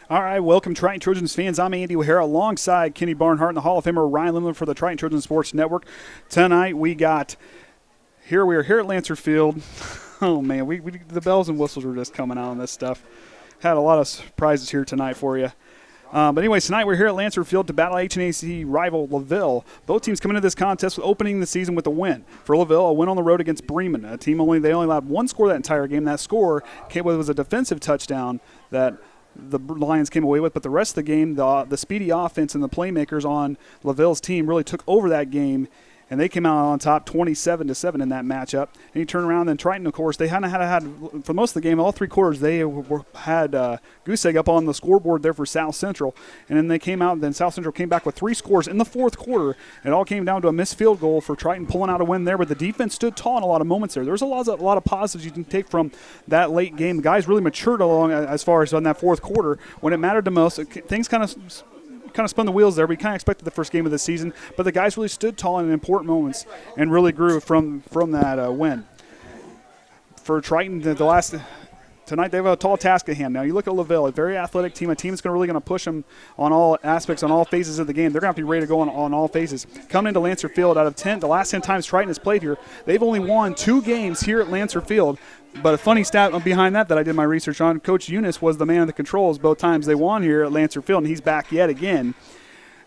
All right, welcome Triton Trojans fans. I'm Andy O'Hara alongside Kenny Barnhart and the Hall of Famer Ryan Lemler for the Triton Trojan Sports Network. Tonight we are here at Lancer Field. Oh man, the bells and whistles were just coming out on this stuff. Had a lot of surprises here tonight for you. But anyways, tonight we're here at Lancer Field to battle HNAC rival LaVille. Both teams come into this contest opening the season with a win. For LaVille, a win on the road against Bremen. They only allowed one score that entire game. That score was a defensive touchdown that the Lions came away with, but the rest of the game, the speedy offense and the playmakers on LaVille's team really took over that game, and they came out on top 27-7 in that matchup. And you turn around, and Triton, of course, they hadn't had for most of the game, all three quarters, they had goose egg up on the scoreboard there for South Central. And then they came out, and then South Central came back with three scores in the fourth quarter. It all came down to a missed field goal for Triton pulling out a win there, but the defense stood tall in a lot of moments there. There's a lot of positives you can take from that late game. The guys really matured along as far as on that fourth quarter. When it mattered the most, things kind of spun the wheels there. We kind of expected the first game of the season, but the guys really stood tall in important moments and really grew from that win. For Triton, tonight they have a tall task at hand. Now you look at LaVille, a very athletic team, a team that's really going to push them on all aspects, on all phases of the game. They're going to have to be ready to go on all phases. Coming into Lancer Field, out of 10, the last 10 times Triton has played here, they've only won 2 games here at Lancer Field. But a funny stat behind that I did my research on, Coach Eunice was the man of the controls both times they won here at Lancer Field, and he's back yet again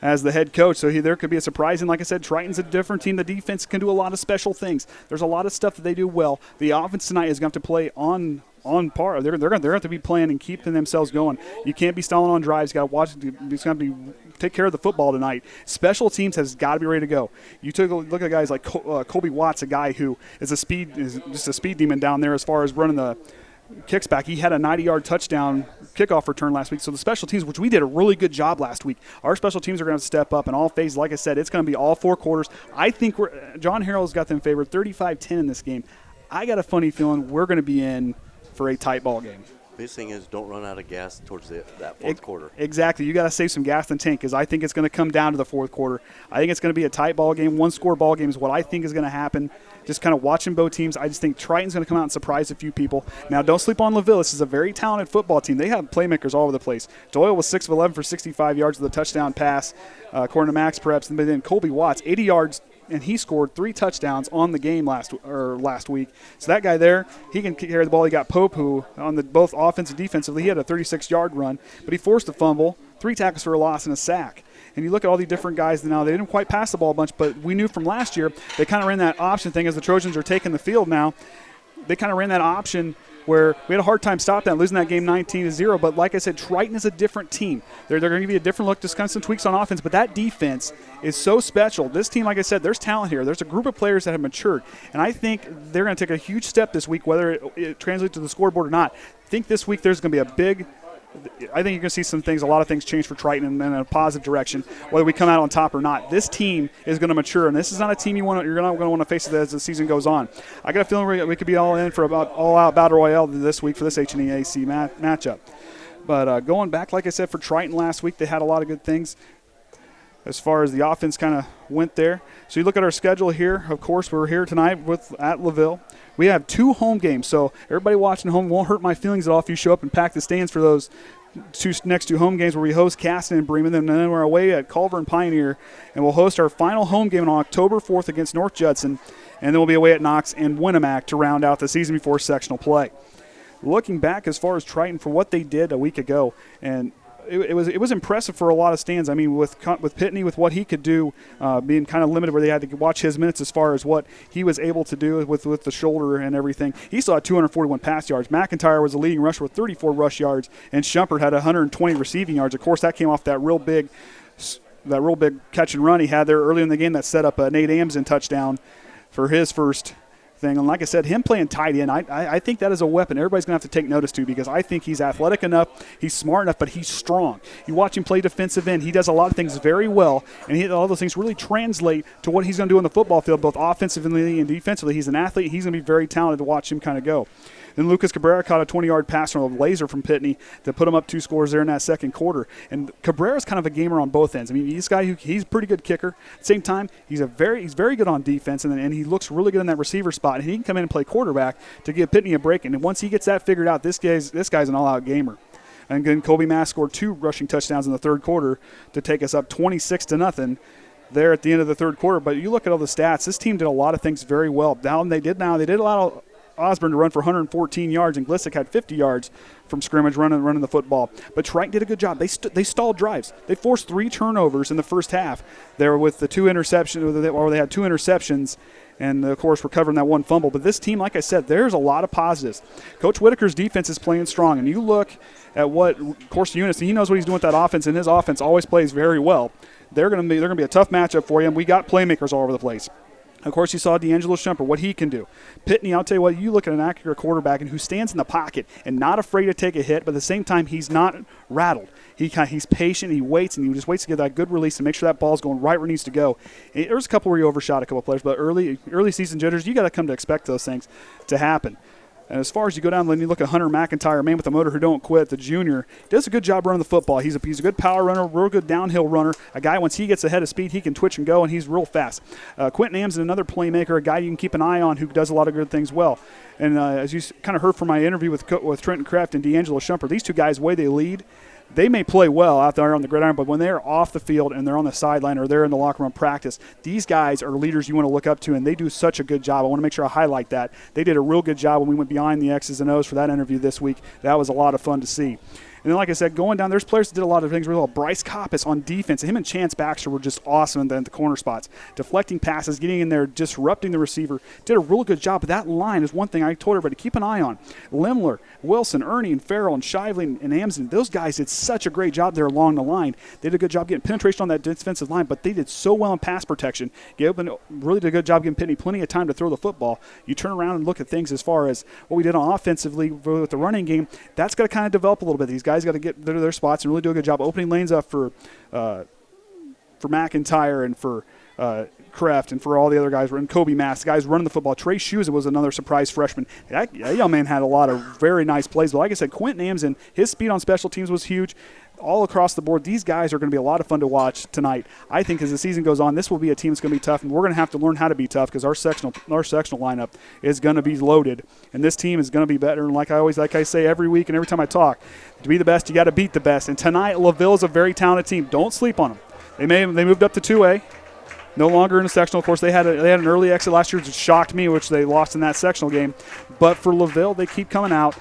as the head coach. So there could be a surprise. And like I said, Triton's a different team. The defense can do a lot of special things. There's a lot of stuff that they do well. The offense tonight is going to have to play on par. They're going to have to be playing and keeping themselves going. You can't be stalling on drives. You got to watch. It's going to be take care of the football tonight. Special teams has got to be ready to go. You took a look at guys like Colby Watts, a guy who is just a speed demon down there as far as running the kicks back. He had a 90-yard touchdown kickoff return last week. So the special teams, which we did a really good job last week, our special teams are going to step up in all phases. Like I said, it's going to be all 4 quarters. I think John Harrell's got them favored 35-10 in this game. I got a funny feeling we're going to be in for a tight ball game. Biggest thing is don't run out of gas towards that fourth quarter. Exactly. You got to save some gas in the tank because I think it's going to come down to the fourth quarter. I think it's going to be a tight ball game. 1-score ball game is what I think is going to happen. Just kind of watching both teams, I just think Triton's going to come out and surprise a few people. Now, don't sleep on LaVille. This is a very talented football team. They have playmakers all over the place. Doyle was 6 of 11 for 65 yards with a touchdown pass, according to Max Preps. And then Colby Watts, 80 yards, and he scored 3 touchdowns on the game last week. So that guy there, he can carry the ball. He got Pope, who on both offensive and defensively, he had a 36-yard run, but he forced a fumble, 3 tackles for a loss, and a sack. And you look at all the different guys now, they didn't quite pass the ball a bunch, but we knew from last year they kind of ran that option thing as the Trojans are taking the field now. They kind of ran that option where we had a hard time stopping that, losing that game 19-0. But like I said, Triton is a different team. They're going to give you a different look, just kind of some tweaks on offense. But that defense is so special. This team, like I said, there's talent here. There's a group of players that have matured. And I think they're going to take a huge step this week, whether it translates to the scoreboard or not. I think this week there's going to be I think you're going to see a lot of things change for Triton in a positive direction, whether we come out on top or not. This team is going to mature, and this is not a team you're not going to want to face it as the season goes on. I got a feeling we could be all in for about all-out battle royale this week for this HNEAC matchup. But going back, like I said, for Triton last week, they had a lot of good things as far as the offense kind of went there. So you look at our schedule here. Of course, we're here tonight at LaVille. We have 2 home games, so everybody watching home won't hurt my feelings at all if you show up and pack the stands for those next 2 home games where we host Caston and Bremen, and then we're away at Culver and Pioneer, and we'll host our final home game on October 4th against North Judson, and then we'll be away at Knox and Winnemac to round out the season before sectional play. Looking back as far as Triton for what they did a week ago, and it was impressive for a lot of stands. I mean, with Pitney, with what he could do, being kind of limited where they had to watch his minutes as far as what he was able to do with the shoulder and everything. He still had 241 pass yards. McIntyre was the leading rusher with 34 rush yards, and Shumpert had 120 receiving yards. Of course, that came off that real big catch and run he had there early in the game that set up a Nate Amson touchdown for his first thing. And like I said, him playing tight end, I think that is a weapon everybody's going to have to take notice to, because I think he's athletic enough, he's smart enough, but he's strong. You watch him play defensive end, he does a lot of things very well, and all those things really translate to what he's going to do on the football field, both offensively and defensively. He's an athlete. He's going to be very talented to watch him kind of go. Then Lucas Cabrera caught a 20-yard pass from a laser from Pitney to put him up 2 scores there in that second quarter. And Cabrera's kind of a gamer on both ends. I mean, he's a guy he's a pretty good kicker. At the same time, he's very good on defense, and he looks really good in that receiver spot. And he can come in and play quarterback to give Pitney a break. And once he gets that figured out, this guy's an all-out gamer. And then Kobe Mass scored 2 rushing touchdowns in the third quarter to take us up 26-0 there at the end of the third quarter. But you look at all the stats, this team did a lot of things very well. They did allow Osborne to run for 114 yards, and Glissick had 50 yards from scrimmage running the football. But Triton did a good job. They stalled drives. They forced 3 turnovers in the first half. There with the 2 interceptions, or they had 2 interceptions, and of course recovering that 1 fumble. But this team, like I said, there's a lot of positives. Coach Whitaker's defense is playing strong, and you look at what, of course, Eunice, he knows what he's doing with that offense, and his offense always plays very well. They're going to be a tough matchup for you, and we got playmakers all over the place. Of course, you saw D'Angelo Shumper, what he can do. Pitney, I'll tell you what, you look at an accurate quarterback and who stands in the pocket and not afraid to take a hit, but at the same time, he's not rattled. He's patient, he waits, and he just waits to get that good release and make sure that ball's going right where it needs to go. There's a couple where he overshot a couple players, but early season jitters, you got to come to expect those things to happen. And as far as you go down and you look at Hunter McIntyre, man with a motor who don't quit, the junior, does a good job running the football. He's a good power runner, real good downhill runner. A guy, once he gets ahead of speed, he can twitch and go, and he's real fast. Quentin Amson, another playmaker, a guy you can keep an eye on who does a lot of good things well. And as you kind of heard from my interview with Trenton Kraft and D'Angelo Shumper, these 2 guys, the way they lead, they may play well out there on the gridiron, but when they're off the field and they're on the sideline or they're in the locker room practice, these guys are leaders you want to look up to, and they do such a good job. I want to make sure I highlight that. They did a real good job when we went behind the X's and O's for that interview this week. That was a lot of fun to see. And then, like I said, going down, there's players that did a lot of things really well. Bryce Coppice on defense. Him and Chance Baxter were just awesome in the corner spots. Deflecting passes, getting in there, disrupting the receiver. Did a real good job. But that line is one thing I told everybody to keep an eye on. Lemler, Wilson, Ernie, and Farrell, and Shively, and Amson, those guys did such a great job there along the line. They did a good job getting penetration on that defensive line, but they did so well in pass protection. Really did a good job giving Pitney plenty of time to throw the football. You turn around and look at things as far as what we did on offensively with the running game. That's got to kind of develop a little bit. These guys got to get their spots and really do a good job opening lanes up for McIntyre and for Kraft and for all the other guys. And Kobe Mass, the guys running the football. Trey Shoes was another surprise freshman. That young man had a lot of very nice plays. But like I said, Quentin Amson, his speed on special teams was huge. All across the board, these guys are going to be a lot of fun to watch tonight. I think as the season goes on, this will be a team that's going to be tough, and we're going to have to learn how to be tough because our sectional lineup is going to be loaded, and this team is going to be better. And like I say every week and every time I talk, to be the best, you got to beat the best. And tonight, LaVille is a very talented team. Don't sleep on them. They moved up to 2A. No longer in a sectional. Of course, they had an early exit last year, which shocked me, which they lost in that sectional game. But for LaVille, they keep coming out.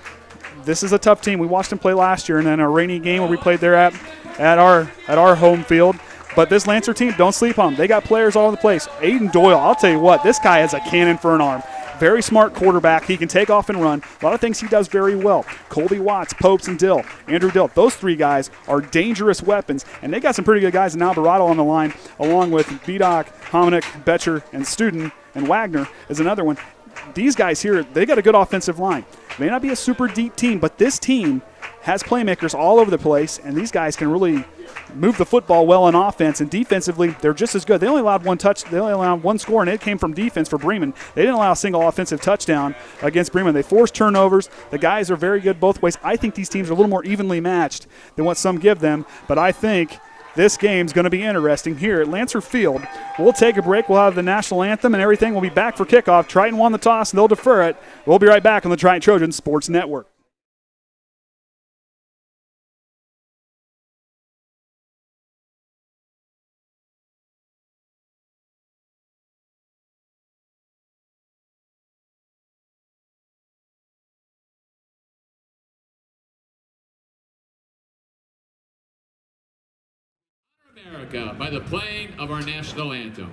This is a tough team. We watched them play last year in a rainy game where we played there at our home field. But this Lancer team, don't sleep on them. They got players all over the place. Aiden Doyle, I'll tell you what, this guy has a cannon for an arm. Very smart quarterback. He can take off and run. A lot of things he does very well. Colby Watts, Popes, and Andrew Dill. Those 3 guys are dangerous weapons, and they got some pretty good guys in Alvarado on the line, along with Bedock, Hominick, Betcher, and Student, and Wagner is another one. These guys here, they got a good offensive line. May not be a super deep team, but this team has playmakers all over the place, and these guys can really move the football well on offense. And defensively, they're just as good. They only allowed 1 touch. They only allowed 1 score, and it came from defense for Bremen. They didn't allow a single offensive touchdown against Bremen. They forced turnovers. The guys are very good both ways. I think these teams are a little more evenly matched than what some give them, but I think this game's going to be interesting here at Lancer Field. We'll take a break. We'll have the national anthem and everything. We'll be back for kickoff. Triton won the toss, and they'll defer it. We'll be right back on the Triton Trojans Sports Network. America by the playing of our national anthem.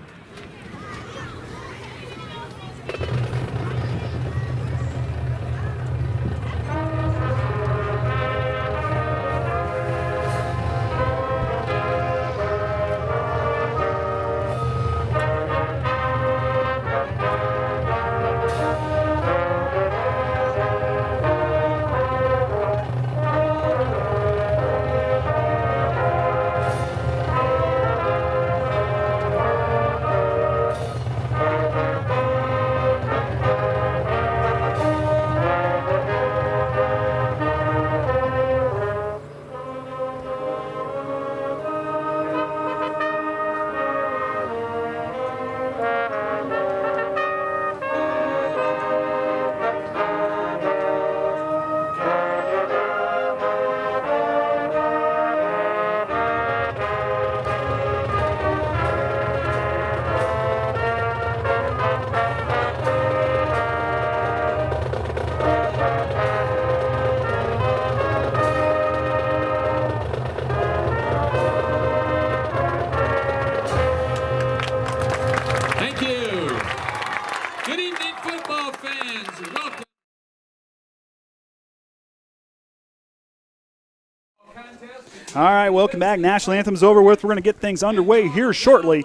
All right, welcome back. National Anthem's over with. We're going to get things underway here shortly.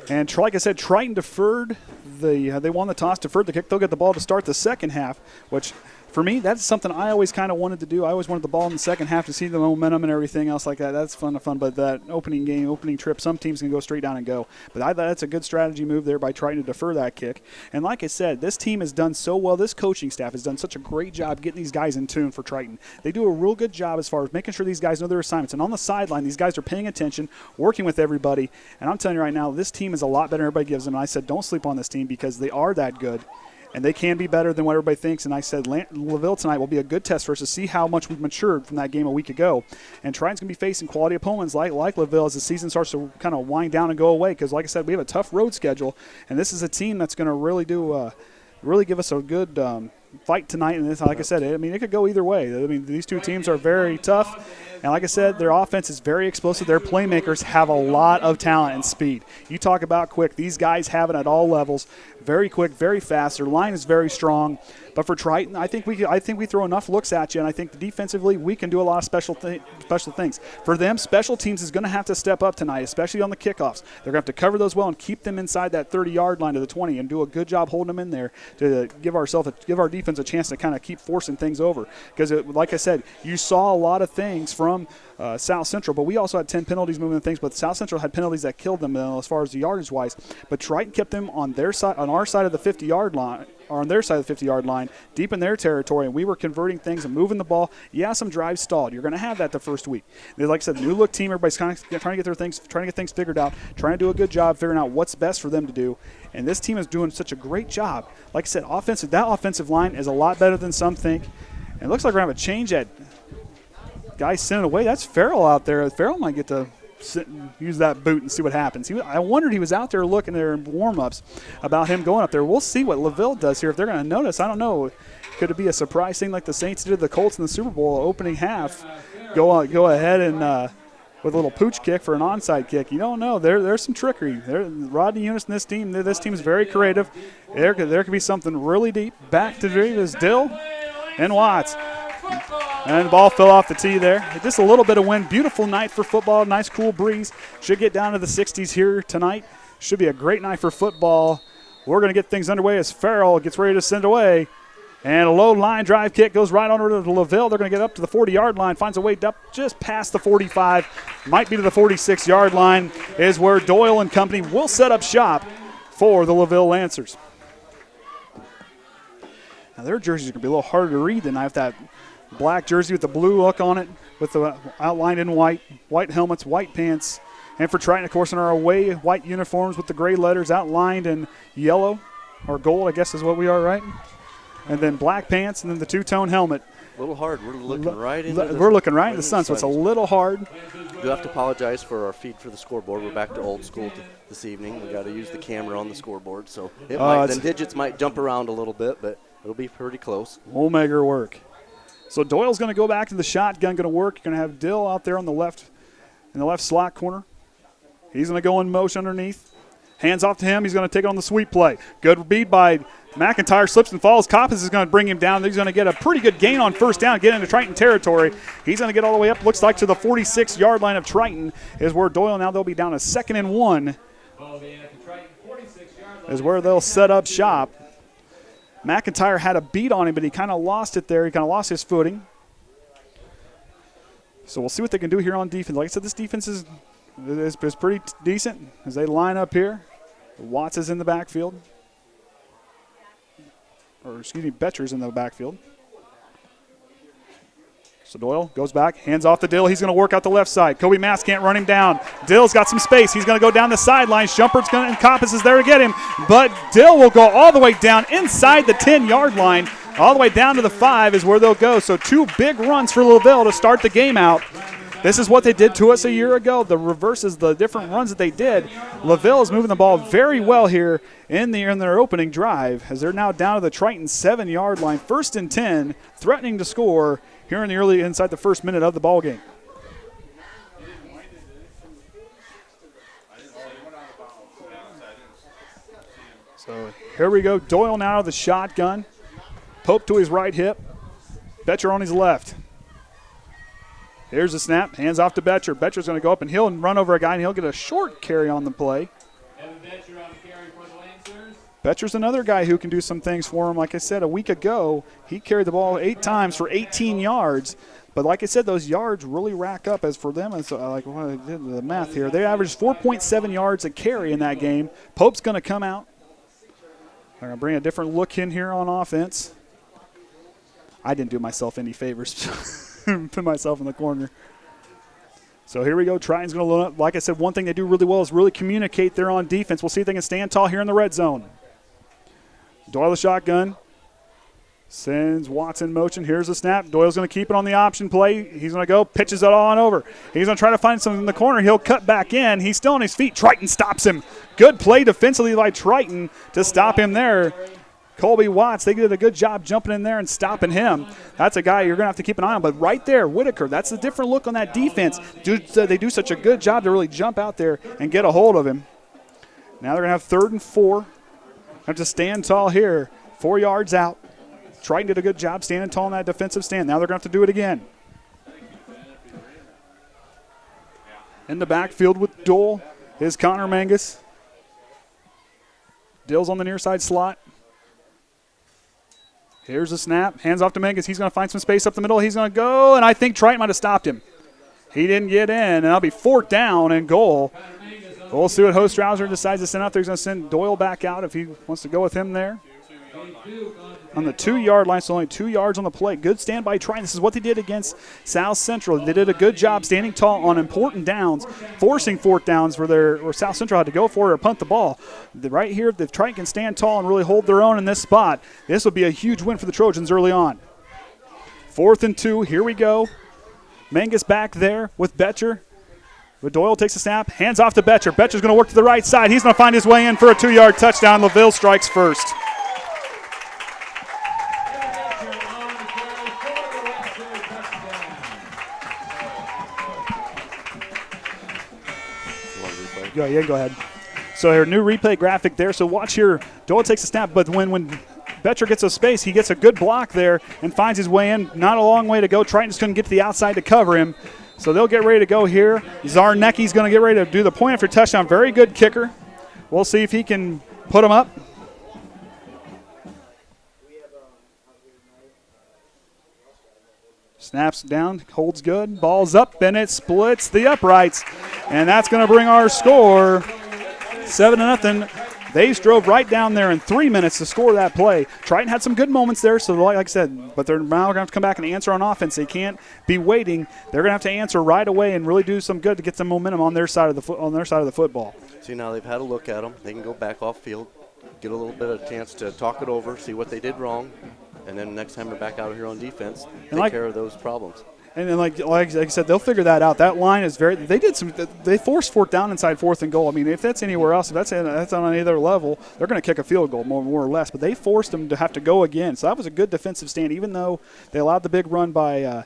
And like I said, Triton deferred. They won the toss, deferred the kick. They'll get the ball to start the second half, which for me, that's something I always kind of wanted to do. I always wanted the ball in the second half to see the momentum and everything else like that. That's fun. But that opening trip, some teams can go straight down and go. But I thought that's a good strategy move there by trying to defer that kick. And like I said, this team has done so well. This coaching staff has done such a great job getting these guys in tune for Triton. They do a real good job as far as making sure these guys know their assignments. And on the sideline, these guys are paying attention, working with everybody. And I'm telling you right now, this team is a lot better than everybody gives them. And I said, don't sleep on this team because they are that good. And they can be better than what everybody thinks. And I said LaVille tonight will be a good test for us to see how much we've matured from that game a week ago. And Triton's going to be facing quality opponents like LaVille as the season starts to kind of wind down and go away. Because like I said, we have a tough road schedule. And this is a team that's going to really give us a good fight tonight. And this, like I said, it could go either way. These two teams are very tough. And like I said, their offense is very explosive. Their playmakers have a lot of talent and speed. You talk about quick. These guys have it at all levels. Very quick, very fast. Their line is very strong. But for Triton, I think we throw enough looks at you, and I think defensively we can do a lot of special things. For them, special teams is going to have to step up tonight, especially on the kickoffs. They're going to have to cover those well and keep them inside that 30-yard line to the 20 and do a good job holding them in there to give our defense a chance to kind of keep forcing things over. Because, like I said, you saw a lot of things from South Central, but we also had 10 penalties moving things. But South Central had penalties that killed them as far as the yardage-wise. But Triton kept them on their side, on our side of the 50-yard line. Or on their side of the 50-yard line, deep in their territory, and we were converting things and moving the ball. Yeah, some drives stalled. You're going to have that the first week. Like I said, new look team, everybody's kind of trying to get things figured out, trying to do a good job figuring out what's best for them to do. And this team is doing such a great job. Like I said, that offensive line is a lot better than some think. And it looks like we're going to have a change at guy sent it away. That's Farrell out there. Farrell might get to sit and use that boot and see what happens. I wondered he was out there looking there in warm-ups about him going up there. We'll see what LaVille does here. If they're going to notice, I don't know. Could it be a surprise thing like the Saints did the Colts in the Super Bowl opening half? Go ahead and with a little pooch kick for an onside kick. You don't know. There's some trickery. Rodney Eunice and this team is very creative. There could be something really deep. Back to Davis, Dill, and Watts. And the ball fell off the tee there. Just a little bit of wind. Beautiful night for football. Nice cool breeze. Should get down to the 60s here tonight. Should be a great night for football. We're going to get things underway as Farrell gets ready to send away. And a low line drive kick goes right over to LaVille. They're going to get up to the 40-yard line. Finds a way up just past the 45. Might be to the 46-yard line is where Doyle and company will set up shop for the LaVille Lancers. Now their jerseys are going to be a little harder to read than I have that black jersey with the blue look on it, with the outlined in white helmets, white pants. And for Triton, of course, in our away white uniforms with the gray letters outlined in yellow, or gold, I guess is what we are, right? And then black pants, and then the two-tone helmet. A little hard. We're looking right into the We're looking right in the sun, so it's a little hard. We do have to apologize for our feed for the scoreboard. We're back to old school this evening. We got to use the camera on the scoreboard, so the digits might jump around a little bit, but it'll be pretty close. We'll make her work. So Doyle's going to go back to the shotgun, going to work. You're going to have Dill out there on the left, in the left slot corner. He's going to go in motion underneath. Hands off to him. He's going to take it on the sweep play. Good beat by McIntyre. Slips and falls. Coppins is going to bring him down. He's going to get a pretty good gain on first down, get into Triton territory. He's going to get all the way up, looks like to the 46-yard line of Triton is where Doyle now they'll be down to 2nd and 1 is where they'll set up shop. McIntyre had a beat on him, but he kind of lost it there. He kind of lost his footing. So we'll see what they can do here on defense. Like I said, this defense is pretty decent as they line up here. Watts is in the backfield. Betcher's in the backfield. So Doyle goes back, hands off to Dill. He's going to work out the left side. Kobe Mass can't run him down. Dill's got some space. He's going to go down the sideline. Shumpert's going to, and Coppins is there to get him. But Dill will go all the way down inside the 10-yard line. All the way down to the 5 is where they'll go. So 2 big runs for LaVille to start the game out. This is what they did to us a year ago. The reverse is the different runs that they did. LaVille is moving the ball very well here in their opening drive as they're now down to the Triton 7-yard line. 1st and 10, threatening to score here in the early inside the first minute of the ball game. So here we go. Doyle now with the shotgun. Pope to his right hip. Betcher on his left. Here's the snap. Hands off to Betcher. Betcher's going to go up, and he'll run over a guy, and he'll get a short carry on the play. Betcher's another guy who can do some things for him. Like I said, a week ago, he carried the ball 8 times for 18 yards. But like I said, those yards really rack up. As for them, it's like when I did the math here, they averaged 4.7 yards a carry in that game. Pope's going to come out. They're going to bring a different look in here on offense. I didn't do myself any favors. Put myself in the corner. So here we go. Triton's going to load up. Like I said, one thing they do really well is really communicate there on defense. We'll see if they can stand tall here in the red zone. Doyle the shotgun. Sends Watson in motion. Here's the snap. Doyle's going to keep it on the option play. He's going to go. Pitches it all on over. He's going to try to find something in the corner. He'll cut back in. He's still on his feet. Triton stops him. Good play defensively by Triton to stop him there. Colby Watts, they did a good job jumping in there and stopping him. That's a guy you're going to have to keep an eye on. But right there, Whitaker, that's a different look on that defense. They do such a good job to really jump out there and get a hold of him. Now they're going to have 3rd and 4. Have to stand tall here. 4 yards out. Triton did a good job standing tall in that defensive stand. Now they're going to have to do it again. In the backfield with Dole is Connor Mangus. Dill's on the near side slot. Here's the snap. Hands off to Mangus. He's going to find some space up the middle. He's going to go, and I think Triton might have stopped him. He didn't get in, and that'll be 4th down and goal. We'll see what Hostrauser decides to send out there. He's going to send Doyle back out if he wants to go with him there. On the 2-yard line, so only 2 yards on the play. Good stand by Triton. This is what they did against South Central. They did a good job standing tall on important downs, forcing 4th downs where South Central had to go for it or punt the ball. Right here, if Triton can stand tall and really hold their own in this spot, this will be a huge win for the Trojans early on. 4th and 2, here we go. Mangus back there with Betcher. But Doyle takes a snap, hands off to Betcher. Betcher's going to work to the right side. He's going to find his way in for a 2-yard touchdown. LaVille strikes first. Go ahead. So here, new replay graphic there. So watch here. Doyle takes a snap, but when Betcher gets a space, he gets a good block there and finds his way in. Not a long way to go. Triton's going to get to the outside to cover him. So they'll get ready to go here. Zarnecki's going to get ready to do the point after touchdown. Very good kicker. We'll see if he can put him up. Snaps down, holds good, ball's up, and it splits the uprights. And that's going to bring our score 7-0. They drove right down there in 3 minutes to score that play. Triton had some good moments there, so like I said, but they're now going to have to come back and answer on offense. They can't be waiting. They're going to have to answer right away and really do some good to get some momentum on their side of the football. See, now they've had a look at them. They can go back off field, get a little bit of a chance to talk it over, see what they did wrong, and then next time they're back out here on defense, take care of those problems. And then, like I said, they'll figure that out. That line is they forced 4th down inside 4th and goal. I mean, if that's anywhere else, if that's on any other level, they're going to kick a field goal more or less. But they forced them to have to go again. So that was a good defensive stand, even though they allowed the big run by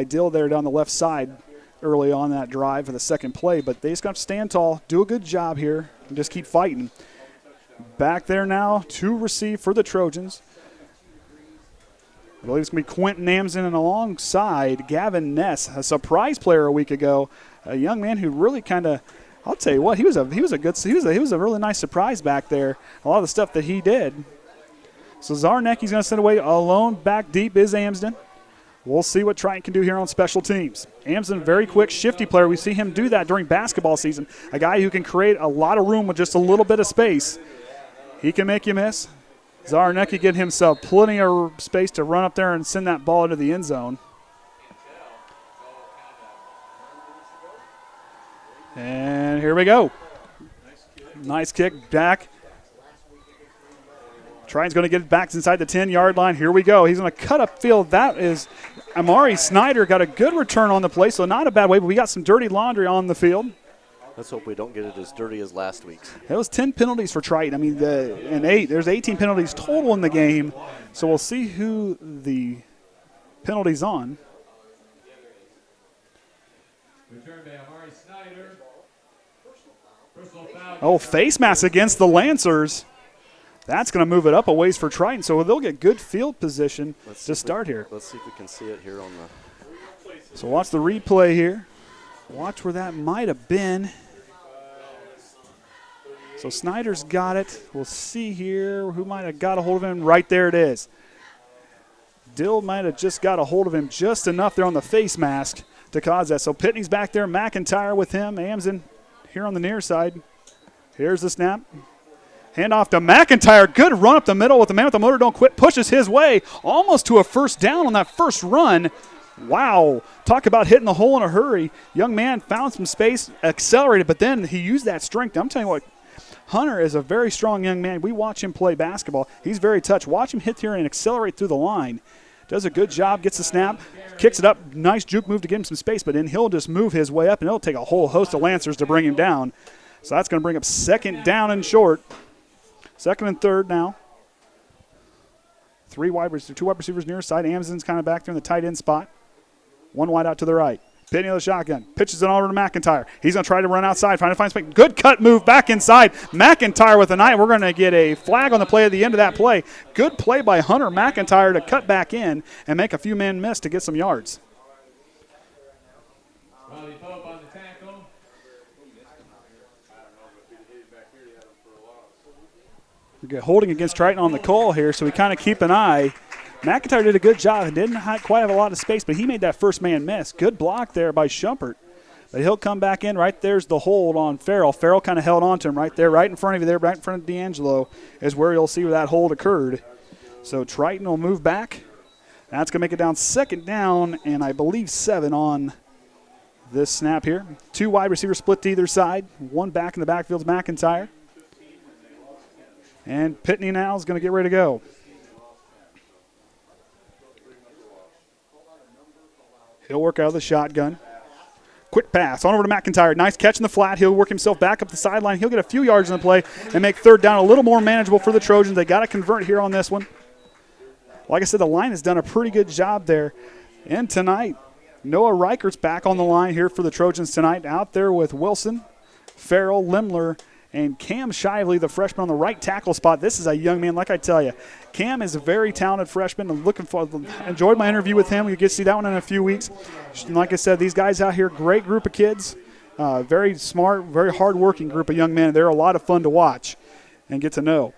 Dill there down the left side early on that drive for the second play. But they just got to stand tall, do a good job here, and just keep fighting. Back there now to receive for the Trojans. I believe it's going to be Quentin Amson, and alongside Gavin Ness, a surprise player a week ago, a young man who really kind of, I'll tell you what, he was a really nice surprise back there. A lot of the stuff that he did. So Zarnecki's going to send away alone. Back deep is Amsden. We'll see what Triton can do here on special teams. Amsden, very quick, shifty player. We see him do that during basketball season. A guy who can create a lot of room with just a little bit of space. He can make you miss. Zarnecki get himself plenty of space to run up there and send that ball into the end zone. And here we go. Nice kick back. Triton's going to get it back inside the 10-yard line. Here we go. He's going to cut up field. That is Amari Snyder got a good return on the play, so not a bad way, but we got some dirty laundry on the field. Let's hope we don't get it as dirty as last week's. It was 10 penalties for Triton. I mean, there's 18 penalties total in the game. So we'll see who the penalty's on. Oh, face mask against the Lancers. That's going to move it up a ways for Triton. So they'll get good field position to start here. Let's see if we can see it here on the So watch the replay here. Watch where that might have been. So Snyder's got it. We'll see here who might have got a hold of him. Right there it is. Dill might have just got a hold of him just enough there on the face mask to cause that. So Pitney's back there. McIntyre with him. Amson here on the near side. Here's the snap. Hand off to McIntyre. Good run up the middle with the man with the motor don't quit. Pushes his way almost to a first down on that first run. Wow. Talk about hitting the hole in a hurry. Young man found some space, accelerated, but then he used that strength. I'm telling you what, Hunter is a very strong young man. We watch him play basketball. He's very touched. Watch him hit here and accelerate through the line. Does a good job, gets the snap, kicks it up. Nice juke move to give him some space, but then he'll just move his way up, and it'll take a whole host of Lancers to bring him down. So that's going to bring up second down and short. Second and third now. Two wide receivers near side. Amson's kind of back there in the tight end spot. One wide out to the right. Pitney of the shotgun. Pitches it over to McIntyre. He's going to try to run outside, trying to find space. Good cut move back inside. McIntyre with a knife. We're going to get a flag on the play at the end of that play. Good play by Hunter McIntyre to cut back in and make a few men miss to get some yards. We get holding against Triton on the call here, so we kind of keep an eye. McIntyre did a good job. He didn't quite have a lot of space, but he made that first man miss. Good block there by Schumpert. But he'll come back in. Right there's the hold on Farrell. Farrell kind of held on to him right there, right in front of you there, right in front of D'Angelo is where you'll see where that hold occurred. So Triton will move back. That's going to make it down second down, and I believe 7 on this snap here. 2 wide receivers split to either side. 1 back in the backfield is McIntyre. And Pitney now is going to get ready to go. He'll work out of the shotgun. Quick pass on over to McIntyre. Nice catch in the flat. He'll work himself back up the sideline. He'll get a few yards in the play and make third down a little more manageable for the Trojans. They got to convert here on this one. Like I said, the line has done a pretty good job there. And tonight, Noah Reichert's back on the line here for the Trojans tonight. Out there with Wilson, Farrell, Lemler, and Cam Shively, the freshman on the right tackle spot. This is a young man, like I tell you. Cam is a very talented freshman. I'm looking for. Enjoyed my interview with him. You get to see that one in a few weeks. And like I said, these guys out here, great group of kids. Very smart, very hard-working group of young men. They're a lot of fun to watch and get to know.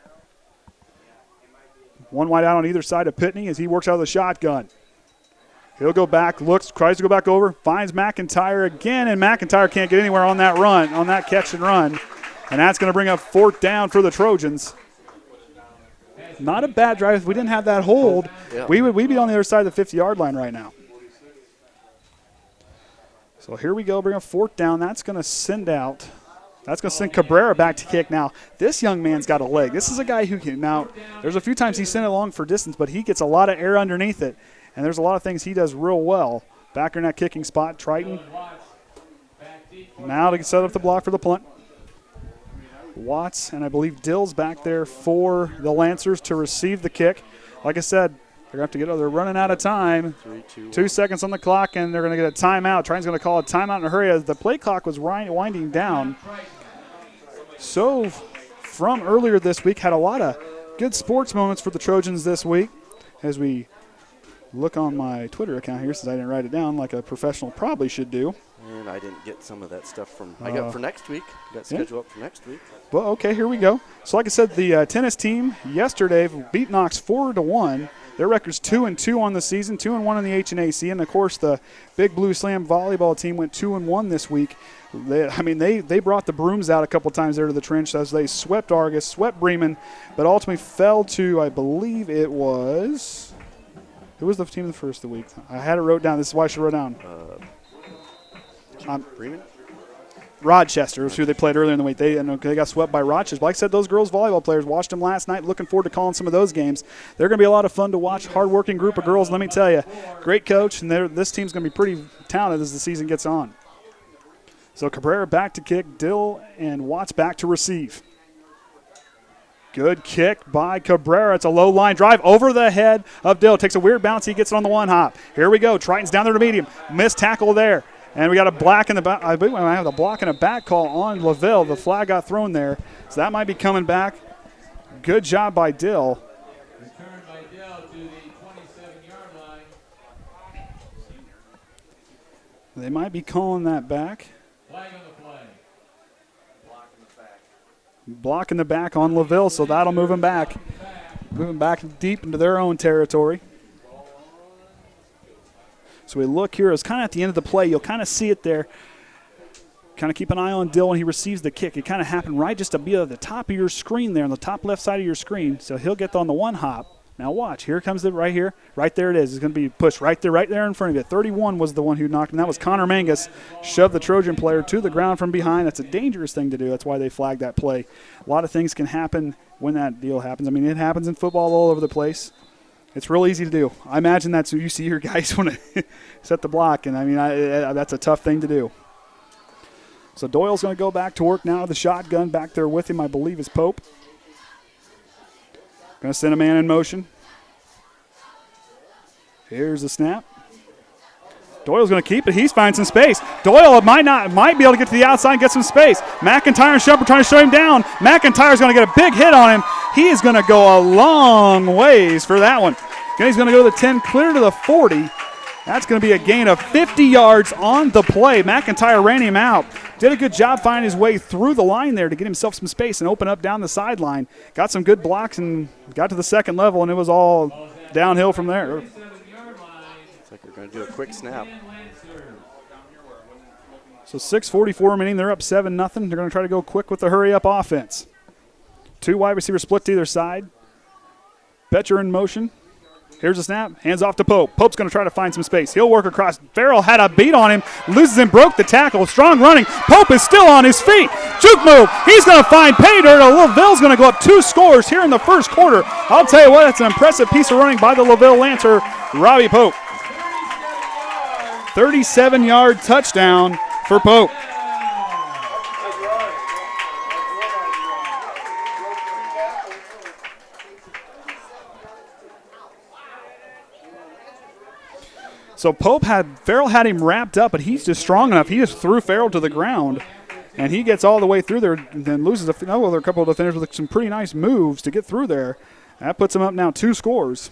1 wide out on either side of Pitney as he works out of the shotgun. He'll go back, looks, tries to go back over, finds McIntyre again, and McIntyre can't get anywhere on that run, on that catch and run. And that's going to bring up fourth down for the Trojans. Not a bad drive. If we didn't have that hold, we'd be on the other side of the 50-yard line right now. So here we go, bring up fourth down. That's going to send Cabrera back to kick. Now, this young man's got a leg. This is a guy who can, now, there's a few times he's sent it long for distance, but he gets a lot of air underneath it. And there's a lot of things he does real well. Back in that kicking spot, Triton. Now to set up the block for the punt. Watts and I believe Dill's back there for the Lancers to receive the kick. Like I said, they're going to have to they're running out of time. 2 seconds on the clock, and they're going to get a timeout. Triton's going to call a timeout in a hurry as the play clock was winding down. So from earlier this week, had a lot of good sports moments for the Trojans this week. As we look on my Twitter account here, since I didn't write it down like a professional probably should do. And I didn't get some of that stuff from I got for next week. Got scheduled up for next week. Well, okay, here we go. So like I said, the tennis team yesterday beat Knox 4-1. Their record's 2-2 on the season, 2-1 in the HNAC, and of course the Big Blue Slam volleyball team went 2-1 this week. They brought the brooms out a couple times there to the trench as they swept Argus, swept Bremen, but ultimately fell to, I believe it was, who was the team of the first of the week? I had it wrote down. This is why I should wrote down. Bremen? Rochester is who they played earlier in the week. They got swept by Rochester. Like I said, those girls volleyball players, watched them last night. Looking forward to calling some of those games. They're going to be a lot of fun to watch. Hard-working group of girls, let me tell you. Great coach, and this team's going to be pretty talented as the season gets on. So Cabrera back to kick. Dill and Watts back to receive. Good kick by Cabrera. It's a low line drive over the head of Dill. Takes a weird bounce. He gets it on the one hop. Here we go. Triton's down there to medium. Missed tackle there. And we got a black in the back. I believe I have the block and a back call on LaVille. The flag got thrown there. So that might be coming back. Good job by Dill. Return by Dill to the 27-yard line. They might be calling that back. Flag on the play. Blocking the back on LaVille, so that'll move him back. Moving back deep into their own territory. So we look here. It's kind of at the end of the play. You'll kind of see it there. Kind of keep an eye on Dill when he receives the kick. It kind of happened right just to be at the top of your screen there, on the top left side of your screen. So he'll get on the one hop. Now watch. Here comes it right here. Right there it is. It's going to be pushed right there in front of you. 31 was the one who knocked him. That was Connor Mangus. Shoved the Trojan player to the ground from behind. That's a dangerous thing to do. That's why they flagged that play. A lot of things can happen when that deal happens. I mean, it happens in football all over the place. It's real easy to do. I imagine that's what you see your guys want to set the block, and I mean, that's a tough thing to do. So Doyle's going to go back to work now with the shotgun. Back there with him, I believe, is Pope. Going to send a man in motion. Here's the snap. Doyle's going to keep it. He's finding some space. Doyle might be able to get to the outside and get some space. McIntyre and Shumpert trying to show him down. McIntyre's going to get a big hit on him. He is going to go a long ways for that one. Okay, he's going to go to the 10, clear to the 40. That's going to be a gain of 50 yards on the play. McIntyre ran him out. Did a good job finding his way through the line there to get himself some space and open up down the sideline. Got some good blocks and got to the second level, and it was all downhill from there. Looks like we're going to do a quick snap. So 6:44 remaining. They're up 7-0. They're going to try to go quick with the hurry-up offense. Two wide receivers split to either side. Betcher in motion. Here's a snap. Hands off to Pope. Pope's going to try to find some space. He'll work across. Farrell had a beat on him. Loses him, broke the tackle. Strong running. Pope is still on his feet. Juke move. He's going to find pay dirt. LaVille's going to go up 2 scores here in the first quarter. I'll tell you what, it's an impressive piece of running by the LaVille Lancer, Robbie Pope. 37-yard touchdown for Pope. So Farrell had him wrapped up, but he's just strong enough. He just threw Farrell to the ground, and he gets all the way through there and then loses there are a couple of defenders with some pretty nice moves to get through there. That puts him up now 2 scores.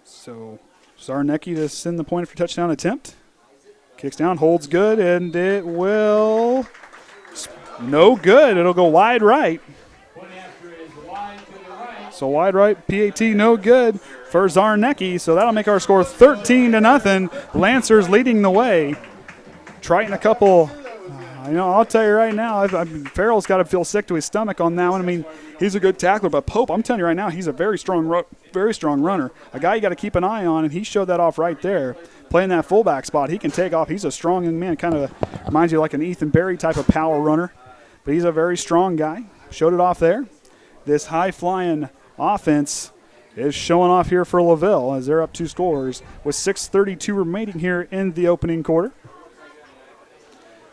So Zarnecki to send the point for touchdown attempt. Kicks down, holds good, and it will no good. It'll go wide right. So wide right, PAT, no good for Zarnecki. So that'll make our score 13-0. Lancers leading the way. Triton a couple. I'll tell you right now, Farrell's got to feel sick to his stomach on that one. I mean, he's a good tackler, but Pope, I'm telling you right now, he's a very strong runner. A guy you got to keep an eye on, and he showed that off right there. Playing that fullback spot, he can take off. He's a strong young man, kind of reminds you like an Ethan Berry type of power runner. But he's a very strong guy. Showed it off there. This high-flying offense is showing off here for LaVille as they're up 2 scores with 6:32 remaining here in the opening quarter.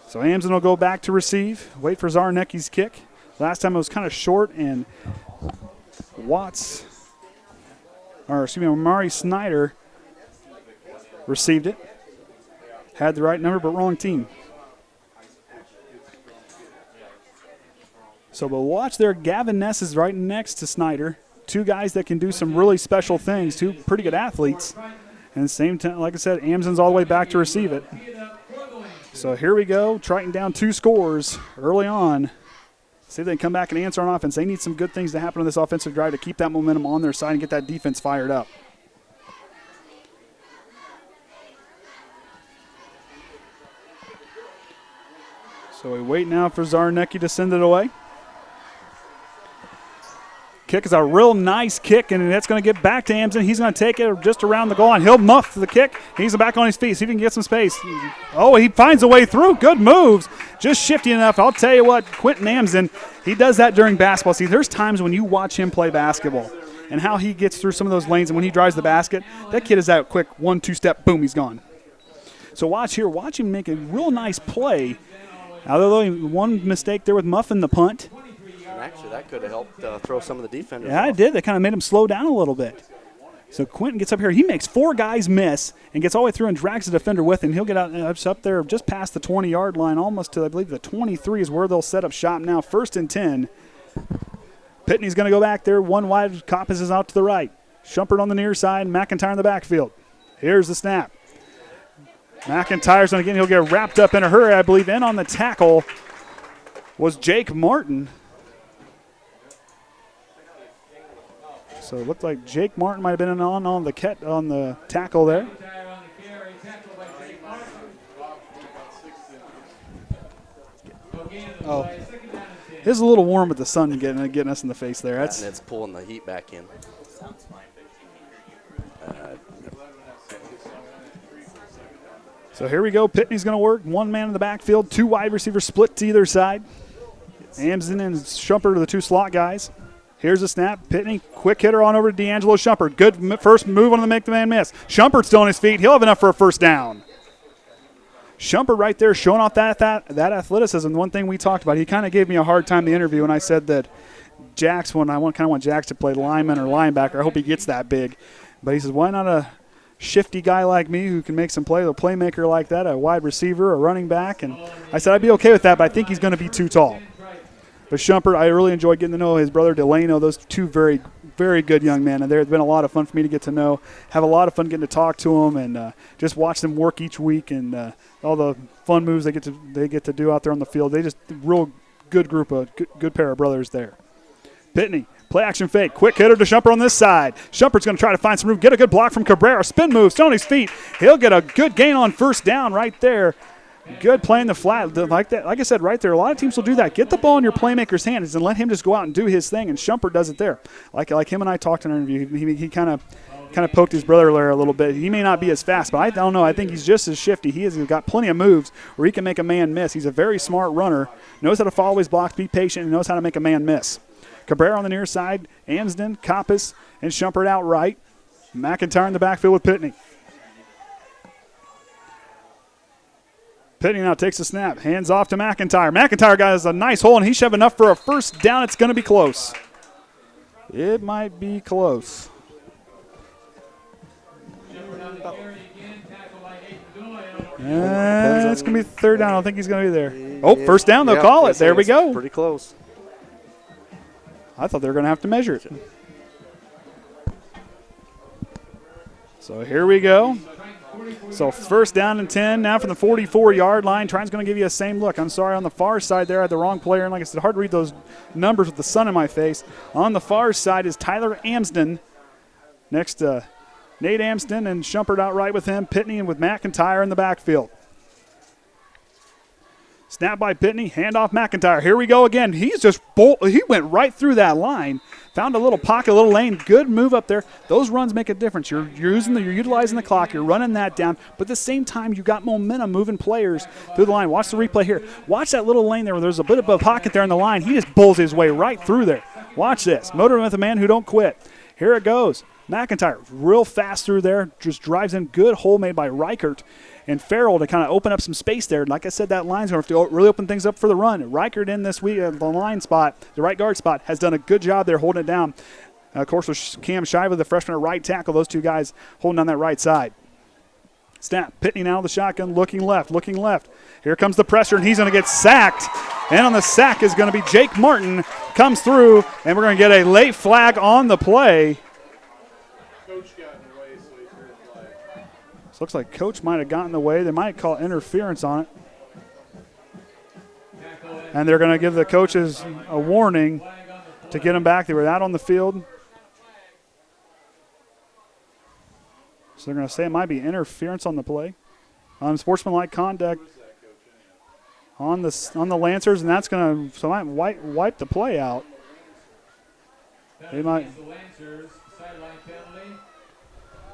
So Amson will go back to receive, wait for Zarnecki's kick. Last time it was kind of short, and Amari Snyder received it. Had the right number, but wrong team. So we'll watch there. Gavin Ness is right next to Snyder. 2 guys that can do some really special things, 2 pretty good athletes. And at the same time, like I said, Amson's all the way back to receive it. So here we go. Triton down 2 scores early on. See if they can come back and answer on offense. They need some good things to happen on this offensive drive to keep that momentum on their side and get that defense fired up. So we wait now for Zarnecki to send it away. Kick is a real nice kick, and that's going to get back to Amson. He's going to take it just around the goal line. He'll muff the kick. He's back on his feet. See if he can get some space. Oh, he finds a way through. Good moves. Just shifty enough. I'll tell you what, Quentin Amson, he does that during basketball. See, there's times when you watch him play basketball and how he gets through some of those lanes, and when he drives the basket, that kid is that quick 1-2 step, boom, he's gone. So watch here. Watch him make a real nice play. Although one mistake there with muffing the punt. Actually, that could have helped throw some of the defenders Yeah, off. it did. That kind of made him slow down a little bit. So Quentin gets up here. He makes 4 guys miss and gets all the way through and drags the defender with him. He'll get out up there just past the 20-yard line, almost to, I believe, the 23 is where they'll set up shop now. 1st and 10. Pitney's going to go back there. 1 wide. Coppins is out to the right. Shumpert on the near side, McIntyre in the backfield. Here's the snap. McIntyre's going to he'll get wrapped up in a hurry, I believe. In on the tackle was Jake Martin. So it looked like Jake Martin might have been on the tackle there. Oh, it's a little warm with the sun getting us in the face there. And it's pulling the heat back in. So here we go. Pitney's going to work. One man in the backfield, two wide receivers split to either side. Amsden and Shumpert are the two slot guys. Here's the snap. Pitney, quick hitter on over to D'Angelo Shumpert. Good first move on the make the man miss. Shumpert's still on his feet. He'll have enough for a first down. Shumpert right there showing off that athleticism. One thing we talked about, he kind of gave me a hard time in the interview when I said that Jax, when I kind of want Jax to play lineman or linebacker, I hope he gets that big. But he says, why not a shifty guy like me who can make some play, a playmaker like that, a wide receiver, a running back? And I said I'd be okay with that, but I think he's going to be too tall. But Shumpert, I really enjoyed getting to know his brother Delano. Those two very, very good young men, and it's been a lot of fun for me to get to know. Have a lot of fun getting to talk to them and just watch them work each week and all the fun moves they get to do out there on the field. They just real good group of good pair of brothers there. Pitney, play action fake, quick hitter to Shumpert on this side. Shumpert's going to try to find some room, get a good block from Cabrera, spin move, still on his feet. He'll get a good gain on first down right there. Good play in the flat like that. Like I said right there, a lot of teams will do that. Get the ball in your playmaker's hands and let him just go out and do his thing. And Shumpert does it there. Like him and I talked in an interview. He kind of poked his brother there a little bit. He may not be as fast, but I don't know. I think he's just as shifty. He's got plenty of moves where he can make a man miss. He's a very smart runner. Knows how to follow his blocks, be patient, and knows how to make a man miss. Cabrera on the near side, Amsden, Koppas, and Shumpert out right. McIntyre in the backfield with Pitney. Pitney now takes a snap, hands off to McIntyre. McIntyre got a nice hole, and he should have enough for a first down. It's going to be close. It might be close. It's going to be third down. I don't think he's going to be there. Oh, first down, they'll call it. There we go. Pretty close. I thought they were going to have to measure it. So here we go. So first down and 10 now from the 44-yard line. Triton's going to give you the same look. I'm sorry, on the far side there, I had the wrong player. And like I said, hard to read those numbers with the sun in my face. On the far side is Tyler Amsden. Next to Nate Amsden and Shumpert out right with him. Pitney and with McIntyre in the backfield. Snap by Pitney, handoff McIntyre. Here we go again. He went right through that line. Found a little pocket, a little lane. Good move up there. Those runs make a difference. You're utilizing the clock. You're running that down. But at the same time, you got momentum moving players through the line. Watch the replay here. Watch that little lane there where there's a bit of a pocket there in the line. He just bulls his way right through there. Watch this. Motoring with a man who don't quit. Here it goes. McIntyre real fast through there. Just drives in. Good hole made by Reichert and Farrell to kind of open up some space there. Like I said, that line's going to have to really open things up for the run. Reichert in this week, the line spot, the right guard spot, has done a good job there holding it down. Of course, with Cam Shiva, the freshman at right tackle, those two guys holding down that right side. Snap. Pitney now the shotgun, looking left. Here comes the pressure, and he's going to get sacked. And on the sack is going to be Jake Martin. Comes through, and we're going to get a late flag on the play. Looks like Coach might have gotten in the way. They might call interference on it. And they're going to give the coaches a warning to get them back. They were out on the field. So they're going to say it might be interference on the play. Unsportsmanlike conduct on the Lancers, and that's going to wipe the play out. They might.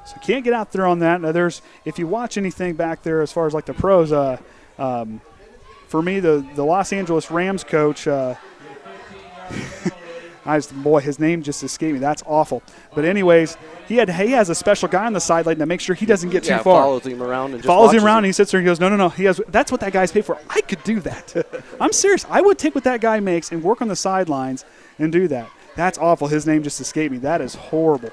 So can't get out there on that. Now if you watch anything back there as far as like the pros, for me the Los Angeles Rams coach, his name just escaped me. That's awful. But anyways, he has a special guy on the sideline that makes sure he doesn't get too far. Follows him around and and he sits there and he goes, no. That's what that guy's paid for. I could do that. I'm serious. I would take what that guy makes and work on the sidelines and do that. That's awful. His name just escaped me. That is horrible.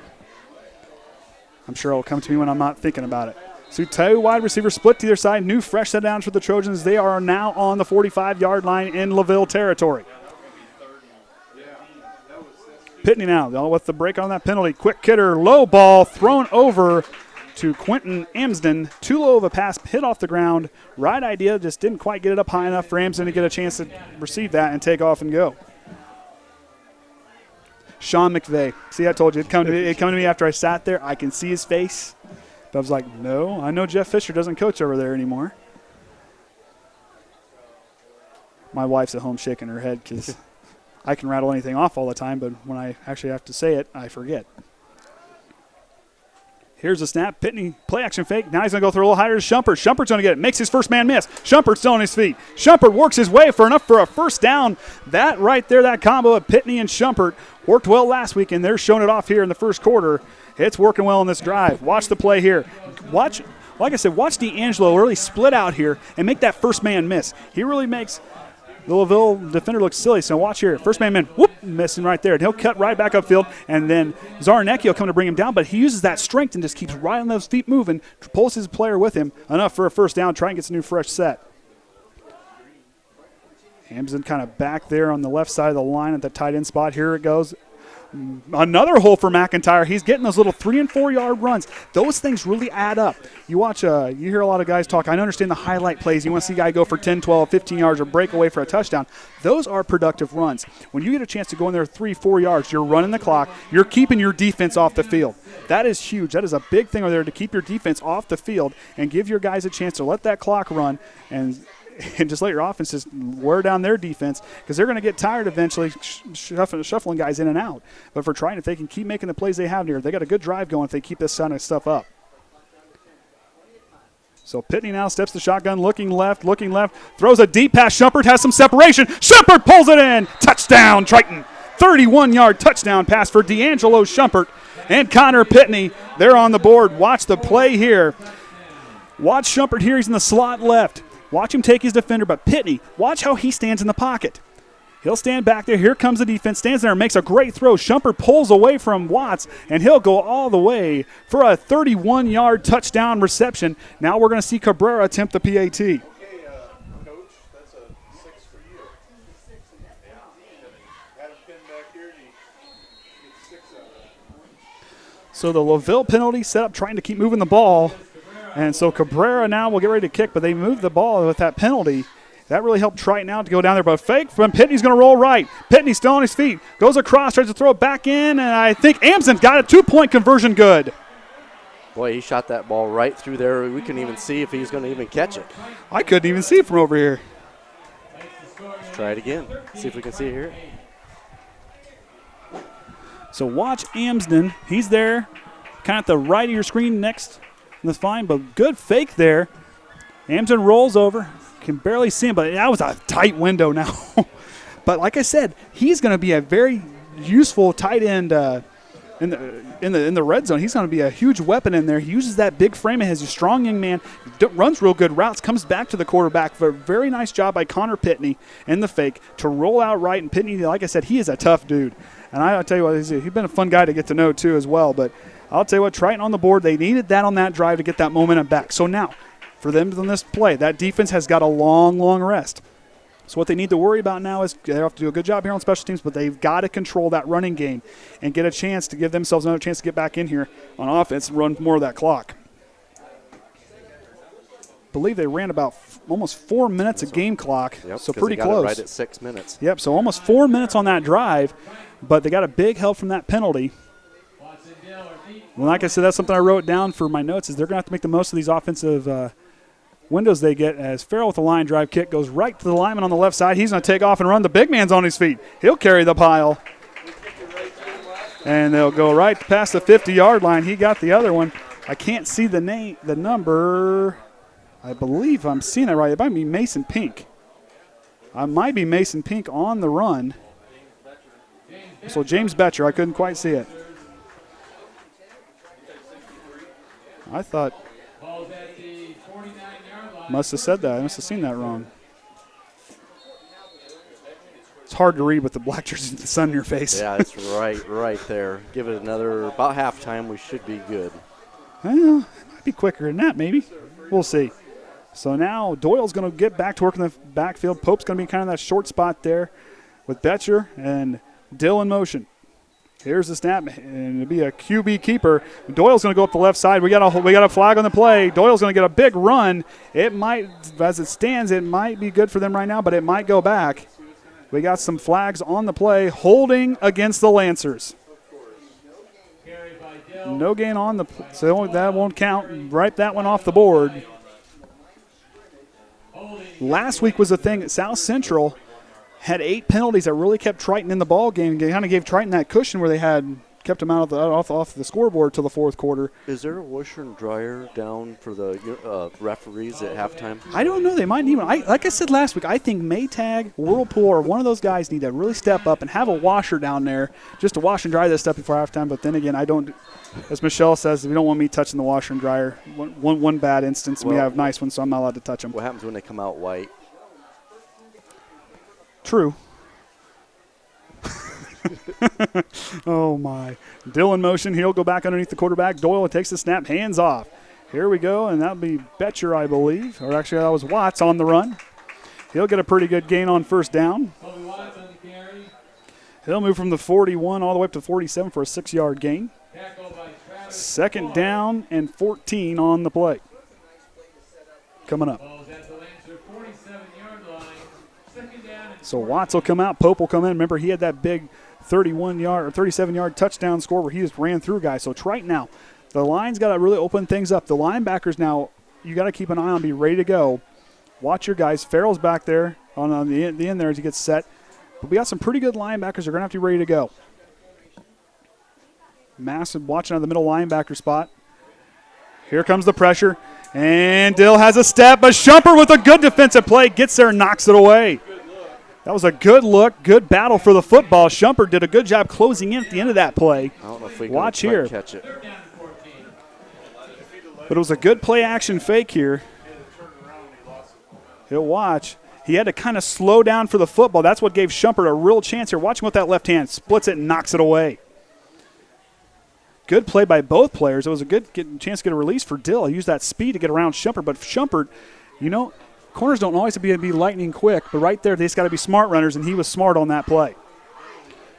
I'm sure it'll come to me when I'm not thinking about it. So two wide receivers split to either side. New fresh set downs for the Trojans. They are now on the 45-yard line in LaVille territory. Pitney now with the break on that penalty. Quick hitter, low ball thrown over to Quentin Amsden. Too low of a pass, hit off the ground. Right idea, just didn't quite get it up high enough for Amsden to get a chance to receive that and take off and go. Sean McVeigh. See, I told you, it'd come to me after I sat there. I can see his face. But I was like, no, I know Jeff Fisher doesn't coach over there anymore. My wife's at home shaking her head because I can rattle anything off all the time, but when I actually have to say it, I forget. Here's a snap. Pitney, play action fake. Now he's going to go through a little higher to Shumpert. Shumpert's going to get it. Makes his first man miss. Shumpert's still on his feet. Shumpert works his way for a first down. That right there, that combo of Pitney and Shumpert worked well last week, and they're showing it off here in the first quarter. It's working well in this drive. Watch the play here. Like I said, watch D'Angelo really split out here and make that first man miss. He really makes the LaVille defender look silly, so watch here. First man, whoop, missing right there. And he'll cut right back upfield, and then Zarnecki will come to bring him down, but he uses that strength and just keeps right on those feet moving, pulls his player with him, enough for a first down, try and get a new fresh set. Amsden kind of back there on the left side of the line at the tight end spot. Here it goes. Another hole for McIntyre. He's getting those little 3 and 4 yard runs. Those things really add up. You watch, you hear a lot of guys talk. I understand the highlight plays. You want to see a guy go for 10, 12, 15 yards or break away for a touchdown. Those are productive runs. When you get a chance to go in there 3, 4 yards, you're running the clock. You're keeping your defense off the field. That is huge. That is a big thing over there to keep your defense off the field and give your guys a chance to let that clock run and just let your offense just wear down their defense because they're going to get tired eventually shuffling guys in and out. But for trying, if they can keep making the plays they have here, they got a good drive going if they keep this kind of stuff up. So Pitney now steps the shotgun, looking left, throws a deep pass. Shumpert has some separation. Shumpert pulls it in. Touchdown, Triton. 31-yard touchdown pass for D'Angelo Shumpert and Connor Pitney. They're on the board. Watch the play here. Watch Shumpert here. He's in the slot left. Watch him take his defender, but Pitney, watch how he stands in the pocket. He'll stand back there. Here comes the defense. Stands there and makes a great throw. Shumpert pulls away from Watts, and he'll go all the way for a 31-yard touchdown reception. Now we're going to see Cabrera attempt the PAT. Okay, Coach, that's a 6 for you. Had him pinned back here, and he gets 6 out of it. So the LaVille penalty set up trying to keep moving the ball. And so Cabrera now will get ready to kick, but they moved the ball with that penalty. That really helped Triton out to go down there, but fake from Pitney's going to roll right. Pitney's still on his feet. Goes across, tries to throw it back in, and I think Amsden's got a 2-point conversion good. Boy, he shot that ball right through there. We couldn't even see if he was going to even catch it. I couldn't even see it from over here. Let's try it again. See if we can see it here. So watch Amsden. He's there, kind of at the right of your screen next. That's fine, but good fake there. Amsden rolls over. Can barely see him, but that was a tight window now. But like I said, he's going to be a very useful tight end in the red zone. He's going to be a huge weapon in there. He uses that big frame and has a strong young man, runs real good routes, comes back to the quarterback. For a very nice job by Connor Pitney in the fake to roll out right. And Pitney, like I said, he is a tough dude. And I'll tell you what, he's been a fun guy to get to know too as well. But I'll tell you what, Triton on the board, they needed that on that drive to get that momentum back. So now, for them on this play, that defense has got a long, long rest. So what they need to worry about now is they have to do a good job here on special teams, but they've got to control that running game and get a chance to give themselves another chance to get back in here on offense and run more of that clock. I believe they ran about almost 4 minutes of game clock, yep, so pretty they got close. it right at 6 minutes. Yep, so almost 4 minutes on that drive, but they got a big help from that penalty. Well, like I said, that's something I wrote down for my notes is they're going to have to make the most of these offensive windows they get as Farrell with the line drive kick goes right to the lineman on the left side. He's going to take off and run. The big man's on his feet. He'll carry the pile. And they'll go right past the 50-yard line. He got the other one. I can't see the number. I believe I'm seeing it right. It might be Mason Pink. I might be Mason Pink on the run. So James Betcher, I couldn't quite see it. I thought, must have said that. I must have seen that wrong. It's hard to read with the black jersey and the sun in your face. Yeah, it's right there. Give it another, about halftime, we should be good. Well, it might be quicker than that, maybe. We'll see. So now Doyle's going to get back to work in the backfield. Pope's going to be kind of that short spot there with Betcher and Dill in motion. Here's the snap, and it'll be a QB keeper. Doyle's going to go up the left side. We got a flag on the play. Doyle's going to get a big run. It might, as it stands, it might be good for them right now, but it might go back. We got some flags on the play, holding against the Lancers. No gain on the, so that won't count. Wipe that one off the board. Last week was the thing at South Central. Had 8 penalties that really kept Triton in the ball game. They kind of gave Triton that cushion where they had kept them out of off the scoreboard till the fourth quarter. Is there a washer and dryer down for the referees at halftime? I don't know. They might need one. Like I said last week, I think Maytag, Whirlpool, or one of those guys need to really step up and have a washer down there just to wash and dry this stuff before halftime. But then again, I don't. As Michelle says, we don't want me touching the washer and dryer. One bad instance, we have nice ones, so I'm not allowed to touch them. What happens when they come out white? True. Oh, my. Dill in motion. He'll go back underneath the quarterback. Doyle takes the snap, hands off. Here we go, and that'll be Betcher, I believe. Or actually, that was Watts on the run. He'll get a pretty good gain on first down. He'll move from the 41 all the way up to 47 for a 6-yard gain. Second down and 14 on the play. Coming up. So Watts will come out. Pope will come in. Remember, he had that big 31-yard or 37-yard touchdown score where he just ran through guys. So Triton now, the line's got to really open things up. The linebackers now, you got to keep an eye on, be ready to go. Watch your guys. Farrell's back there on the end there as he gets set. But we got some pretty good linebackers. They're going to have to be ready to go. Massive watching out of the middle linebacker spot. Here comes the pressure. And Dill has a step, but Shumpert with a good defensive play gets there and knocks it away. That was a good look, good battle for the football. Shumpert did a good job closing in at the end of that play. I don't know if we can Watch here. Catch it. But it was a good play action fake here. He'll watch. He had to kind of slow down for the football. That's what gave Shumpert a real chance here. Watch him with that left hand. Splits it and knocks it away. Good play by both players. It was a good chance to get a release for Dill. He used that speed to get around Shumpert. But Shumpert, you know, corners don't always be lightning quick, but right there they just got to be smart runners, and he was smart on that play.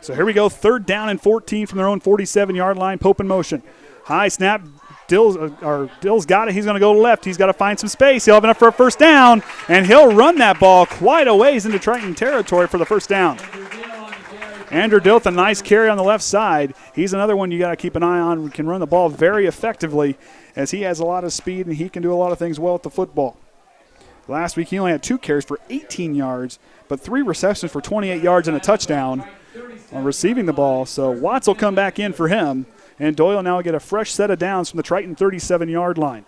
So here we go, third down and 14 from their own 47-yard line. Pope in motion. High snap. Dill's got it. He's going to go left. He's got to find some space. He'll have enough for a first down, and he'll run that ball quite a ways into Triton territory for the first down. Andrew Dill with a nice carry on the left side. He's another one you got to keep an eye on. Can run the ball very effectively as he has a lot of speed and he can do a lot of things well with the football. Last week he only had 2 carries for 18 yards, but 3 receptions for 28 yards and a touchdown on receiving the ball. So Watts will come back in for him, and Doyle now will get a fresh set of downs from the Triton 37-yard line.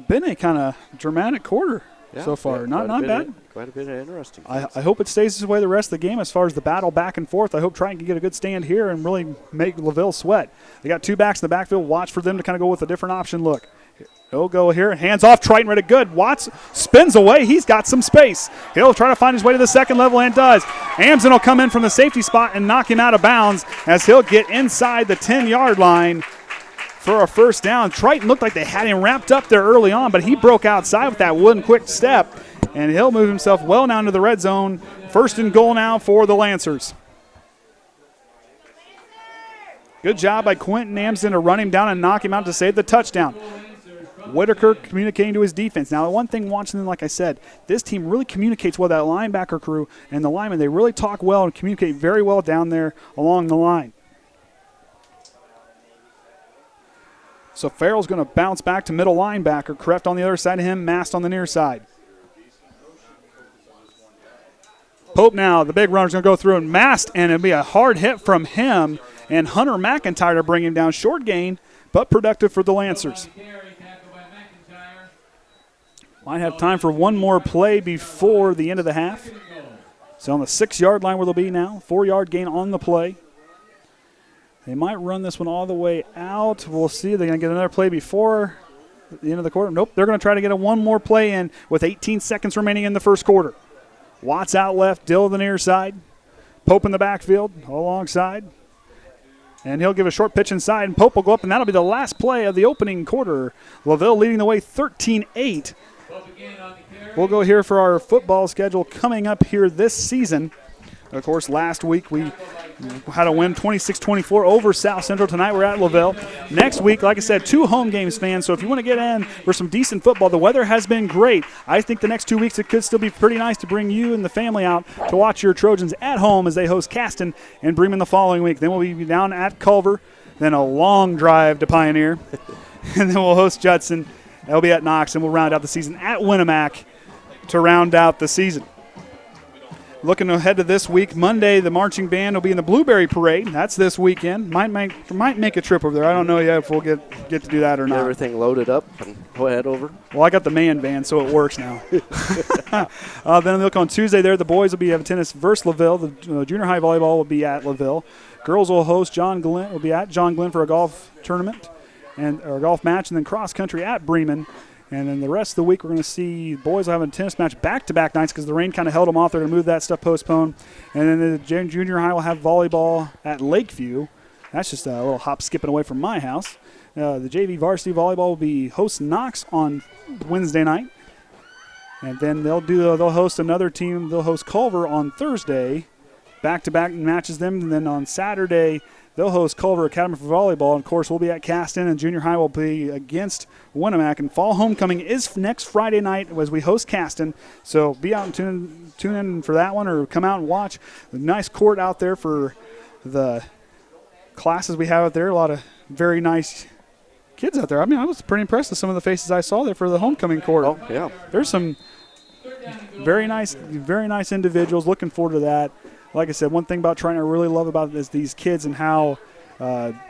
Been a kind of dramatic quarter so far. Yeah, not bad. Quite a bit of interesting. I hope it stays this way the rest of the game as far as the battle back and forth. I hope Triton can get a good stand here and really make LaVille sweat. They got 2 backs in the backfield. Watch for them to kind of go with a different option look. He'll go here. Hands off. Triton ready good. Watts spins away. He's got some space. He'll try to find his way to the second level and does. Amson will come in from the safety spot and knock him out of bounds as he'll get inside the 10-yard line for a first down. Triton looked like they had him wrapped up there early on, but he broke outside with that one quick step, and he'll move himself well down to the red zone. First and goal now for the Lancers. Good job by Quentin Amson to run him down and knock him out to save the touchdown. Whitaker communicating to his defense. Now, the one thing watching them, like I said, this team really communicates well, that linebacker crew and the linemen. They really talk well and communicate very well down there along the line. So Farrell's going to bounce back to middle linebacker. Kreft on the other side of him, Mast on the near side. Pope now, the big runner's going to go through and Mast, and it'll be a hard hit from him and Hunter McIntyre to bring him down. Short gain, but productive for the Lancers. Might have time for one more play before the end of the half. So on the 6-yard line where they'll be now, 4-yard gain on the play. They might run this one all the way out. We'll see. They're going to get another play before the end of the quarter. Nope, they're going to try to get one more play in with 18 seconds remaining in the first quarter. Watts out left, Dill the near side. Pope in the backfield alongside. And he'll give a short pitch inside, and Pope will go up, and that'll be the last play of the opening quarter. LaVille leading the way 13-8. We'll go here for our football schedule coming up here this season. Of course, last week we had a win 26-24 over South Central. Tonight we're at LaVille. Next week, like I said, 2 home games, fans. So if you want to get in for some decent football, the weather has been great. I think the next 2 weeks it could still be pretty nice to bring you and the family out to watch your Trojans at home as they host Caston and Bremen the following week. Then we'll be down at Culver, then a long drive to Pioneer, and then we'll host Judson. They'll be at Knox, and we'll round out the season at Winnemac to round out the season. Looking ahead to this week, Monday the marching band will be in the Blueberry Parade. That's this weekend. Might make a trip over there. I don't know yet if we'll get to do that or not. Everything loaded up and go ahead over. Well, I got the man van, so it works now. Then look on Tuesday there. The boys will be having tennis versus LaVille. The junior high volleyball will be at LaVille. Girls will host John Glenn. Will be at John Glenn for a golf tournament or a golf match, and then cross country at Bremen. And then the rest of the week, we're going to see boys will have a tennis match back-to-back nights because the rain kind of held them off. They're going to move that stuff postponed. And then the junior high will have volleyball at Lakeview. That's just a little hop skipping away from my house. The JV varsity volleyball will be host Knox on Wednesday night. And then they'll host another team. They'll host Culver on Thursday. Back-to-back matches them. And then on Saturday, they'll host Culver Academy for volleyball. And, of course, we'll be at Caston, and junior high will be against Winnemac. And fall homecoming is next Friday night as we host Caston. So be out and tune in for that one, or come out and watch. A nice court out there for the classes we have out there. A lot of very nice kids out there. I mean, I was pretty impressed with some of the faces I saw there for the homecoming court. Oh, yeah. There's some very nice individuals. Looking forward to that. Like I said, one thing about Triton I really love about it is these kids and how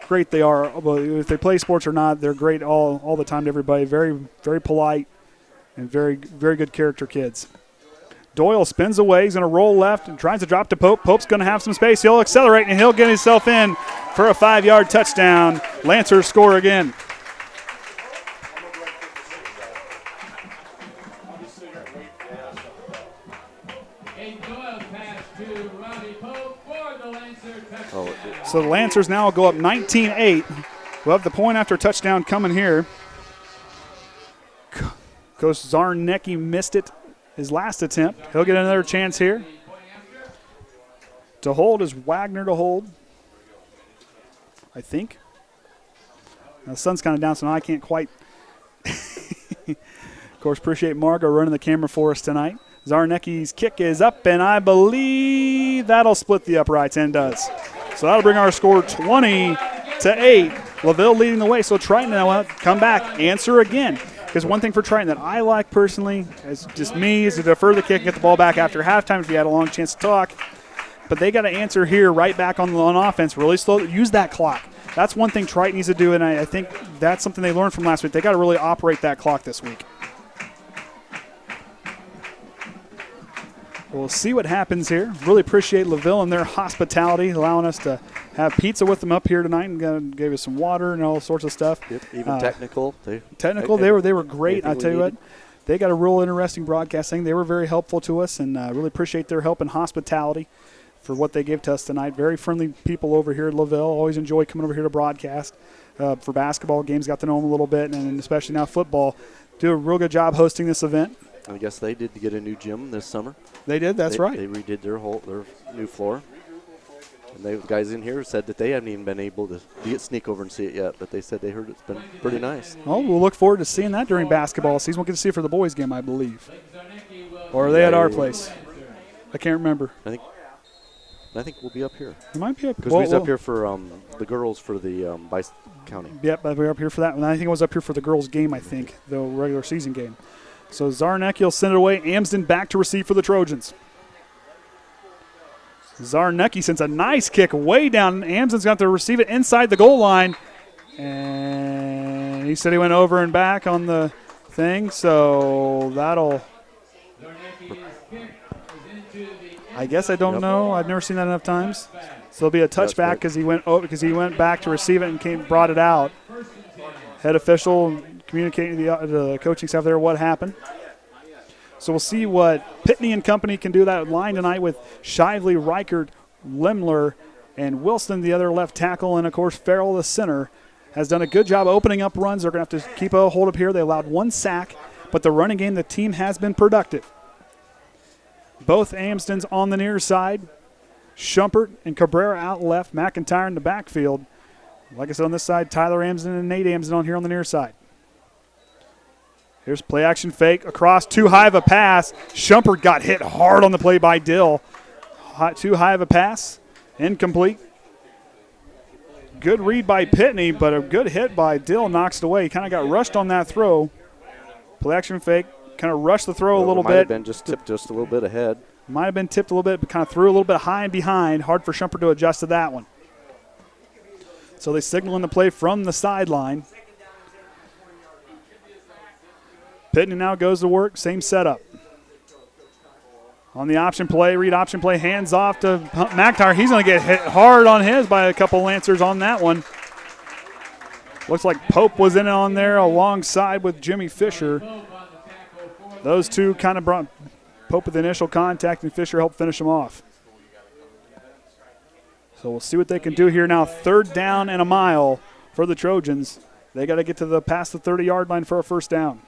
great they are. Well, if they play sports or not, they're great all the time to everybody. Very, very polite and very, very good character kids. Doyle spins away. He's going to roll left and tries to drop to Pope. Pope's going to have some space. He'll accelerate, and he'll get himself in for a 5-yard touchdown. Lancers score again. So the Lancers now will go up 19-8. We'll have the point after touchdown coming here. Coach Zarnecki missed it his last attempt. He'll get another chance here. To hold is Wagner to hold, I think. Now the sun's kind of down, so now I can't quite. Of course, appreciate Margo running the camera for us tonight. Zarnecki's kick is up, and I believe that'll split the uprights, and does. So that'll bring our score 20-8. LaVille leading the way. So Triton now come back, answer again. Because one thing for Triton that I like personally, as just me, is to defer the kick and get the ball back after halftime if you had a long chance to talk. But they got to answer here right back on offense, really slow. Use that clock. That's one thing Triton needs to do, and I think that's something they learned from last week. They got to really operate that clock this week. We'll see what happens here. Really appreciate LaVille and their hospitality, allowing us to have pizza with them up here tonight, and gave us some water and all sorts of stuff. Yep, even technical. They were great. I tell you what, they got a real interesting broadcast thing. They were very helpful to us, and really appreciate their help and hospitality for what they gave to us tonight. Very friendly people over here at LaVille. Always enjoy coming over here to broadcast for basketball games. Got to know them a little bit, and especially now football. Do a real good job hosting this event. I guess they did get a new gym this summer. They did, that's right. They redid their new floor. And the guys in here said that they haven't even been able to sneak over and see it yet, but they said they heard it's been pretty nice. Well, we'll look forward to seeing that during basketball season. We'll get to see it for the boys' game, I believe. Or are they at our place? I can't remember. I think we'll be up here. We might be up. Because we was up here for the girls for the Vice County. Yep, we were up here for that one. I think I was up here for the girls' game, I think, the regular season game. So Zarnecki will send it away. Amsden back to receive for the Trojans. Zarnecki sends a nice kick way down. Amsden's got to receive it inside the goal line. And he said he went over and back on the thing, so that'll – I guess I don't know. I've never seen that enough times. So it'll be a touchback because he went back to receive it and brought it out. Head official communicating to the coaching staff there what happened. So we'll see what Pitney and company can do that line tonight with Shively, Reichert, Lemler, and Wilson, the other left tackle, and, of course, Farrell, the center, has done a good job opening up runs. They're going to have to keep a hold up here. They allowed 1 sack, but the running game, the team has been productive. Both Amsden's on the near side. Schumpert and Cabrera out left. McIntyre in the backfield. Like I said on this side, Tyler Amsden and Nate Amsden on here on the near side. Here's play action fake across too high of a pass. Schumpert got hit hard on the play by Dill. Too high of a pass. Incomplete. Good read by Pitney, but a good hit by Dill knocks it away. He kind of got rushed on that throw. Play action fake. Kind of rushed the throw a little bit. Might have been just tipped just a little bit ahead. Might have been tipped a little bit, but kind of threw a little bit high and behind. Hard for Schumpert to adjust to that one. So they signal in the play from the sideline. Pitney now goes to work. Same setup. On the option play, read option play, hands off to McIntyre. He's going to get hit hard on his by a couple Lancers on that one. Looks like Pope was in on there alongside with Jimmy Fisher. Those two kind of brought Pope with the initial contact, and Fisher helped finish him off. So we'll see what they can do here now. 3rd down and a mile for the Trojans. They got to get to past the 30-yard line for a first down.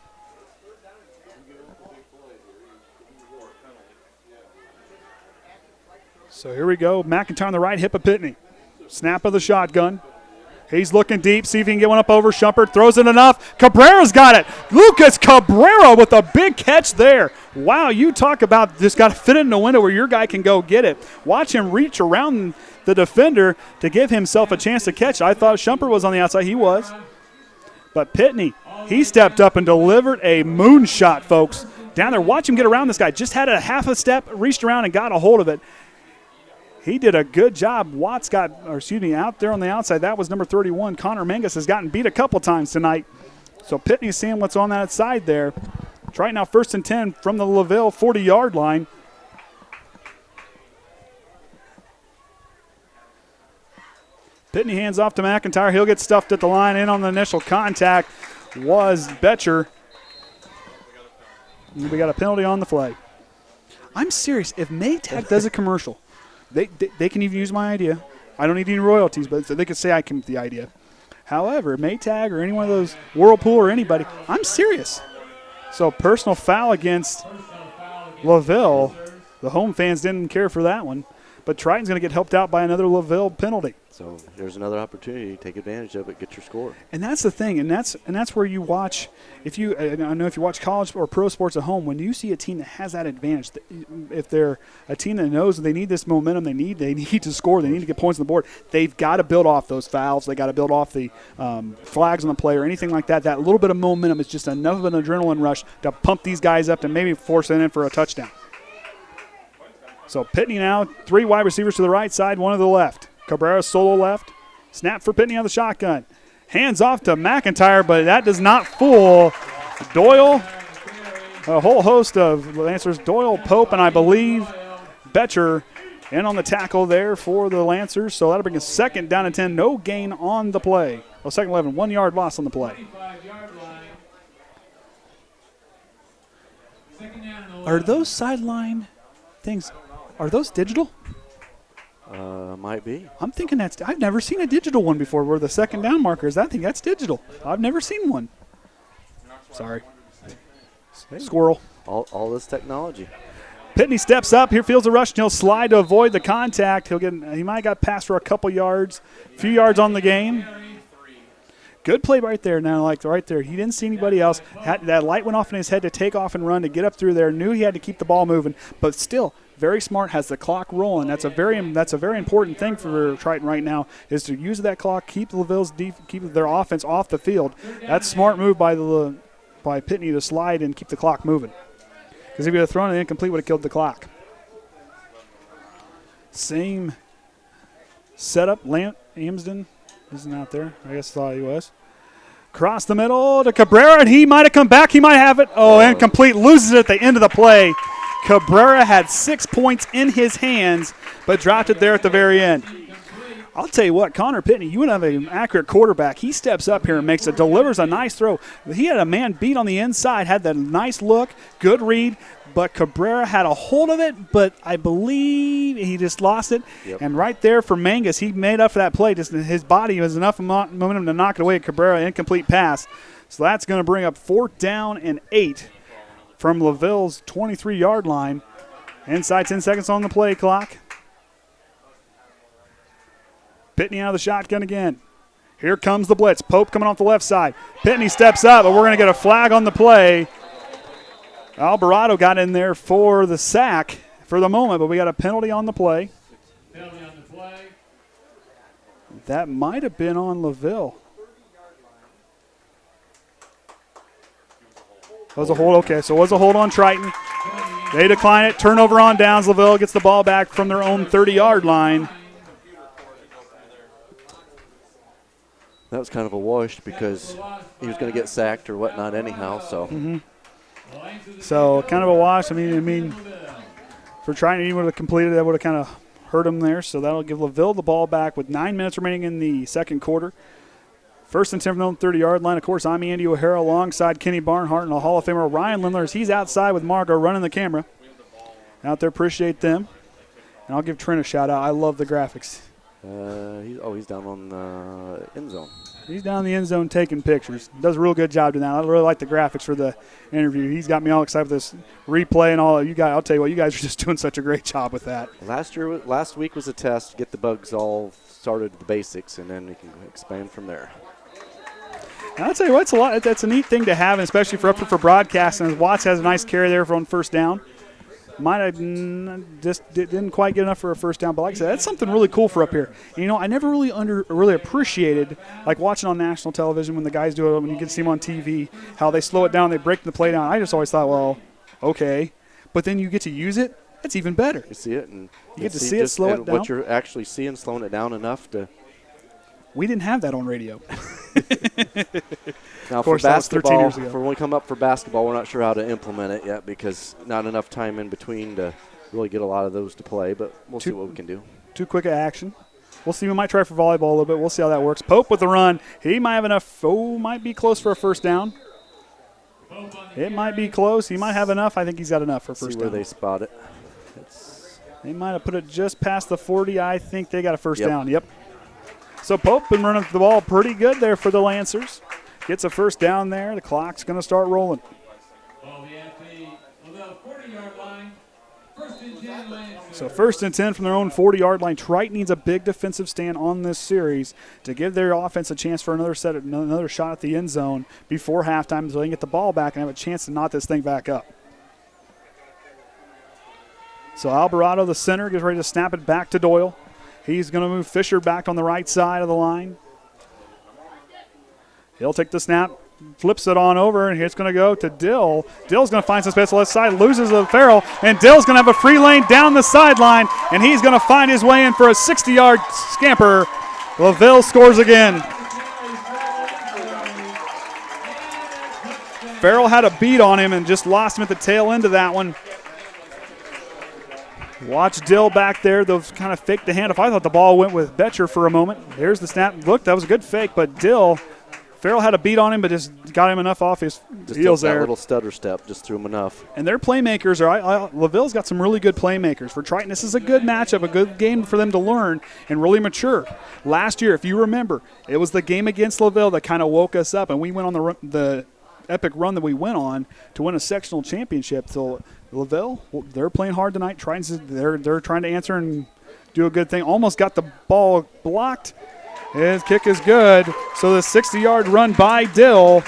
So here we go. McIntyre on the right hip of Pitney. Snap of the shotgun. He's looking deep, see if he can get one up over Schumpert. Throws it enough. Cabrera's got it. Lucas Cabrera with a big catch there. Wow, you talk about just got to fit it in the window where your guy can go get it. Watch him reach around the defender to give himself a chance to catch it. I thought Schumpert was on the outside. He was. But Pitney, he stepped up and delivered a moonshot, folks. Down there, watch him get around this guy. Just had a half a step, reached around and got a hold of it. He did a good job. Watts out there on the outside. That was number 31. Connor Mangus has gotten beat a couple times tonight. So Pitney's seeing what's on that side there. Triton now 1st and 10 from the LaVille 40-yard line. Pitney hands off to McIntyre. He'll get stuffed at the line. In on the initial contact was Betcher. We got a penalty on the flag. I'm serious. If Maytag does a commercial, they can even use my idea. I don't need any royalties, but they could say I came with the idea. However, Maytag or any one of those, Whirlpool or anybody, I'm serious. So personal foul against LaVille. The home fans didn't care for that one. But Triton's going to get helped out by another LaVille penalty. So there's another opportunity to take advantage of it, get your score. And that's the thing, and that's where you watch. I know if you watch college or pro sports at home, when you see a team that has that advantage, if they're a team that knows they need this momentum, they need to score, they need to get points on the board, they've got to build off those fouls. They got to build off the flags on the play or anything like that. That little bit of momentum is just enough of an adrenaline rush to pump these guys up and maybe force it in for a touchdown. So Pitney now, 3 wide receivers to the right side, 1 to the left. Cabrera solo left. Snap for Pitney on the shotgun. Hands off to McIntyre, but that does not fool Doyle. A whole host of Lancers. Doyle, Pope, and I believe Betcher in on the tackle there for the Lancers. So that'll bring us 2nd down and 10. No gain on the play. 2nd 11, 1 yard loss on the play. Are those sideline things, are those digital? Might be. I'm thinking I've never seen a digital one before where the 2nd down marker is. I think that's digital. I've never seen one. Sorry. Hey, Squirrel. All this technology. Pitney steps up. Here feels a rush, and he'll slide to avoid the contact. He might have got past for a couple yards, a few yards on the gain. Good play right there now, like right there. He didn't see anybody else. That light went off in his head to take off and run to get up through there. Knew he had to keep the ball moving, but still very smart, has the clock rolling. That's a very important thing for Triton right now is to use that clock, keep their offense off the field. That's a smart move by Pitney to slide and keep the clock moving. Because if he had thrown it incomplete, would have killed the clock. Same setup. Amsden isn't out there. I guess thought he was. Cross the middle to Cabrera, and he might have come back. He might have it. Oh, incomplete. Loses it at the end of the play. Cabrera had 6 points in his hands, but dropped it there at the very end. I'll tell you what, Connor Pitney, you would have an accurate quarterback. He steps up here and delivers a nice throw. He had a man beat on the inside, had that nice look, good read, but Cabrera had a hold of it, but I believe he just lost it. Yep. And right there for Mangus, he made up for that play. Just his body was enough momentum to knock it away. Cabrera, incomplete pass. So that's going to bring up 4th down and 8 from LaVille's 23-yard line. Inside 10 seconds on the play clock. Pitney out of the shotgun again. Here comes the blitz. Pope coming off the left side. Pitney steps up, but we're going to get a flag on the play. Alvarado got in there for the sack for the moment, but we got a penalty on the play. Penalty on the play. That might have been on LaVille. It was a hold. Okay, so it was a hold on Triton. They decline it. Turnover on downs. LaVille gets the ball back from their own 30-yard line. That was kind of a wash because he was going to get sacked or whatnot anyhow. So, So kind of a wash. I mean, for Triton, he would have completed, that would have kind of hurt him there. So that'll give LaVille the ball back with 9 minutes remaining in the second quarter. First and 10 from the own 30-yard line. Of course, I'm Andy O'Hara alongside Kenny Barnhart and the Hall of Famer Orion Lemler. He's outside with Margo running the camera. Out there, appreciate them. And I'll give Trent a shout-out. I love the graphics. He's down on the end zone. He's down in the end zone taking pictures. Does a real good job doing that. I really like the graphics for the interview. He's got me all excited with this replay and all. You guys, I'll tell you what, you guys are just doing such a great job with that. Last week was a test. Get the bugs all started at the basics, and then we can expand from there. I'll tell you what, it's a lot. That's a neat thing to have, and especially for broadcasting. As Watts has a nice carry there on first down. Might have just didn't quite get enough for a first down, but like I said, that's something really cool for up here. And, I never really appreciated, like watching on national television when the guys do it, when you get to see them on TV, how they slow it down, they break the play down. I just always thought, well, okay, but then you get to use it. That's even better. You see it, and you get to see it, slow it down. What you're actually seeing, slowing it down enough to. We didn't have that on radio. Now, of course, for basketball, years ago. for when we come up for basketball, we're not sure how to implement it yet because not enough time in between to really get a lot of those to play, but we'll see what we can do. Too quick of action. We'll see. We might try for volleyball a little bit. We'll see how that works. Pope with the run. He might have enough. Might be close for a first down. It might be close. He might have enough. I think he's got enough for first see down. Where they spot it. They might have put it just past the 40. I think they got a first down. Yep. So Pope been running the ball pretty good there for the Lancers. Gets a first down there. The clock's going to start rolling. So first and 10 from their own 40-yard line. Triton needs a big defensive stand on this series to give their offense a chance for another shot at the end zone before halftime so they can get the ball back and have a chance to knot this thing back up. So Alvarado, the center, gets ready to snap it back to Doyle. He's going to move Fisher back on the right side of the line. He'll take the snap, flips it on over, and it's going to go to Dill. Dill's going to find some space on the left side, loses the Farrell, and Dill's going to have a free lane down the sideline, and he's going to find his way in for a 60-yard scamper. LaVille scores again. Farrell had a beat on him and just lost him at the tail end of that one. Watch Dill back there. Those kind of faked the handoff. I thought the ball went with Betcher for a moment. There's the snap. Look, that was a good fake, but Farrell had a beat on him, but just got him enough off his heels there. That little stutter step just threw him enough. And their playmakers LaVille's got some really good playmakers. For Triton, this is a good matchup, a good game for them to learn and really mature. Last year, if you remember, it was the game against LaVille that kind of woke us up, and we went on the epic run that we went on to win a sectional championship. So LaVille, they're playing hard tonight. Triton's, they're trying to answer and do a good thing. Almost got the ball blocked. His kick is good. So the 60-yard run by Dill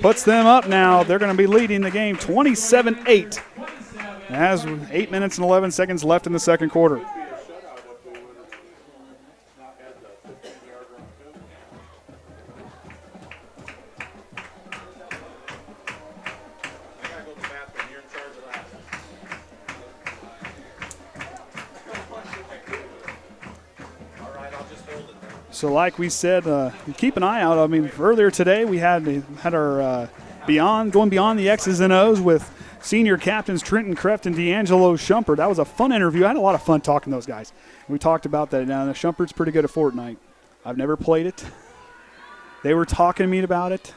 puts them up now. They're going to be leading the game 27-8. As 8 minutes and 11 seconds left in the second quarter. So like we said, keep an eye out. I mean, earlier today we had our going beyond the X's and O's with senior captains Trenton Kreft and D'Angelo Shumpert. That was a fun interview. I had a lot of fun talking to those guys. We talked about that. Now, Shumpert's pretty good at Fortnite. I've never played it. They were talking to me about it.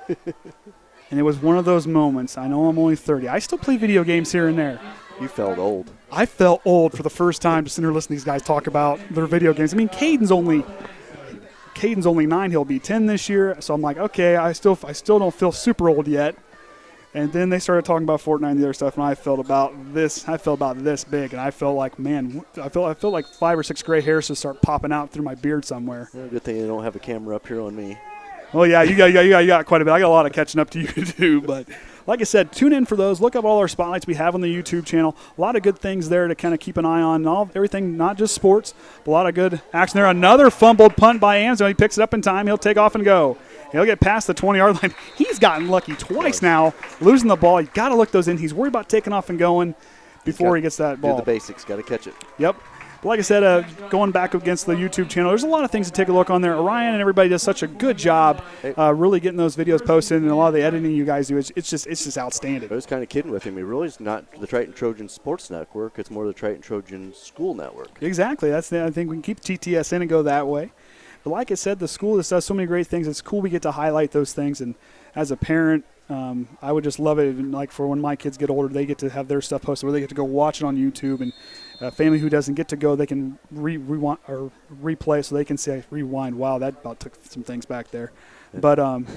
And it was one of those moments. I know I'm only 30. I still play video games here and there. You felt old. I felt old for the first time just sitting there listening to these guys talk about their video games. I mean, Caden's only 9. He'll be 10 this year. So I'm like, okay, I still don't feel super old yet. And then they started talking about Fortnite and the other stuff, and I felt about this big, and I felt like, man, I felt like 5 or 6 gray hairs just start popping out through my beard somewhere. Yeah, good thing you don't have a camera up here on me. Well, yeah, you got quite a bit. I got a lot of catching up to you to do, but like I said, tune in for those. Look up all our spotlights we have on the YouTube channel. A lot of good things there to kind of keep an eye on. Everything, not just sports, but a lot of good action there. Another fumbled punt by Amzo. He picks it up in time. He'll take off and go. He'll get past the 20-yard line. He's gotten lucky twice now, losing the ball. You got to look those in. He's worried about taking off and going before he gets that ball. Do the basics. Got to catch it. Yep. But like I said, going back against the YouTube channel, there's a lot of things to take a look on there. Orion and everybody does such a good job really getting those videos posted, and a lot of the editing you guys do. It's just outstanding. I was kind of kidding with him. He really is not the Triton Trojan Sports Network. It's more the Triton Trojan School Network. Exactly. I think we can keep TTSN and go that way. But like I said, the school just does so many great things. It's cool we get to highlight those things. And as a parent, I would just love it. And like for when my kids get older, they get to have their stuff posted where they get to go watch it on YouTube. And a family who doesn't get to go, they can rewind or replay, so they can say, rewind. Wow, that about took some things back there. But and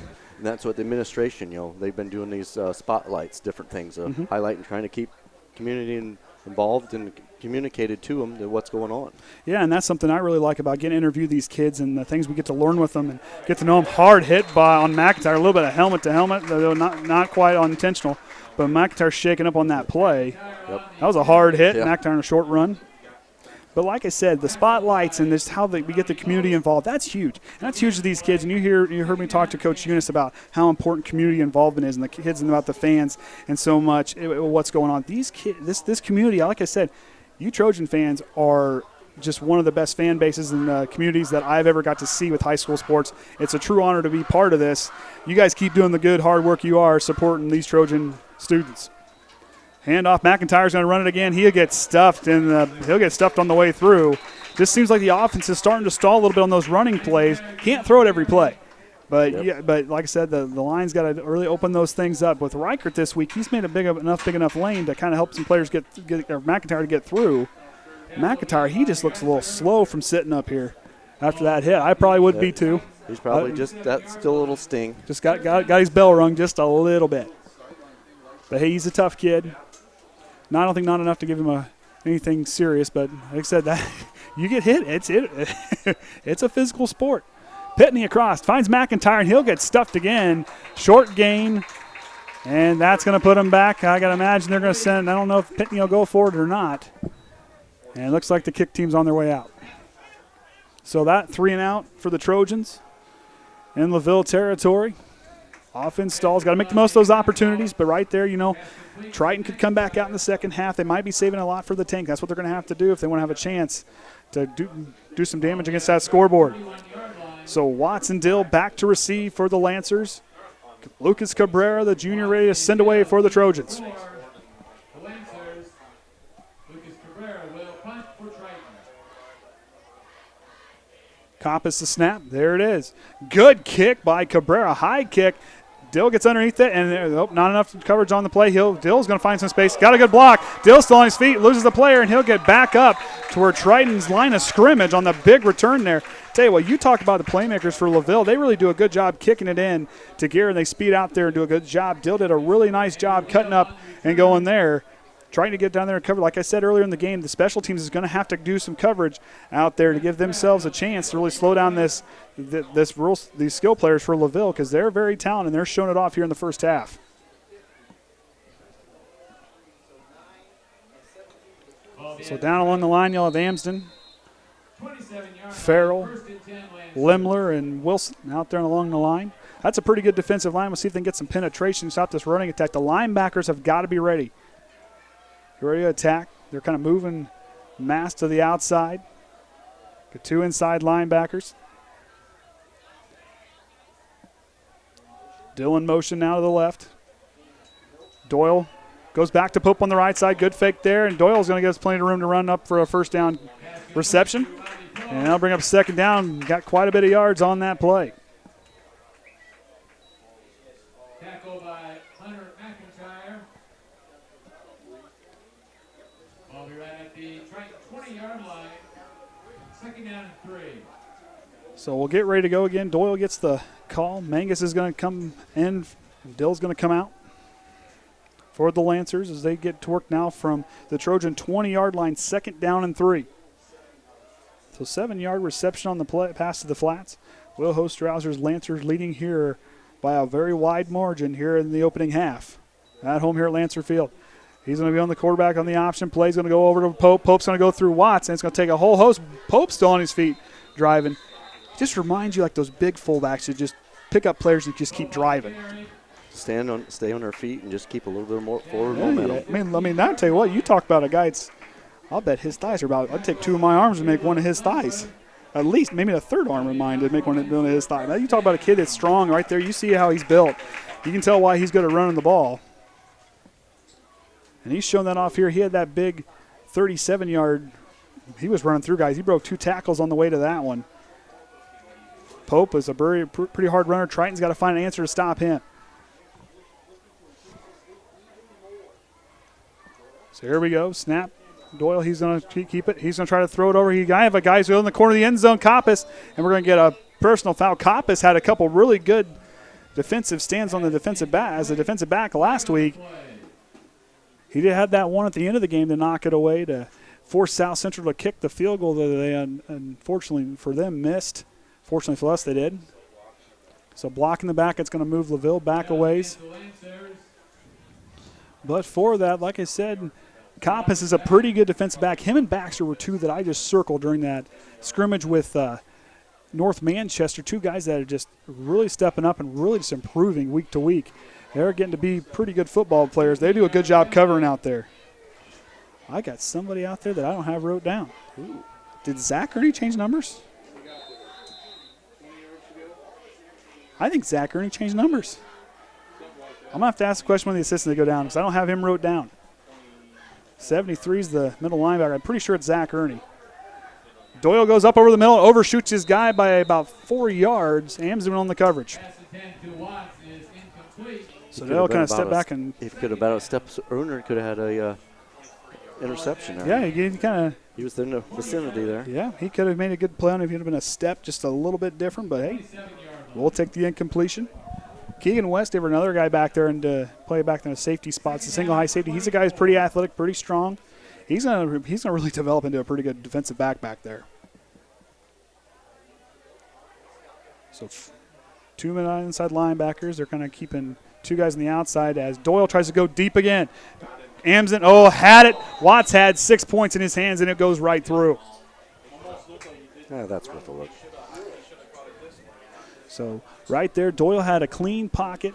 that's what the administration, they've been doing these spotlights, different things, highlighting, trying to keep community involved and communicated to them what's going on. Yeah, and that's something I really like about getting to interview these kids and the things we get to learn with them and get to know them. Hard hit on McIntyre, a little bit of helmet to helmet, though not quite unintentional. But McIntyre shaking up on that play. Yep. That was a hard hit. Yeah. McIntyre in a short run. But like I said, the spotlights and this how we get the community involved, that's huge. And that's huge to these kids. And you heard me talk to Coach Eunice about how important community involvement is and the kids and about the fans and so much what's going on. These kids, this community, like I said, you Trojan fans are just one of the best fan bases and communities that I've ever got to see with high school sports. It's a true honor to be part of this. You guys keep doing the good, hard work you are supporting these Trojan students. Handoff, McIntyre's going to run it again. He'll get stuffed, and he'll get stuffed on the way through. Just seems like the offense is starting to stall a little bit on those running plays. Can't throw it every play. But yeah, but like I said, the line's got to really open those things up. With Reichert this week, he's made a big enough lane to kind of help some players get McIntyre to get through. McIntyre, he just looks a little slow from sitting up here after that hit. I probably would be too. He's probably that's still a little sting. Just got his bell rung just a little bit. But hey, he's a tough kid. I don't think not enough to give him anything serious, but like I said, that you get hit, it's a physical sport. Pitney across, finds McIntyre, and he'll get stuffed again. Short gain, and that's going to put him back. I got to imagine they're going to send, I don't know if Pitney will go for it or not. And it looks like the kick team's on their way out. So that 3 and out for the Trojans in LaVille territory. Offense stalls, got to make the most of those opportunities, but right there, Triton could come back out in the second half. They might be saving a lot for the tank. That's what they're going to have to do if they want to have a chance to do some damage against that scoreboard. So Watson Dill back to receive for the Lancers. Lucas Cabrera, the junior, ready to send away for the Trojans. Compass the snap. There it is. Good kick by Cabrera. High kick. Dill gets underneath it, and not enough coverage on the play. Dill's going to find some space. Got a good block. Dill's still on his feet, loses the player, and he'll get back up to where Triton's line of scrimmage on the big return there. Tell you what, you talk about the playmakers for LaVille. They really do a good job kicking it in to Greer, and they speed out there and do a good job. Dill did a really nice job cutting up and going there, trying to get down there and cover. Like I said earlier in the game, the special teams is going to have to do some coverage out there to give themselves a chance to really slow down these skill players for LaVille, because they're very talented and they're showing it off here in the first half. So down along the line, you'll have Amsden, Farrell, Lemler, and Wilson out there along the line. That's a pretty good defensive line. We'll see if they can get some penetration, stop this running attack. The linebackers have got to be ready. Ready to attack. They're kind of moving mass to the outside. Got 2 inside linebackers. Dill in motion now to the left. Doyle goes back to Pope on the right side. Good fake there, and Doyle's going to give us plenty of room to run up for a first down reception. And that'll bring up second down. Got quite a bit of yards on that play. Tackle by Hunter McIntyre. I'll be right at the 20-yard line. Second down and 3. So we'll get ready to go again. Doyle gets the call. Mangus is going to come in. Dill's going to come out. for the Lancers as they get to work now from the Trojan 20-yard line, 2nd down and 3. So 7-yard reception on the pass to the flats. Will host Rousers. Lancers leading here by a very wide margin here in the opening half. At home here at Lancer Field. He's going to be on the quarterback on the option play. He's going to go over to Pope. Pope's going to go through Watts, and it's going to take a whole host. Pope's still on his feet driving. Just reminds you like those big fullbacks that just pick up players and just keep driving. Stay on their feet and just keep a little bit more forward momentum. I mean, I'll tell you what, you talk about a guy I'll bet his thighs are about, I'd take 2 of my arms and make one of his thighs. At least maybe a 3rd arm of mine to make one of his thighs. Now you talk about a kid that's strong right there. You see how he's built. You can tell why he's good at running the ball. And he's shown that off here. He had that big 37-yard. He was running through guys. He broke 2 tackles on the way to that one. Pope is a pretty hard runner. Triton's got to find an answer to stop him. So here we go. Snap. Doyle, he's going to keep it. He's going to try to throw it over. I have a guy who's in the corner of the end zone, Coppice, and we're going to get a personal foul. Coppice had a couple really good defensive stands on the defensive back as a defensive back last week. He did have that one at the end of the game to knock it away to force South Central to kick the field goal that they, unfortunately for them, missed. Fortunately for us, they did. So blocking the back, it's going to move LaVille back a ways. But for that, like I said, Coppice is a pretty good defensive back. Him and Baxter were 2 that I just circled during that scrimmage with North Manchester. 2 guys that are just really stepping up and really just improving week to week. They're getting to be pretty good football players. They do a good job covering out there. I got somebody out there that I don't have wrote down. Ooh. Did Zach Ernie change numbers? I think Zach Ernie changed numbers. I'm going to have to ask the question when the assistant to go down because I don't have him wrote down. 73 is the middle linebacker. I'm pretty sure it's Zach Ernie. Doyle goes up over the middle, overshoots his guy by about 4 yards. Amsden on the coverage. So they'll kind of step back and. If could have about a step earlier, could have had a interception there. Yeah, he kind of. He was in the vicinity there. Yeah, he could have made a good play on it if it had been a step just a little bit different. But hey, we'll take the incompletion. Keegan West, they were another guy back there and play back there in the safety spots. The single high safety. He's a guy who's pretty athletic, pretty strong. He's gonna really develop into a pretty good defensive back there. So 2 inside linebackers. They're kind of keeping 2 guys on the outside as Doyle tries to go deep again. Amsden, had it. Watts had 6 points in his hands, and it goes right through. Yeah, that's worth a look. So right there, Doyle had a clean pocket,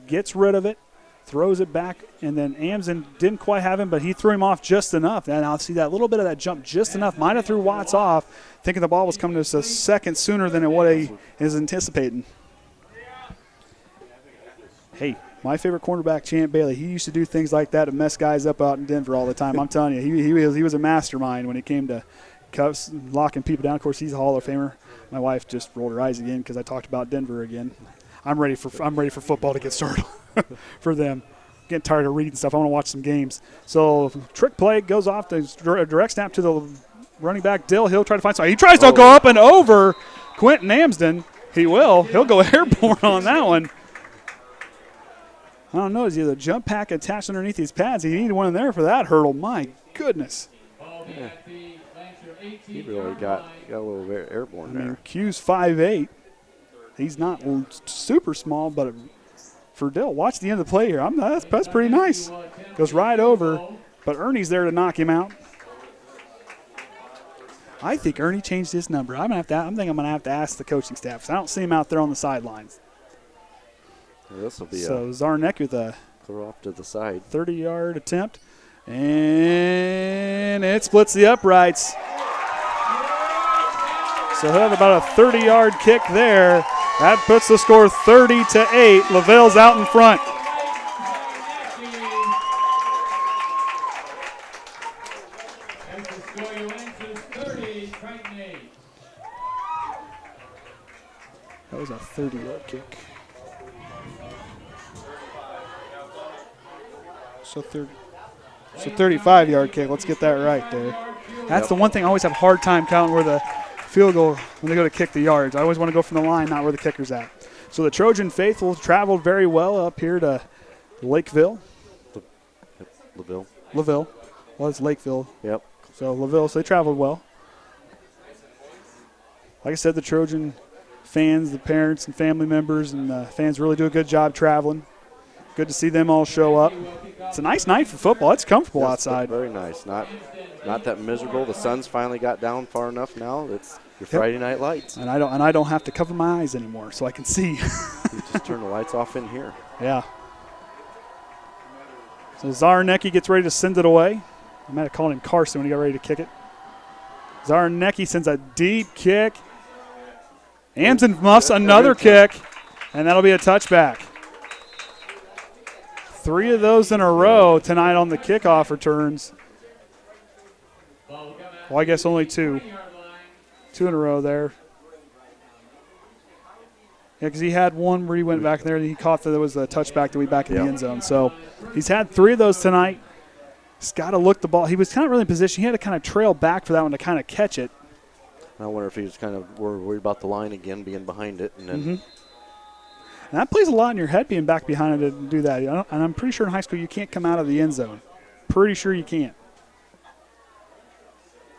gets rid of it, throws it back, and then Amsden didn't quite have him, but he threw him off just enough. And I'll see that little bit of that jump just enough. Might have threw Watts off, thinking the ball was coming to us a second sooner than what he is anticipating. Hey, my favorite cornerback, Champ Bailey, he used to do things like that to mess guys up out in Denver all the time. I'm telling you, he was a mastermind when it came to cuffs, locking people down. Of course, he's a Hall of Famer. My wife just rolled her eyes again because I talked about Denver again. I'm ready for football to get started for them. Getting tired of reading stuff. I want to watch some games. So trick play goes off the direct snap to the running back Dill. He'll try to find somebody. He tries to go up and over Quentin Amsden. He will. He'll go airborne on that one. I don't know. Is he the jump pack attached underneath his pads? He needed one in there for that hurdle. My goodness. Yeah. He really got a little airborne there. Q's 5'8". He's not super small, but for Dill, watch the end of the play here. That's pretty nice. Goes right over, but Ernie's there to knock him out. I think Ernie changed his number. I think I'm going to have to ask the coaching staff because I don't see him out there on the sidelines. Well, this will be so Zarnek with a throw off to the side, 30-yard attempt, and it splits the uprights. So he'll have about a 30-yard kick there. That puts the score 30-8. LaVille's out in front. That was a 30-yard kick. So 35-yard kick. Let's get that right there. That's the one thing I always have a hard time counting where the field goal when they go to kick the yards. I always want to go from the line, not where the kicker's at. So the Trojan faithful traveled very well up here to Lakeville. LaVille. LaVille. Well, it's Lakeville. Yep. So LaVille, so they traveled well. Like I said, the Trojan fans, the parents and family members and fans really do a good job traveling. Good to see them all show up. It's a nice night for football. It's comfortable outside. Very nice. Not that miserable. The sun's finally got down far enough now. It's your Friday night lights. And I don't have to cover my eyes anymore, so I can see. You just turn the lights off in here. Yeah. So Zarnecki gets ready to send it away. I might have called him Carson when he got ready to kick it. Zarnecki sends a deep kick. Amson muffs another kick, and that'll be a touchback. 3 of those in a row tonight on the kickoff returns. Well, I guess only 2. 2 in a row there. Yeah, because he had one where he went back there and he caught that there was a touchback that we back in the end zone. So he's had 3 of those tonight. He's got to look the ball. He was kind of really in position. He had to kind of trail back for that one to kind of catch it. I wonder if he was kind of worried about the line again, being behind it. And then And that plays a lot in your head, being back behind it to do that. And I'm pretty sure in high school you can't come out of the end zone. Pretty sure you can't.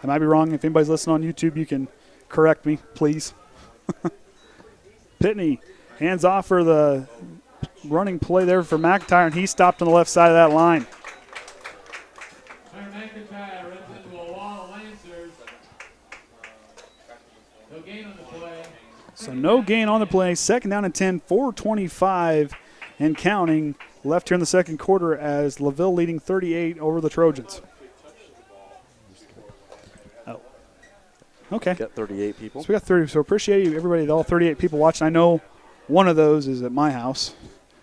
I might be wrong. If anybody's listening on YouTube, you can correct me, please. Pitney hands off for the running play there for McIntyre, and he stopped on the left side of that line. McIntyre runs into a wall of Lancers. No gain on the play. So no gain on the play. 2nd down and 10, 4:25 and counting left here in the second quarter as LaVille leading 38 over the Trojans. Oh, okay. got 38 people. So we got 30. So appreciate you, everybody, all 38 people watching. I know one of those is at my house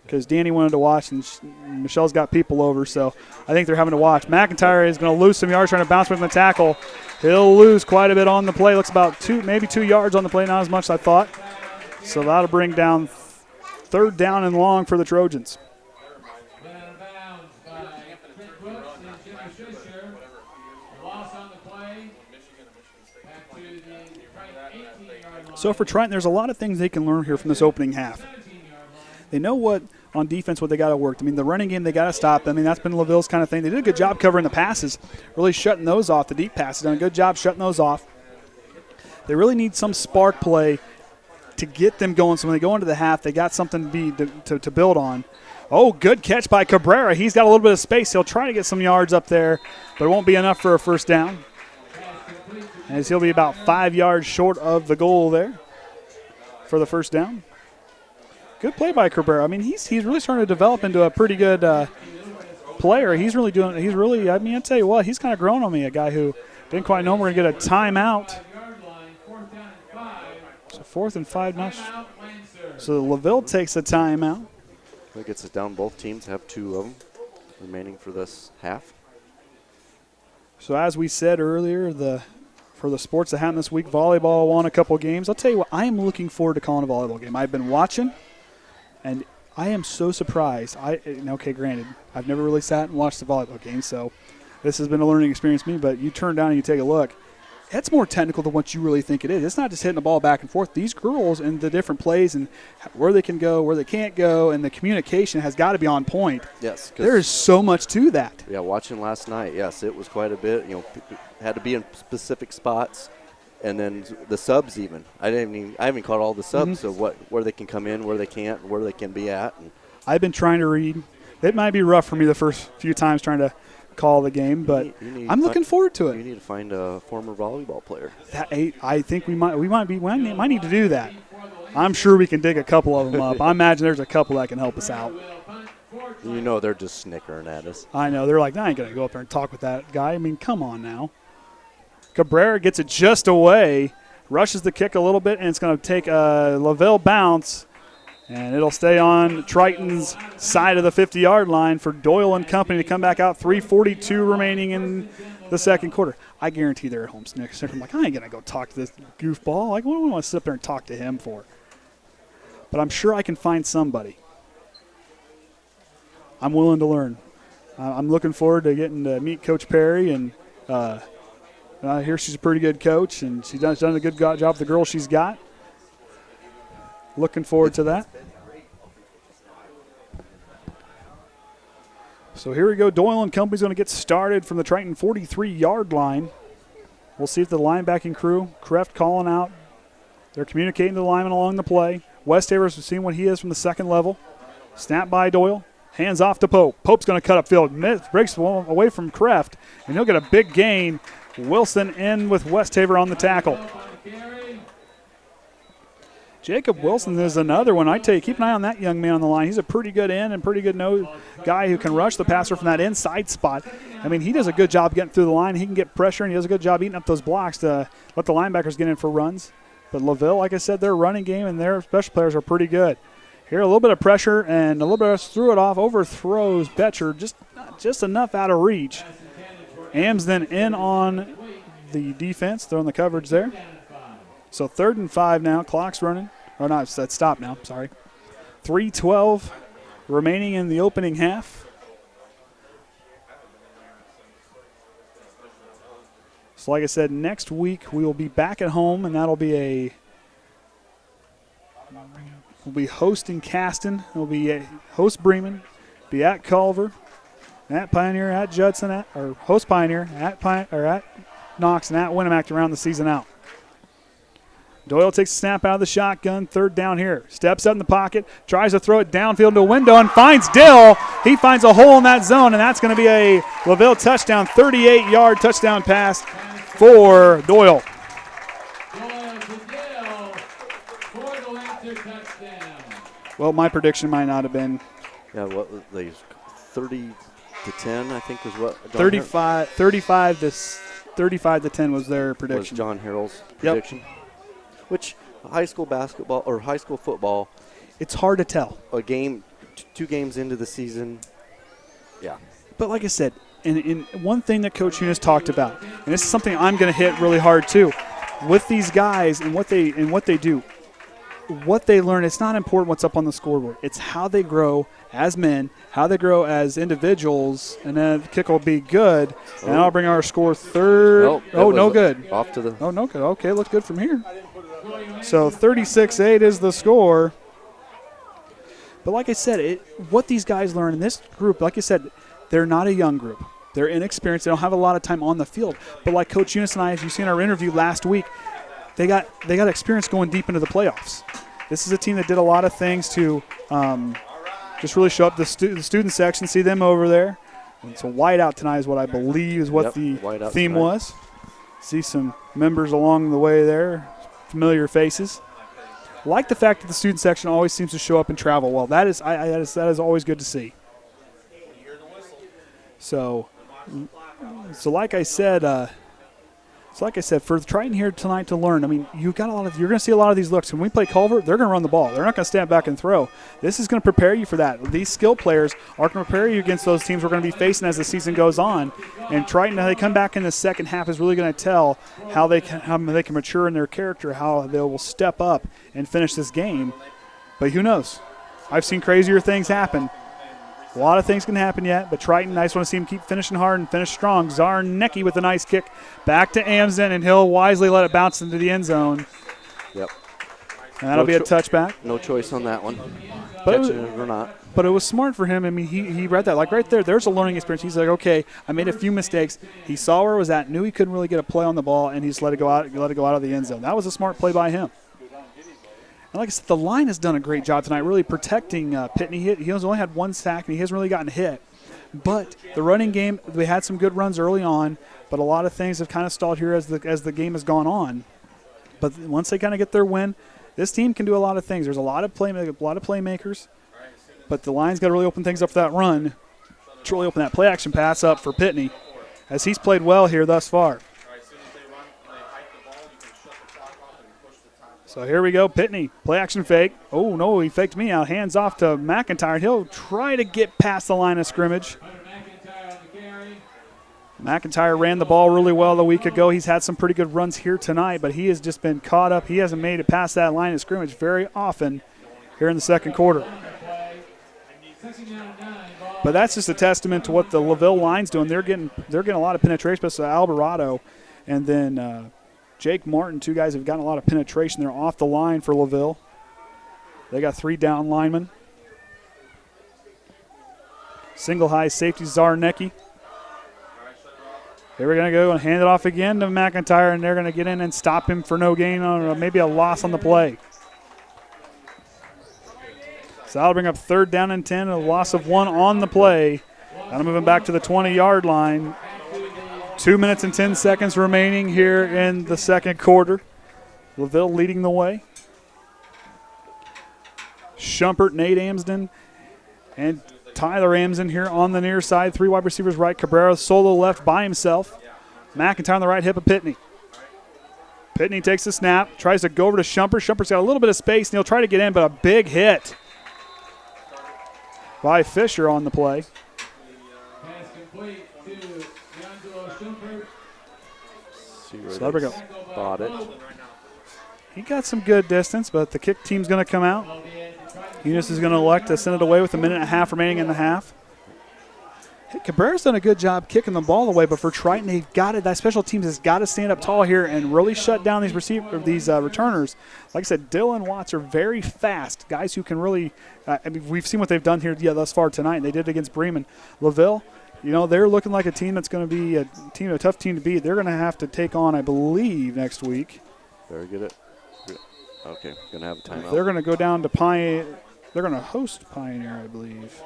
because Danny wanted to watch and Michelle's got people over, so I think they're having to watch. McIntyre is going to lose some yards trying to bounce with the tackle. He'll lose quite a bit on the play. Looks about 2 yards on the play, not as much as I thought. So that'll bring down 3rd down and long for the Trojans. Out of bounds by Trent Brooks and Jimmy Fisher. Loss on the play. Back to the Triton 18-yard line. So for Triton, there's a lot of things they can learn here from this opening half. 17-yard line. They know what on defense what they got to work. I mean, the running game they got to stop. I mean, that's been LaVille's kind of thing. They did a good job covering the passes, really shutting those off. The deep passes done a good job shutting those off. They really need some spark play to get them going. So when they go into the half, they got something to build on. Oh, good catch by Cabrera. He's got a little bit of space. He'll try to get some yards up there, but it won't be enough for a 1st down. As he'll be about 5 yards short of the goal there for the 1st down. Good play by Cabrera. I mean, he's really starting to develop into a pretty good player. He's really I mean, I'll tell you what, he's kind of grown on me, a guy who didn't quite know we're going to get a timeout. So 4th and 5 now. So LaVille takes a timeout. That gets us down. Both teams have 2 of them remaining for this half. So as we said earlier, for the sports that happened this week, volleyball won a couple games. I'll tell you what, I am looking forward to calling a volleyball game. I've been watching, and I am so surprised. Okay, granted, I've never really sat and watched a volleyball game, so this has been a learning experience for me, but you turn down and you take a look. It's more technical than what you really think it is. It's not just hitting the ball back and forth. These girls and the different plays and where they can go, where they can't go, and the communication has got to be on point. Yes. There is so much to that. Yeah, watching last night, yes, it was quite a bit. Had to be in specific spots. And then the subs even. I haven't caught all the subs of where they can come in, where they can't, where they can be at. And I've been trying to read. It might be rough for me the first few times trying to call the game, but I'm looking forward to it. You need to find a former volleyball player. I think we might need to do that. I'm sure we can dig a couple of them up. I imagine there's a couple that can help us out. They're just snickering at us. I know. They're like, I ain't going to go up there and talk with that guy. I mean, come on now. Cabrera gets it just away, rushes the kick a little bit, and it's going to take a LaVille bounce, and it'll stay on Triton's side of the 50-yard line for Doyle and company to come back out. 3:42 remaining in the second quarter. I guarantee they're at home snickering. I'm like, I ain't going to go talk to this goofball. Like, what do I want to sit up there and talk to him for? But I'm sure I can find somebody. I'm willing to learn. I'm looking forward to getting to meet Coach Perry, and I hear she's a pretty good coach, and she's done a good job with the girls she's got. Looking forward to that. So here we go. Doyle and Company's going to get started from the Triton 43-yard line. We'll see if the linebacking crew, Kreft calling out. They're communicating to the lineman along the play. Westaver's seeing what he is from the second level. Snap by Doyle. Hands off to Pope. Pope's going to cut upfield. Breaks away from Kreft, and he'll get a big gain. Wilson in with Westaver on the tackle. Jacob Wilson is another one. I tell you, keep an eye on that young man on the line. He's a pretty good end and pretty good guy who can rush the passer from that inside spot. I mean, he does a good job getting through the line. He can get pressure, and he does a good job eating up those blocks to let the linebackers get in for runs. But LaVille, like I said, their running game and their special players are pretty good. Here, a little bit of pressure and a little bit of threw it off, overthrows Betcher, just enough out of reach. Ames then in on the defense, throwing the coverage there. So 3rd and 5 now, clock's running. Or not, that's stopped now, sorry. 3:12 remaining in the opening half. So like I said, next week we will be back at home, and that'll be we'll be hosting Caston. We'll be host Bremen, be at Culver, at Pioneer, at Judson, or host Pioneer, at Knox, and at Winnemac to round the season out. Doyle takes a snap out of the shotgun, 3rd down here. Steps up in the pocket, tries to throw it downfield to a window and finds Dill. He finds a hole in that zone, and that's going to be a LaVille touchdown, 38-yard touchdown pass for Doyle. Well, my prediction might not have been. Yeah, what they 30 to 10, I think was what. 35 to 10 was their prediction. Was John Harrell's prediction. Yep. Which high school basketball or high school football, it's hard to tell. A game, 2 games into the season, yeah. But like I said, and one thing that Coach Eunice talked about, and this is something I'm going to hit really hard too, with these guys and what they do, what they learn. It's not important what's up on the scoreboard. It's how they grow as men, how they grow as individuals, and then the kick will be good. And I'll bring our score 3rd. No good. Off to the. Oh, no good. Okay, looks good from here. So 36-8 is the score. But like I said, what these guys learn in this group, like I said, they're not a young group. They're inexperienced. They don't have a lot of time on the field. But like Coach Eunice and I, as you see in our interview last week, they got experience going deep into the playoffs. This is a team that did a lot of things to just really show up the student section, see them over there. And it's a whiteout tonight is what I believe is what the theme was. See some members along the way there. Familiar faces. Like the fact that the student section always seems to show up and travel well. That is always good to see. So like I said, for Triton here tonight to learn, I mean, you're going to see a lot of these looks. When we play Culver, they're going to run the ball. They're not going to stand back and throw. This is going to prepare you for that. These skill players are going to prepare you against those teams we're going to be facing as the season goes on. And Triton, how they come back in the second half, is really going to tell how they can mature in their character, how they will step up and finish this game. But who knows? I've seen crazier things happen. A lot of things can happen yet, but Triton, I just want to see him keep finishing hard and finish strong. Zarnecki with a nice kick back to Amsden, and he'll wisely let it bounce into the end zone. Yep. And that'll be a touchback. No choice on that one. But catching it or not. But it was smart for him. I mean, he read that. Like right there, there's a learning experience. He's like, okay, I made a few mistakes. He saw where it was at, knew he couldn't really get a play on the ball, and he just let it go out of the end zone. That was a smart play by him. And like I said, the line has done a great job tonight really protecting Pitney. He has only had 1 sack, and he hasn't really gotten hit. But the running game, we had some good runs early on, but a lot of things have kind of stalled here as the game has gone on. But once they kind of get their win, this team can do a lot of things. There's a lot of playmakers, but the line's got to really open things up for that run, to really open that play-action pass up for Pitney, as he's played well here thus far. So here we go, Pitney, play-action fake. Oh, no, he faked me out. Hands off to McIntyre. He'll try to get past the line of scrimmage. McIntyre ran the ball really well the week ago. He's had some pretty good runs here tonight, but he has just been caught up. He hasn't made it past that line of scrimmage very often here in the second quarter. But that's just a testament to what the LaVille line's doing. They're getting a lot of penetration, especially Alvarado, and then Jake Martin, 2 guys have gotten a lot of penetration. They're off the line for LaVille. They got 3 down linemen. Single high safety Zarnecki. They were going to go and hand it off again to McIntyre, and they're going to get in and stop him for no gain on maybe a loss on the play. So that'll bring up 3rd down and 10, a loss of 1 on the play. Now moving back to the 20-yard line. 2 minutes and 10 seconds remaining here in the second quarter. LaVille leading the way. Schumpert, Nate Amsden, and Tyler Amsden here on the near side. 3 wide receivers right. Cabrera solo left by himself. McIntyre on the right hip of Pitney. Pitney takes the snap, tries to go over to Schumpert. Schumpert's got a little bit of space, and he'll try to get in, but a big hit by Fisher on the play. Pass complete to D'Angelo Schumpert. So there we go. Bought it. He got some good distance, but the kick team's going to come out. Eunice is going to elect to send it away with 1.5 minutes remaining in the half. Hey, Cabrera's done a good job kicking the ball away, but for Triton, they've got it. That special teams has got to stand up tall here and really shut down these returners. Like I said, Dylan Watts are very fast, guys who can really. We've seen what they've done here thus far tonight. They did it against Bremen. LaVille, they're looking like a team that's going to be a tough team to beat. They're going to have to take on, I believe, next week. Very good. Okay, going to have a timeout. They're going to go down to Pioneer. They're going to host Pioneer, I believe.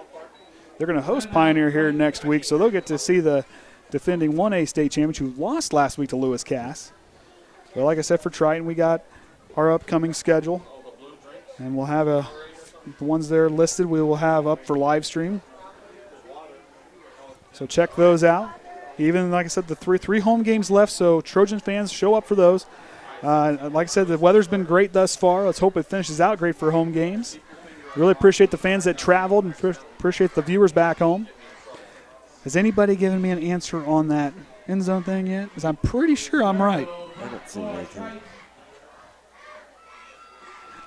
They're going to host Pioneer here next week, so they'll get to see the defending 1A state champion who lost last week to Lewis Cass. But like I said, for Triton, we got our upcoming schedule, and we'll have the ones that are listed we will have up for live stream. So check those out. Even, like I said, the three home games left, so Trojan fans, show up for those. Like I said, the weather's been great thus far. Let's hope it finishes out great for home games. Really appreciate the fans that traveled and appreciate the viewers back home. Has anybody given me an answer on that end zone thing yet? Because I'm pretty sure I'm right. I don't see anything.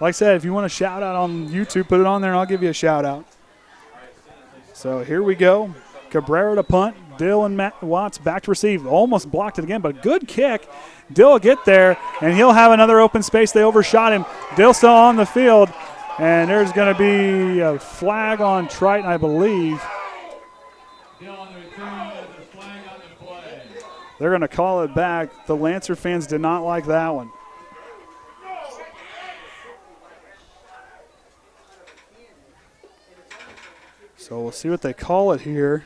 Like I said, if you want a shout out on YouTube, put it on there and I'll give you a shout out. So here we go. Cabrera to punt. Dill and Watts back to receive. Almost blocked it again, but good kick. Dill will get there, and he'll have another open space. They overshot him. Dill still on the field, and there's going to be a flag on Triton, I believe. Dill on the return, there's a flag on the play. They're going to call it back. The Lancer fans did not like that one. So we'll see what they call it here.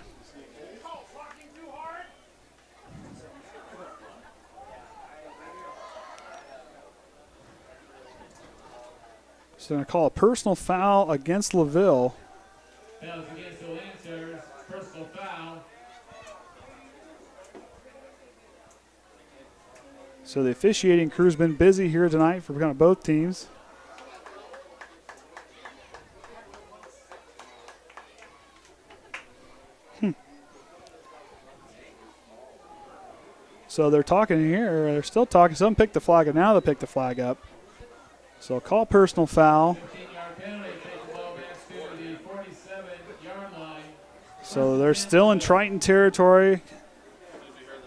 So they're going to call a personal foul against LaVille. That was against the Lancers. Personal foul. So the officiating crew's been busy here tonight for kind of both teams. So they're talking here. They're still talking. Some picked the flag up. Now they picked the flag up. So call personal foul. 15-yard penalty, take the ball back to the 47-yard line. So they're still in Triton territory.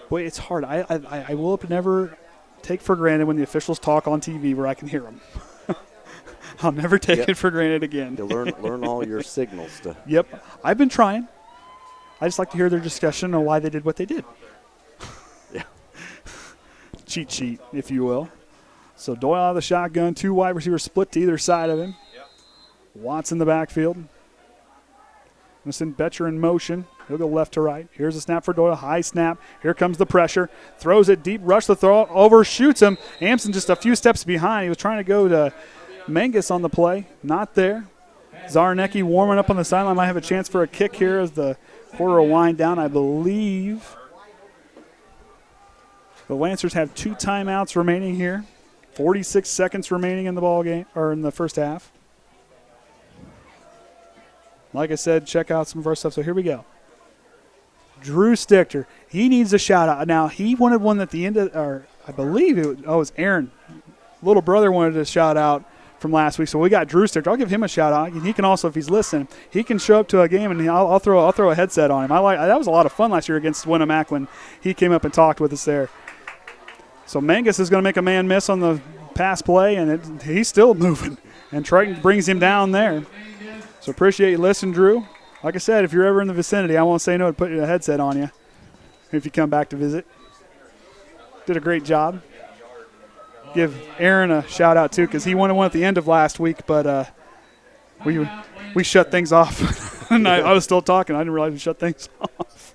Boy, it's hard. I will never take for granted when the officials talk on TV where I can hear them. I'll never take it for granted again. You learn all your signals. Yep. I've been trying. I just like to hear their discussion on why they did what they did. Yeah. Cheat sheet, if you will. So Doyle out of the shotgun, 2 wide receivers split to either side of him. Yep. Watts in the backfield. Gonna send Betcher in motion. He'll go left to right. Here's a snap for Doyle. High snap. Here comes the pressure. Throws it deep. Rush the throw. Overshoots him. Amson just a few steps behind. He was trying to go to Mangus on the play. Not there. Zarnecki warming up on the sideline. Might have a chance for a kick here as the quarter will wind down, I believe. The Lancers have 2 timeouts remaining here. 46 seconds remaining in the ball game, or in the first half. Like I said, check out some of our stuff. So here we go. Drew Stichter. He needs a shout out. Now, he wanted one at the end of, or I believe it was Aaron. Little brother wanted a shout out from last week. So we got Drew Stichter. I'll give him a shout out. And he can also, if he's listening, he can show up to a game and I'll throw a headset on him. That was a lot of fun last year against Winnemac when he came up and talked with us there. So Mangus is going to make a man miss on the pass play, and he's still moving. And Triton brings him down there. So appreciate you listening, Drew. Like I said, if you're ever in the vicinity, I won't say no to putting a headset on you if you come back to visit. Did a great job. Give Aaron a shout out too, because he won one at the end of last week, but we shut things off. And I was still talking. I didn't realize we shut things off.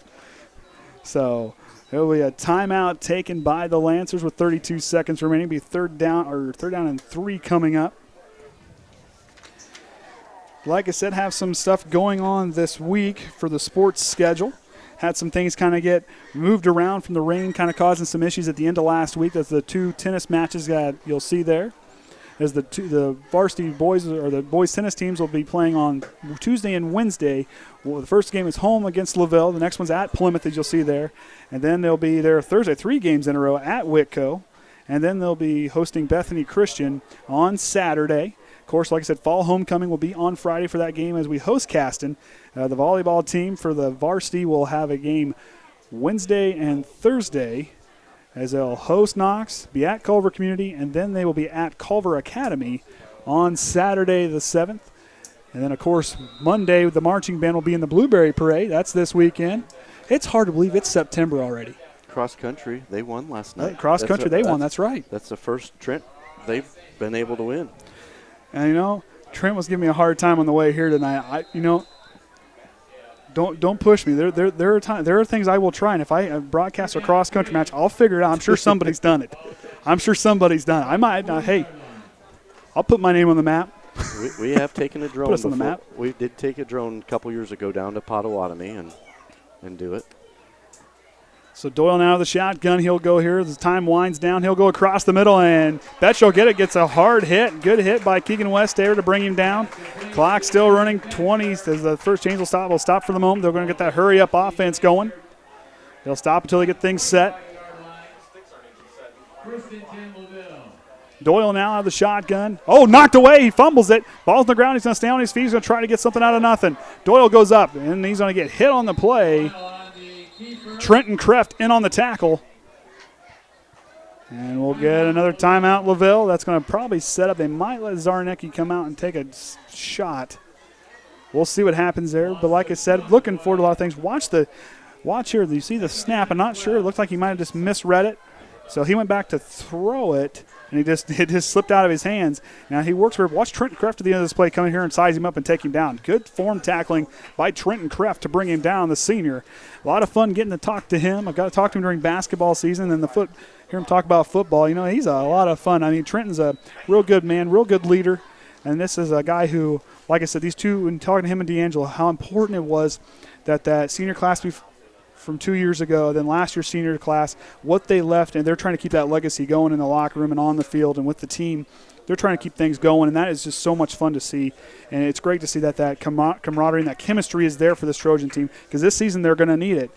So there will be a timeout taken by the Lancers with 32 seconds remaining. It'll be third down and 3 coming up. Like I said, have some stuff going on this week for the sports schedule. Had some things kind of get moved around from the rain, kind of causing some issues at the end of last week. That's the 2 tennis matches that you'll see there. As the varsity boys or the boys tennis teams will be playing on Tuesday and Wednesday. Well, the first game is home against LaVille. The next one's at Plymouth, as you'll see there. And then they'll be there Thursday, 3 games in a row at Whitco. And then they'll be hosting Bethany Christian on Saturday. Of course, like I said, fall homecoming will be on Friday for that game as we host Caston. The volleyball team for the varsity will have a game Wednesday and Thursday as they'll host Knox, be at Culver Community, and then they will be at Culver Academy on Saturday the 7th. And then, of course, Monday the marching band will be in the Blueberry Parade. That's this weekend. It's hard to believe it's September already. Cross country, they won last night. Cross country, they won. That's right. That's the first Trent they've been able to win. And, Trent was giving me a hard time on the way here tonight. Don't push me. There are things I will try, and if I broadcast a cross country match, I'll figure it out. I'm sure somebody's done it. I might. Hey, I'll put my name on the map. We have taken a drone. Put us on the map. We did take a drone a couple years ago down to Potawatomi and do it. So Doyle now the shotgun. He'll go here. As the time winds down, he'll go across the middle, and bet you'll get it. Gets a hard hit. Good hit by Keegan Westair to bring him down. Clock still running 20 as the first change will stop. We'll stop for the moment. They're going to get that hurry-up offense going. They'll stop until they get things set. Doyle now out of the shotgun. Oh, knocked away. He fumbles it. Ball's on the ground. He's going to stay on his feet. He's going to try to get something out of nothing. Doyle goes up, and he's going to get hit on the play. Trenton Kreft in on the tackle. And we'll get another timeout, LaVille. That's going to probably set up. They might let Zarnecki come out and take a shot. We'll see what happens there. But like I said, looking forward to a lot of things. Watch here. You see the snap. I'm not sure. It looked like he might have just misread it. So he went back to throw it, and it just slipped out of his hands. Now he works for – watch Trenton Kreft at the end of this play come in here and size him up and take him down. Good form tackling by Trenton Kreft to bring him down, the senior. A lot of fun getting to talk to him. I got to talk to him during basketball season and hear him talk about football. He's a lot of fun. I mean, Trenton's a real good man, real good leader. And this is a guy who, like I said, these two, when talking to him and D'Angelo, how important it was that senior class from 2 years ago, then last year's senior class, what they left, and they're trying to keep that legacy going in the locker room and on the field and with the team. They're trying to keep things going, and that is just so much fun to see. And it's great to see that camaraderie and that chemistry is there for this Trojan team, because this season they're going to need it.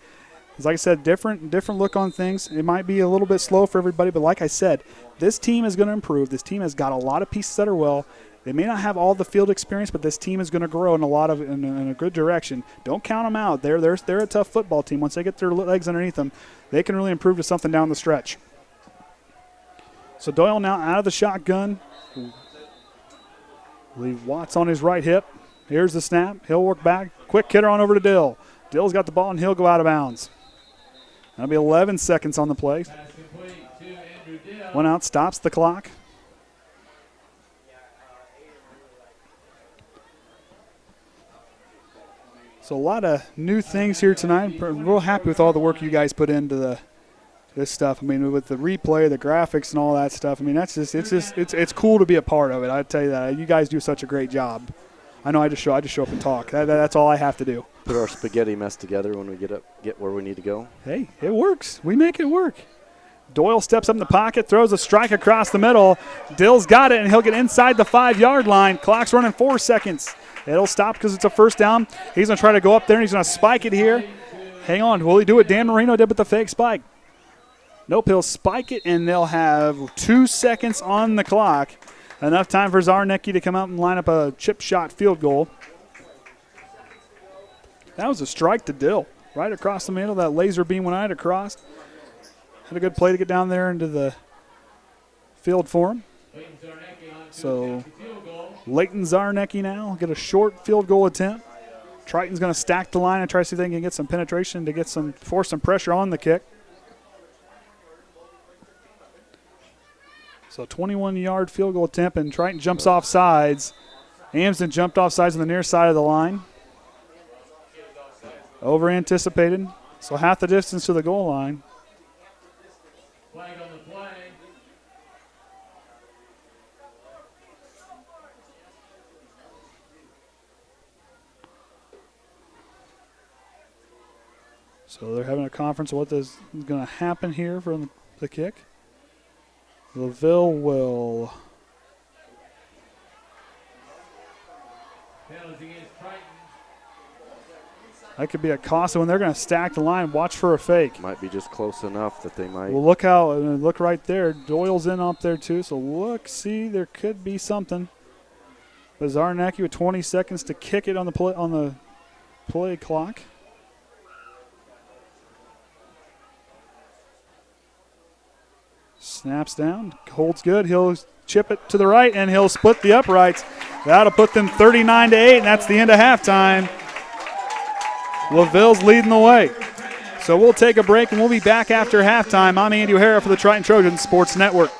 As like I said, different look on things. It might be a little bit slow for everybody, but like I said, this team is going to improve. This team has got a lot of pieces that are well. They may not have all the field experience, but this team is going to grow in a good direction. Don't count them out. They're a tough football team. Once they get their legs underneath them, they can really improve to something down the stretch. So Doyle now out of the shotgun. Leave Watts on his right hip. Here's the snap. He'll work back. Quick hitter on over to Dill. Dill's got the ball, and he'll go out of bounds. That'll be 11 seconds on the play. One out, stops the clock. So a lot of new things here tonight. I'm real happy with all the work you guys put into this stuff. I mean, with the replay, the graphics, and all that stuff. I mean, it's cool to be a part of it. I tell you that. You guys do such a great job. I know I just show up and talk. That's all I have to do. Put our spaghetti mess together when we get where we need to go. Hey, it works. We make it work. Doyle steps up in the pocket, throws a strike across the middle. Dill's got it, and he'll get inside the 5-yard line. Clock's running 4 seconds. It'll stop because it's a first down. He's going to try to go up there, and he's going to spike it here. Hang on. Will he do what Dan Marino did with the fake spike? Nope, he'll spike it, and they'll have 2 seconds on the clock. Enough time for Zarnecki to come out and line up a chip shot field goal. That was a strike to Dill. Right across the middle, that laser beam went right across. Had a good play to get down there into the field for him. So Leighton Zarnecki now get a short field goal attempt. Triton's going to stack the line and try to see if they can get some penetration to force some pressure on the kick. So 21-yard field goal attempt, and Triton jumps off sides. Amsden jumped off sides on the near side of the line. Over-anticipated. So half the distance to the goal line. Flag on the play. So they're having a conference of what is going to happen here from the kick. LaVille will Penalty against Triton. that could be a cost. So when they're going to stack the line, watch for a fake. Might be just close enough that they might. Well, look right there. Doyle's in up there too. So see, there could be something. But Zarnacki with 20 seconds to kick it on the play clock. Snaps down, holds good. He'll chip it to the right, and he'll split the uprights. That'll put them 39-8, and that's the end of halftime. LaVille's leading the way. So we'll take a break, and we'll be back after halftime. I'm Andy O'Hara for the Triton Trojans Sports Network.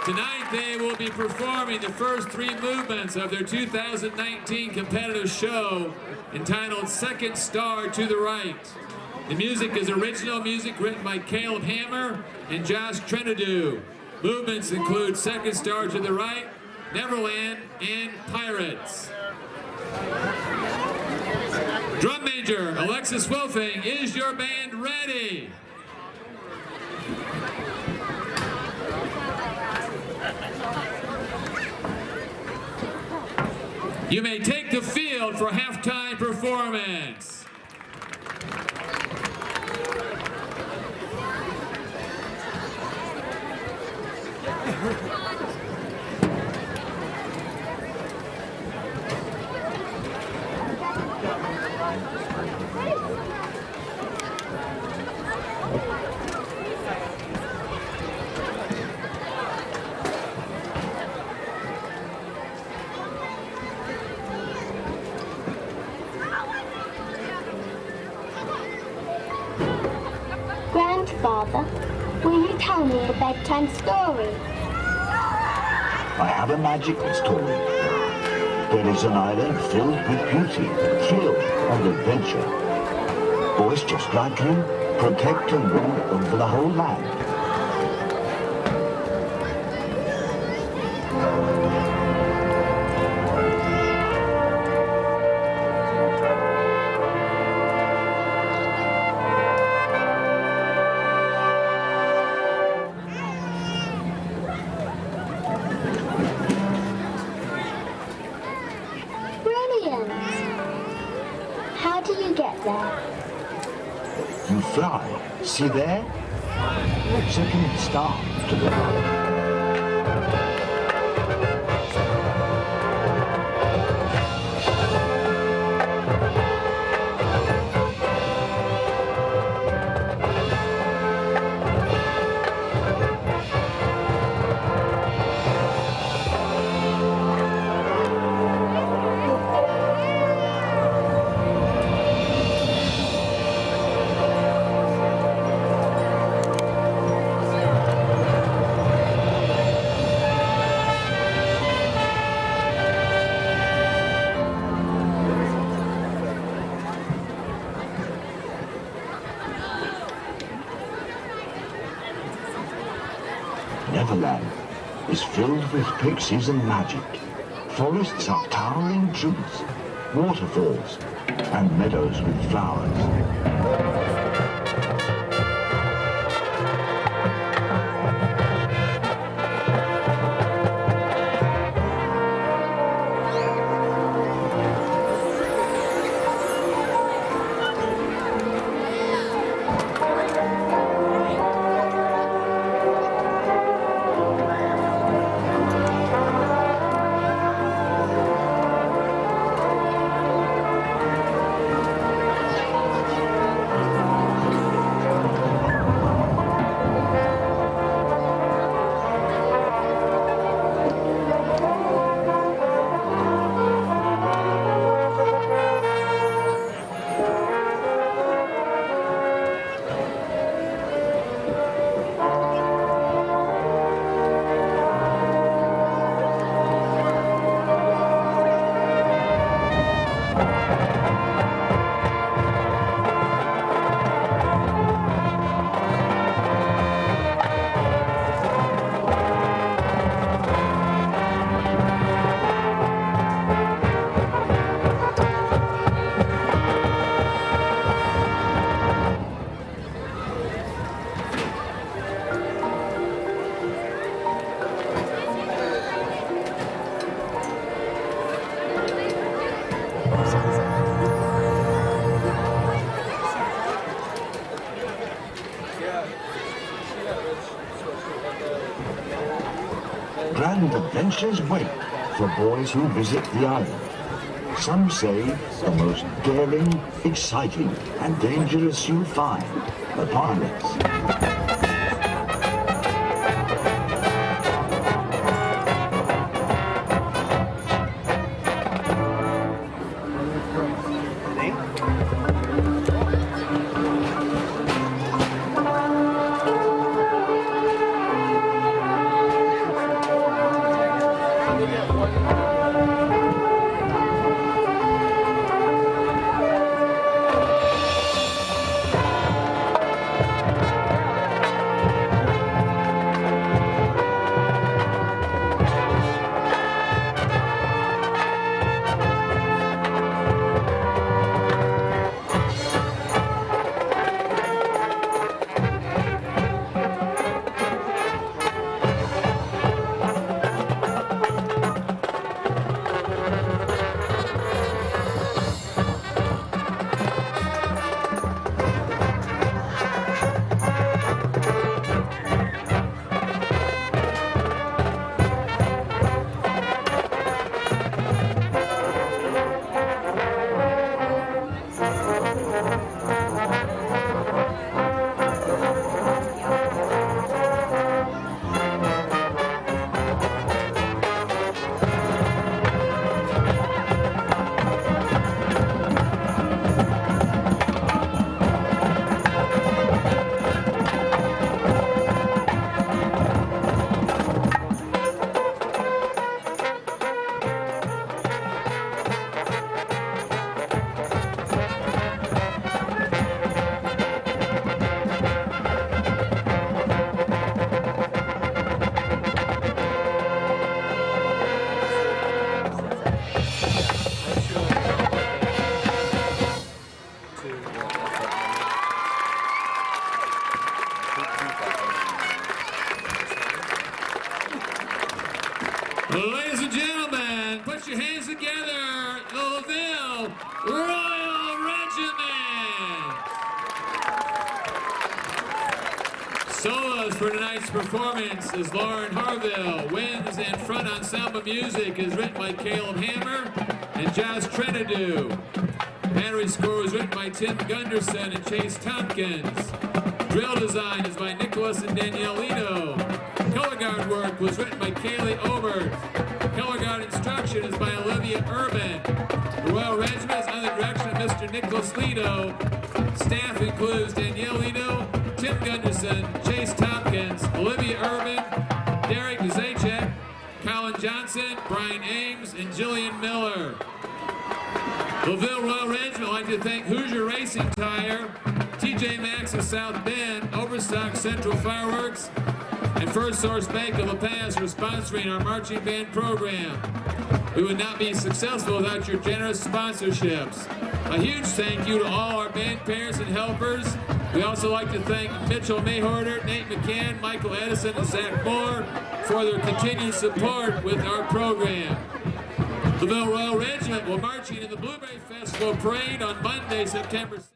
Tonight they will be performing the first three movements of their 2019 competitive show entitled Second Star to the Right. The music is original music written by Caleb Hammer and Josh Trenadue. Movements include Second Star to the Right, Neverland, and Pirates. Drum major Alexis Wolfing, is your band ready? You may take the field for halftime performance. Father, will you tell me a bedtime story? I have a magical story. There is an island filled with beauty, thrill, and adventure. Boys just like you protect and rule over the whole land. Brilliant! How do you get there? You fly. See there? Second star to the right. Neverland is filled with pixies and magic. Forests are towering trees, waterfalls, and meadows with flowers. Grand adventures wait for boys who visit the island. Some say the most daring, exciting, and dangerous you'll find, the pirates. LaVille Royal Regiment. Solos for tonight's performance is Lauren Harville. Winds and Front Ensemble music is written by Caleb Hammer and Josh Trenadue. Battery score was written by Tim Gunderson and Chase Tompkins. Drill design is by Nicholas and Danielle Lino. Color guard work was written by Kaylee Obert. Color guard instruction is by Olivia Urban. The Royal Regiment is under the direction of Mr. Nicholas Lino. Staff includes Danielle Lino, Tim Gunderson, Chase Tompkins, Olivia Urban, Derek Zajac, Colin Johnson, Brian Ames, and Jillian Miller. LaVille Royal Regiment would like to thank Hoosier Racing Tire, TJ Maxx of South Bend, Overstock Central Fireworks, and First Source Bank of La Paz for sponsoring our marching band program. We would not be successful without your generous sponsorships. A huge thank you to all our band parents and helpers. We also like to thank Mitchell Mayhorter, Nate McCann, Michael Edison, and Zach Moore for their continued support with our program. LaVille Royal Regiment will marching in the Blueberry Festival Parade on Monday, September 7th.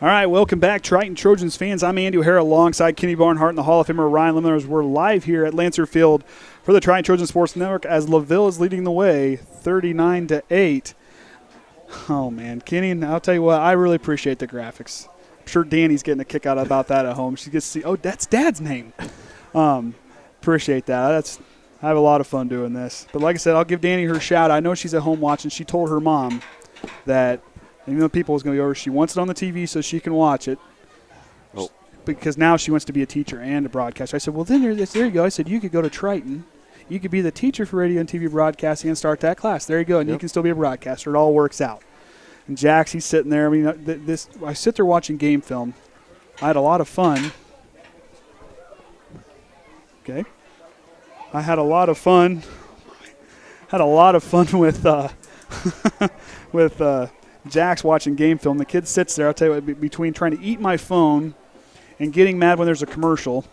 All right, welcome back, Triton Trojans fans. I'm Andy O'Hara alongside Kenny Barnhart and the Hall of Famer Orion Lemler as we're live here at Lancer Field for the Triton Trojan Sports Network as LaVille is leading the way 39-8. Oh, man. Kenny, I'll tell you what, I really appreciate the graphics. I'm sure Danny's getting a kick out about that at home. She gets to see, oh, that's Dad's name. Appreciate that. I have a lot of fun doing this. But like I said, I'll give Danny her shout. I know she's at home watching. She told her mom that even though people was going to be over, she wants it on the TV so she can watch it. Oh. Because now she wants to be a teacher and a broadcaster. I said, well, then there you go. I said, you could go to Triton. You could be the teacher for radio and TV broadcasting and start that class. There you go. And you can still be a broadcaster. It all works out. And Jax, he's sitting there. I mean, I sit there watching game film. I had a lot of fun. Okay. I had a lot of fun. With with Jax watching game film. The kid sits there. I'll tell you what, between trying to eat my phone and getting mad when there's a commercial.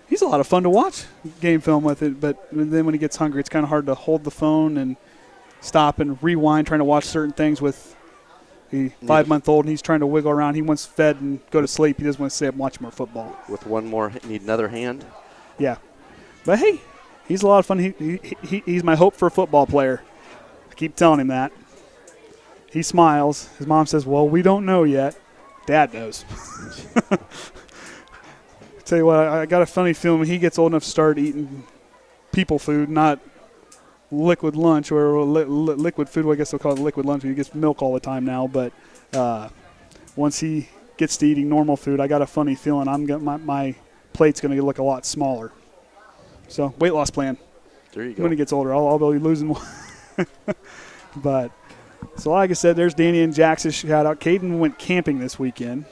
He's a lot of fun to watch game film with it, but then when he gets hungry, it's kind of hard to hold the phone and stop and rewind trying to watch certain things with a 5-month-old, and he's trying to wiggle around. He wants fed and go to sleep. He doesn't want to stay up and watch more football. With one more, need another hand? Yeah. But, hey, he's a lot of fun. He's my hope for a football player. I keep telling him that. He smiles. His mom says, well, we don't know yet. Dad knows. Tell you what, I got a funny feeling when he gets old enough to start eating people food, not liquid lunch or liquid food. Well, I guess they'll call it liquid lunch. He gets milk all the time now. But once he gets to eating normal food, I got a funny feeling my plate's going to look a lot smaller. So weight loss plan. There you go. When he gets older, I'll be losing one. But so like I said, there's Danny and Jax's shout out. Caden went camping this weekend.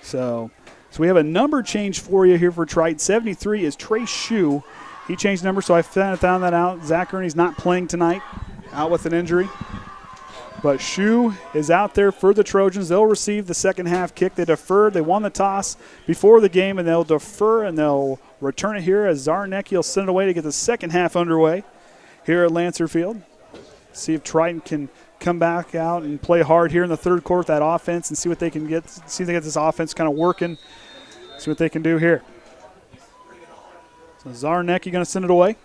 So we have a number change for you here for Triton. 73 is Trey Shue. He changed number, so I found that out. Zach Ernie's not playing tonight, out with an injury. But Shue is out there for the Trojans. They'll receive the second half kick. They deferred. They won the toss before the game, and they'll defer, and they'll return it here as Zarnecki will send it away to get the second half underway here at Lancer Field. See if Triton can come back out and play hard here in the third quarter with that offense and see what they can get. See if they get this offense kind of working. See what they can do here. So Zarnecki going to send it away.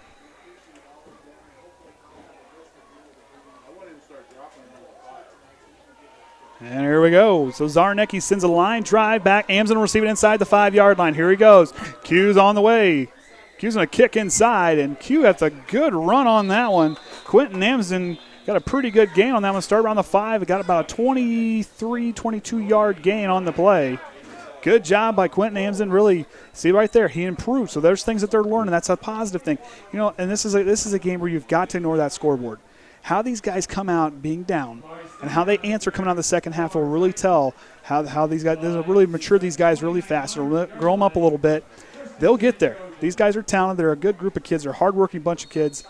And here we go. So Zarnecki sends a line drive back. Amson will receive it inside the 5-yard line. Here he goes. Q's on the way. Q's going to kick inside, and Q has a good run on that one. Quentin Amson got a pretty good gain on that one. Start around the 5. It got about a 23, 22-yard gain on the play. Good job by Quentin Amson. Really, see right there, he improved. So there's things that they're learning. That's a positive thing. You know, and this is a game where you've got to ignore that scoreboard. How these guys come out being down and how they answer coming out of the second half will really tell how these guys, they'll really mature these guys really fast. It'll grow them up a little bit. They'll get there. These guys are talented. They're a good group of kids. They're a hardworking bunch of kids.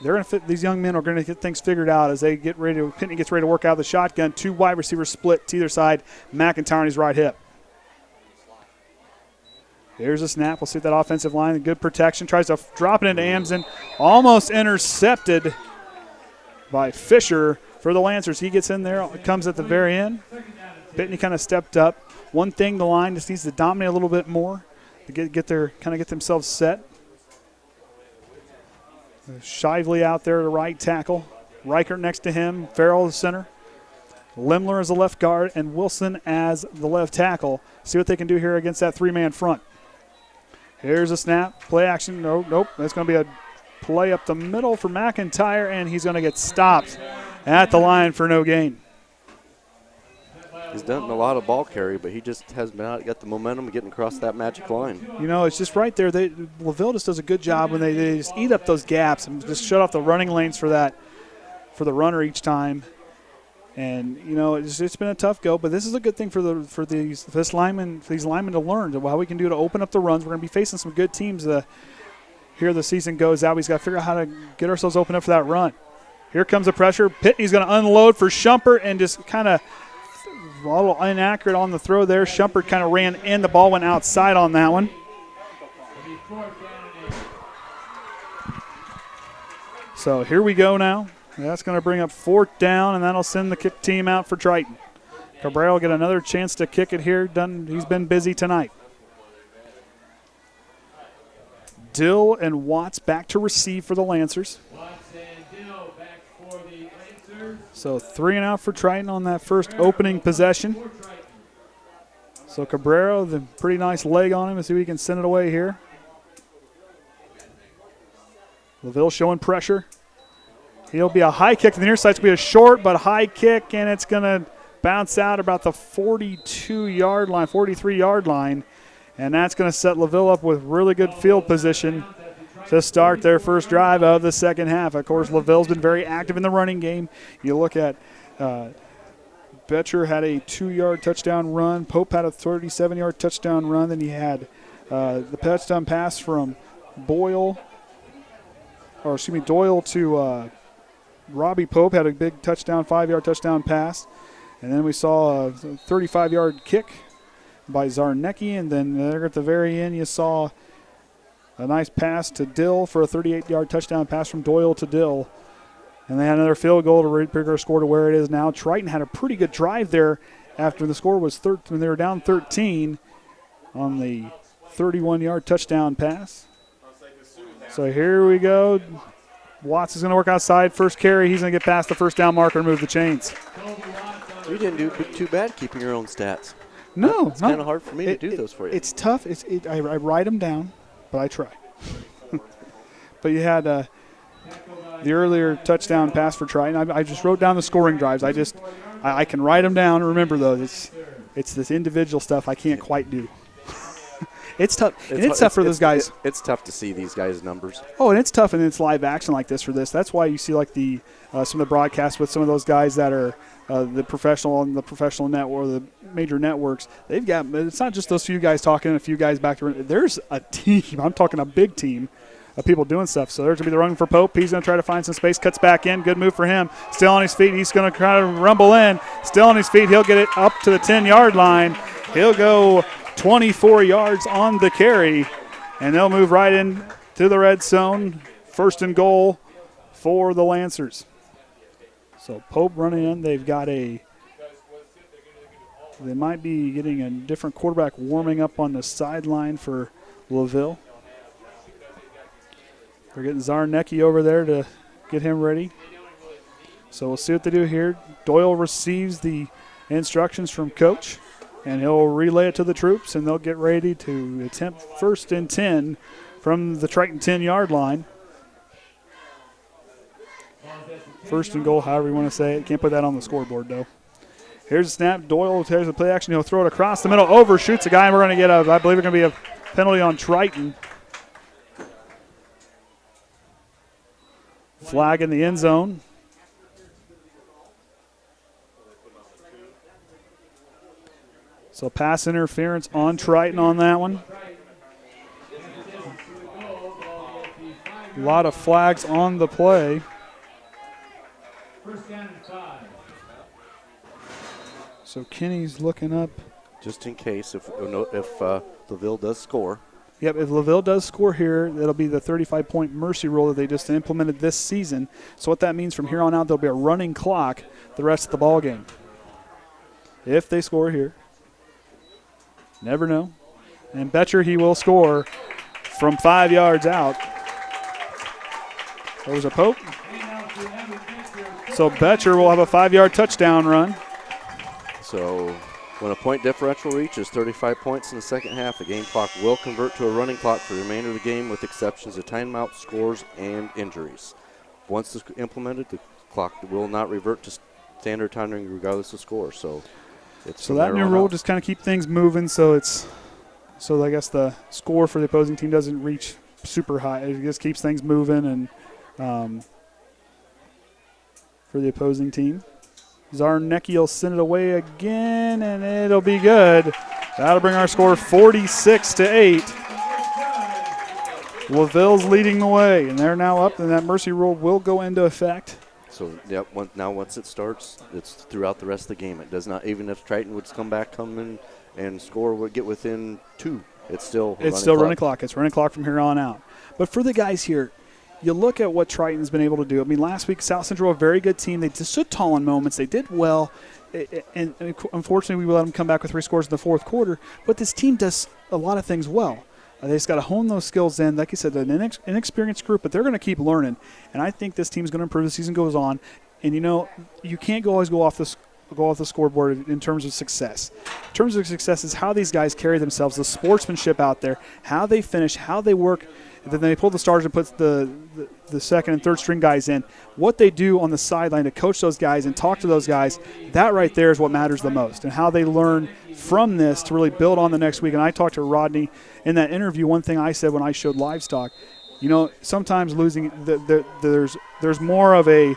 They're going to fit. These young men are going to get things figured out as they get ready. Pitney gets ready to work out of the shotgun. 2 wide receivers split to either side. McIntyre on his right hip. Here's a snap. We'll see that offensive line. Good protection. Tries to drop it into Amson. Almost intercepted by Fisher for the Lancers. He gets in there. Comes at the very end. Pitney kind of stepped up. One thing, the line just needs to dominate a little bit more to get themselves set. Shively out there, the right tackle. Reichert next to him. Farrell the center. Lemler as the left guard, and Wilson as the left tackle. See what they can do here against that 3-man front. Here's a snap. Play action. Nope. That's going to be a play up the middle for McIntyre, and he's going to get stopped at the line for no gain. He's done a lot of ball carry, but he just has not got the momentum of getting across that magic line. You know, it's just right there. LaVille just does a good job when they just eat up those gaps and just shut off the running lanes for the runner each time. And you know, it's been a tough go, but this is a good thing for these linemen to learn how we can do to open up the runs. We're going to be facing some good teams here the season goes out. We've got to figure out how to get ourselves open up for that run. Here comes the pressure. Pitney's going to unload for Shumpert and just kind of a little inaccurate on the throw there. Shumpert kind of ran in. The ball went outside on that one. So here we go now. That's going to bring up 4th down, and that'll send the kick team out for Triton. Cabrera will get another chance to kick it here. He's been busy tonight. Dill and Watts back to receive for the Lancers. So 3 and out for Triton on that first opening possession. So Cabrera, the pretty nice leg on him. Let's see if he can send it away here. LaVille showing pressure. He'll be a high kick to the near side. It's going to be a short but high kick, and it's going to bounce out about the 42-yard line, 43-yard line. And that's going to set LaVille up with really good field position to start their first drive of the second half. Of course, LaVille's been very active in the running game. You look at Betcher had a 2-yard touchdown run. Pope had a 37-yard touchdown run. Then he had the touchdown pass from Doyle to Robbie Pope had a big touchdown, 5-yard touchdown pass. And then we saw a 35-yard kick by Zarnecki. And then there at the very end you saw a nice pass to Dill for a 38-yard touchdown pass from Doyle to Dill. And they had another field goal to bring our score to where it is now. Triton had a pretty good drive there after the score was when they were down 13 on the 31-yard touchdown pass. So here we go. Watts is going to work outside. First carry, he's going to get past the first down marker and move the chains. You didn't do too bad keeping your own stats. No. It's kind of hard for me to do those for you. It's tough. I write them down, but I try. But you had the earlier touchdown pass for Triton. I just wrote down the scoring drives. I can write them down and remember those. It's this individual stuff I can't quite do. It's tough. It's tough for those guys. It's tough to see these guys' numbers. Oh, and it's tough, and it's live action like this for this. That's why you see like the some of the broadcasts with some of those guys that are the professional on the professional network, the major networks. They've got. It's not just those few guys talking and a few guys back there. There's a team. I'm talking a big team of people doing stuff. So there's going to be the run for Pope. He's going to try to find some space. Cuts back in. Good move for him. Still on his feet. He's going to try to rumble in. Still on his feet. He'll get it up to the 10-yard line. He'll go 24 yards on the carry, and they'll move right in to the red zone. First and goal for the Lancers. So Pope running in. They've got they might be getting a different quarterback warming up on the sideline for LaVille. They're getting Zarnecki over there to get him ready. So we'll see what they do here. Doyle receives the instructions from Coach, and he'll relay it to the troops, and they'll get ready to attempt 1st and 10 from the Triton 10-yard line. First and goal, however you want to say it. Can't put that on the scoreboard, though. Here's a snap. Doyle tears the play action. He'll throw it across the middle, overshoots a guy, and we're going to get I believe it's going to be a penalty on Triton. Flag in the end zone. So pass interference on Triton on that one. A lot of flags on the play. So Kenny's looking up. Just in case if LaVille does score. Yep, if LaVille does score here, that'll be the 35-point mercy rule that they just implemented this season. So what that means from here on out, there'll be a running clock the rest of the ball game. If they score here. Never know. And Betcher, he will score from 5 yards out. There was a Pope. So Betcher will have a 5-yard touchdown run. So when a point differential reaches 35 points in the second half, the game clock will convert to a running clock for the remainder of the game with exceptions of timeout, scores, and injuries. Once it's implemented, the clock will not revert to standard timing regardless of score. So that new rule just kind of keep things moving. So I guess the score for the opposing team doesn't reach super high. It just keeps things moving and for the opposing team. Zarnecki will send it away again, and it'll be good. That'll bring our score 46-8. LaVille's leading the way, and they're now up, and that mercy rule will go into effect. So, yep, now once it starts, it's throughout the rest of the game. It does not, even if Triton would come in and score, would get within 2. It's still running clock. It's running clock from here on out. But for the guys here, you look at what Triton's been able to do. I mean, last week, South Central, a very good team. They just stood tall in moments. They did well. And unfortunately, we let them come back with 3 scores in the fourth quarter. But this team does a lot of things well. They just got to hone those skills in. Like you said, an inexperienced group, but they're going to keep learning. And I think this team's going to improve as the season goes on. And, you can't always go off the scoreboard in terms of success. In terms of success is how these guys carry themselves, the sportsmanship out there, how they finish, how they work. Then they pull the starters and put the second and third string guys in. What they do on the sideline to coach those guys and talk to those guys, that right there is what matters the most, and how they learn from this to really build on the next week. And I talked to Rodney in that interview. One thing I said when I showed livestock, sometimes losing there's more of a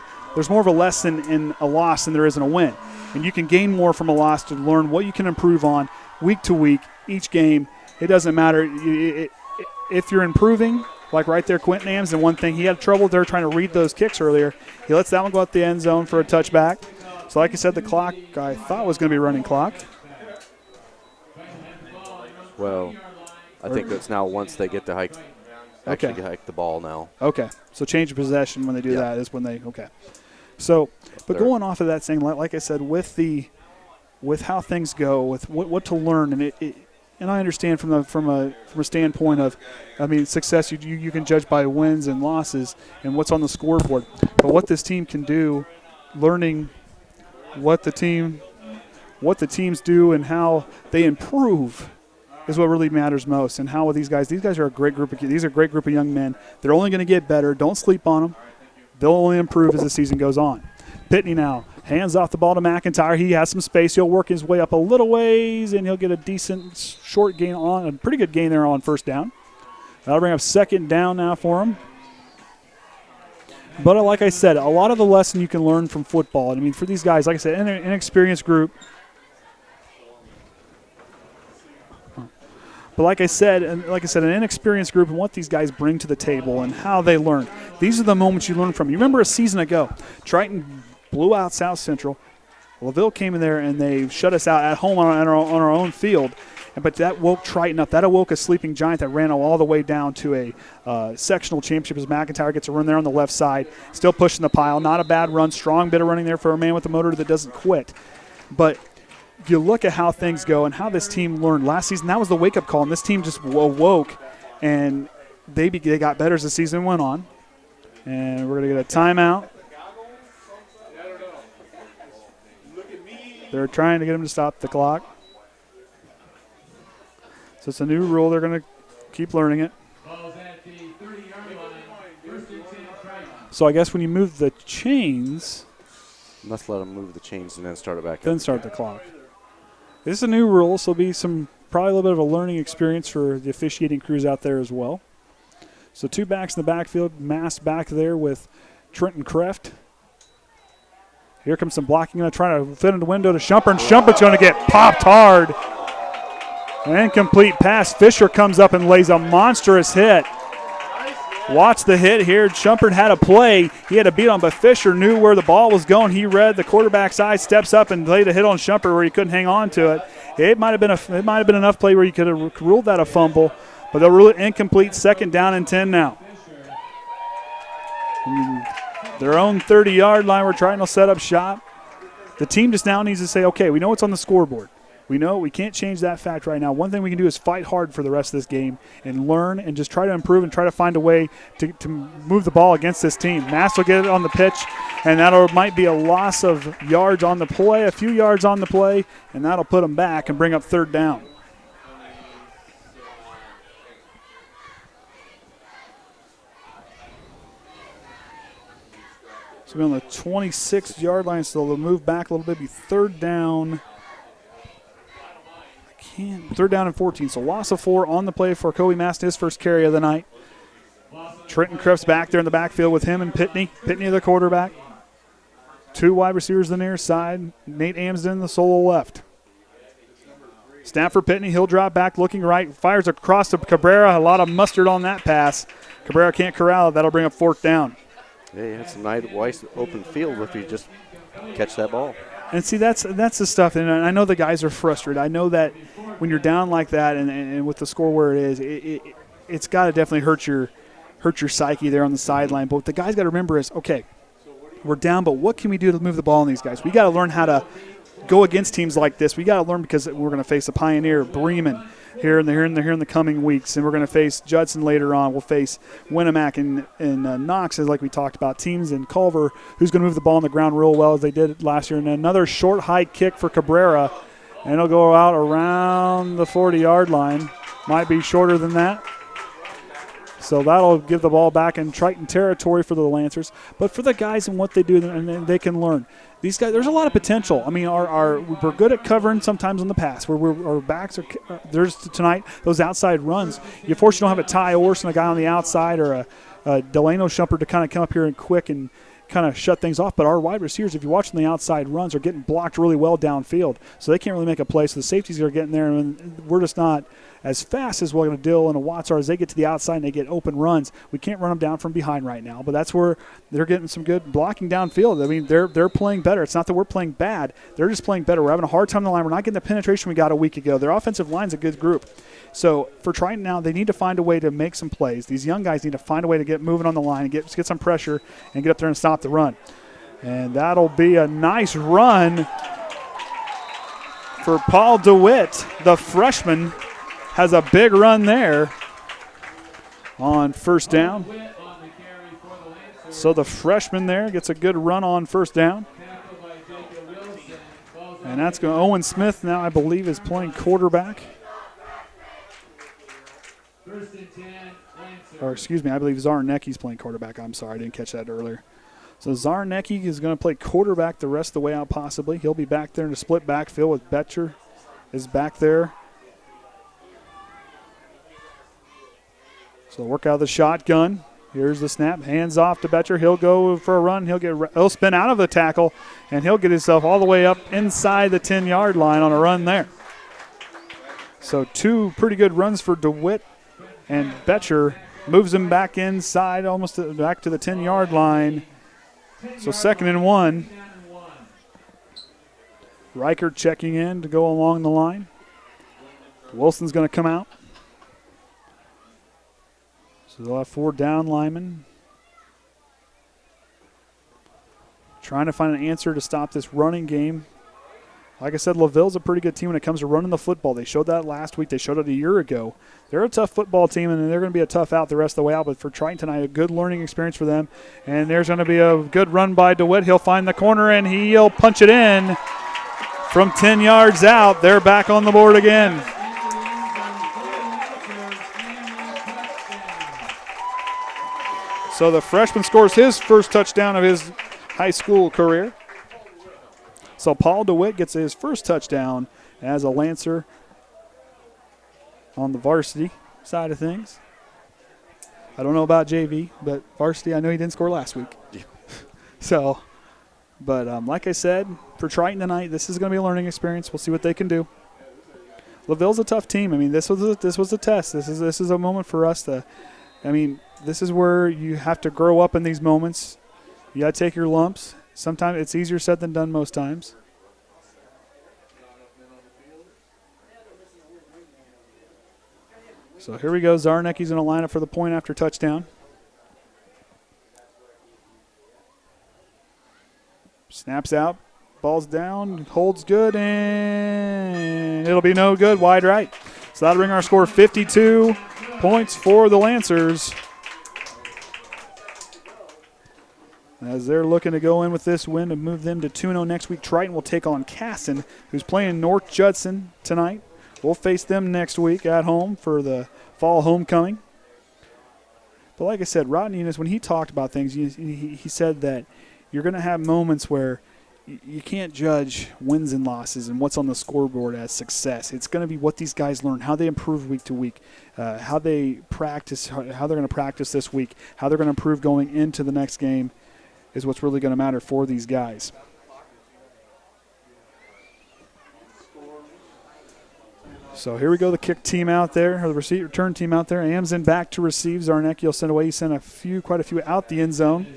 lesson in a loss than there is in a win, and you can gain more from a loss to learn what you can improve on week to week, each game. It doesn't matter. If you're improving, like right there, Quentin Ames, and one thing, he had trouble there trying to read those kicks earlier. He lets that one go out the end zone for a touchback. So like I said, the clock I thought was going to be running clock. Well, I think it's now once they get to hike the ball now. Okay. So change of possession when they do that is when they – okay. So, but going off of that saying, like I said, with how things go, with what to learn, and I understand from a standpoint of, success you can judge by wins and losses and what's on the scoreboard. But what this team can do, learning what the teams do and how they improve, is what really matters most. And how these guys are a great group these are a great group of young men. They're only going to get better. Don't sleep on them. They'll only improve as the season goes on. Pitney now hands off the ball to McIntyre. He has some space. He'll work his way up a little ways, and he'll get a decent short gain a pretty good gain there on first down. That'll bring up second down now for him. But like I said, a lot of the lesson you can learn from football. For these guys, like I said, an inexperienced group. But like I said, an inexperienced group and what these guys bring to the table and how they learn. These are the moments you learn from. You remember a season ago, Triton blew out South Central. LaVille came in there and they shut us out at home on our own field. But that woke Triton up. That awoke a sleeping giant that ran all the way down to a sectional championship as McIntyre gets a run there on the left side. Still pushing the pile. Not a bad run. Strong bit of running there for a man with a motor that doesn't quit. But you look at how things go and how this team learned last season. That was the wake-up call, and this team just awoke, and they got better as the season went on. And we're going to get a timeout. They're trying to get him to stop the clock. So it's a new rule. They're going to keep learning it. So I guess when you move the chains, must let them move the chains and then start it back up. Then start the clock. This is a new rule, so it'll be probably a little bit of a learning experience for the officiating crews out there as well. So 2 backs in the backfield, masked back there with Trenton Kreft. Here comes some blocking, going to try to fit in the window to Shumpert, and Shumpert's going to get popped hard. An incomplete pass. Fisher comes up and lays a monstrous hit. Watch the hit here. Shumpert had a play. He had a beat on, but Fisher knew where the ball was going. He read the quarterback's eye, steps up and laid a hit on Shumpert where he couldn't hang on to it. It might have been enough play where you could have ruled that a fumble, but they'll rule it incomplete. Second down and 10 now. Their own 30-yard line. We're trying to set up shop. The team just now needs to say, okay, we know what's on the scoreboard. We know we can't change that fact right now. One thing we can do is fight hard for the rest of this game and learn and just try to improve and try to find a way to move the ball against this team. Mass will get it on the pitch, and that might be a loss of yards on the play, a few yards on the play, and that'll put them back and bring up third down. So we're on the 26-yard line, so they'll move back a little bit, be third down. Third down and 14. So loss of 4 on the play for Kobe Maston, his first carry of the night. Trenton Kreft's back there in the backfield with him and Pitney. Pitney the quarterback. 2 wide receivers on the near side. Nate Amsden the solo left. Snap for Pitney. He'll drop back looking right. Fires across to Cabrera. A lot of mustard on that pass. Cabrera can't corral it. That'll bring up fourth down. Yeah, he had some nice open field if he just catch that ball. And see, that's the stuff, and I know the guys are frustrated. I know that when you're down like that and with the score where it is, it's got to definitely hurt hurt your psyche there on the sideline. But what the guys got to remember is, okay, we're down, but what can we do to move the ball on these guys? We got to learn how to go against teams like this. We got to learn because we're going to face a Pioneer, Bremen here in the coming weeks, and we're going to face Judson later on. We'll face Winnemac and Knox, like we talked about. Teams in Culver who's going to move the ball on the ground real well as they did last year. And another short high kick for Cabrera, and it'll go out around the 40-yard line. Might be shorter than that. So that'll give the ball back in Triton territory for the Lancers. But for the guys and what they do, and they can learn. These guys, there's a lot of potential. I mean, we're good at covering sometimes in the past. Our backs are there's tonight those outside runs. You fortunately don't have a Ty Orson, a guy on the outside, or a Delano Shumpert to kind of come up here and quick and kind of shut things off. But our wide receivers, if you're watching the outside runs, are getting blocked really well downfield, so they can't really make a play. So the safeties are getting there, and we're just not as fast as what Dill and Watts are as they get to the outside and they get open runs. We can't run them down from behind right now, but that's where they're getting some good blocking downfield. I mean, they're playing better. It's not that we're playing bad. They're just playing better. We're having a hard time on the line. We're not getting the penetration we got a week ago. Their offensive line's a good group. So for Triton now, they need to find a way to make some plays. These young guys need to find a way to get moving on the line and get some pressure and get up there and stop the run. And that'll be a nice run for Paul DeWitt, the freshman. Has a big run there on first down. So the freshman there gets a good run on first down. And that's going. Owen Smith now, I believe, is playing quarterback. Or excuse me, I believe Zarnecki's playing quarterback. I'm sorry, I didn't catch that earlier. So Zarnecki is going to play quarterback the rest of the way out possibly. He'll be back there in a split backfield with Betcher is back there. So work out of the shotgun. Here's the snap. Hands off to Betcher. He'll go for a run. He'll spin out of the tackle, and he'll get himself all the way up inside the 10-yard line on a run there. So two pretty good runs for DeWitt, and Betcher moves him back inside, almost back to the 10-yard line. So 2nd and 1. Riker checking in to go along the line. Wilson's going to come out. So they'll have 4 down linemen. Trying to find an answer to stop this running game. Like I said, LaVille's a pretty good team when it comes to running the football. They showed that last week. They showed it a year ago. They're a tough football team, and they're going to be a tough out the rest of the way out. But for Triton tonight, a good learning experience for them. And there's going to be a good run by DeWitt. He'll find the corner, and he'll punch it in from 10 yards out. They're back on the board again. So the freshman scores his first touchdown of his high school career. So Paul DeWitt gets his first touchdown as a Lancer on the varsity side of things. I don't know about JV, but varsity, I know he didn't score last week. Yeah. So, but like I said, for Triton tonight, this is going to be a learning experience. We'll see what they can do. LaVille's a tough team. I mean, this was a test. This is a moment for us to. I mean, this is where you have to grow up in these moments. You got to take your lumps. Sometimes it's easier said than done most times. So here we go. Zarnecki's going to line up for the point after touchdown. Snaps out. Ball's down. Holds good. And it'll be no good. Wide right. So that'll bring our score 52 points for the Lancers. As they're looking to go in with this win to move them to 2-0 next week. Triton will take on Caston, who's playing North Judson tonight. We'll face them next week at home for the fall homecoming. But like I said, Rodney Enos, when he talked about things, he said that you're going to have moments where you can't judge wins and losses and what's on the scoreboard as success. It's going to be what these guys learn, how they improve week to week, how they practice, how they're going to practice this week, how they're going to improve going into the next game is what's really going to matter for these guys. So here we go, the kick team out there, or the return team out there. Amsen back to receive. Zarnecki will send away. He sent quite a few out the end zone.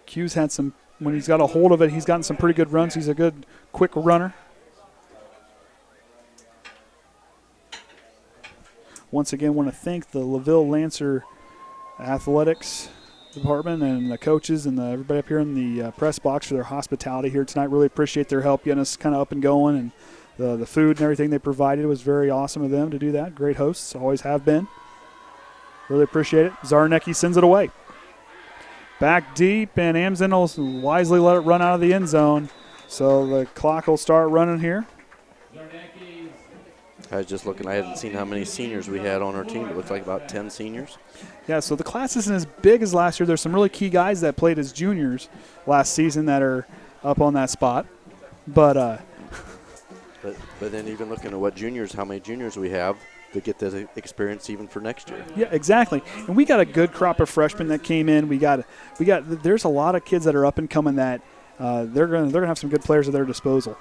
Q's had some, when he's got a hold of it, he's gotten some pretty good runs. He's a good, quick runner. once again want to thank the LaVille Lancer Athletics Department and the coaches and everybody up here in the press box for their hospitality here tonight. Really appreciate their help getting us kind of up and going, and the food and everything they provided was very awesome of them to do that. Great hosts, always have been. Really appreciate it. Zarnecki sends it away. Back deep, and Amsden will wisely let it run out of the end zone. So the clock will start running here. I was just looking. I hadn't seen how many seniors we had on our team. It looks like about 10 seniors. Yeah, so the class isn't as big as last year. There's some really key guys that played as juniors last season that are up on that spot. But then even looking at what juniors, how many juniors we have to get the experience even for next year. Yeah, exactly. And we got a good crop of freshmen that came in. There's a lot of kids that are up and coming that they're gonna have some good players at their disposal.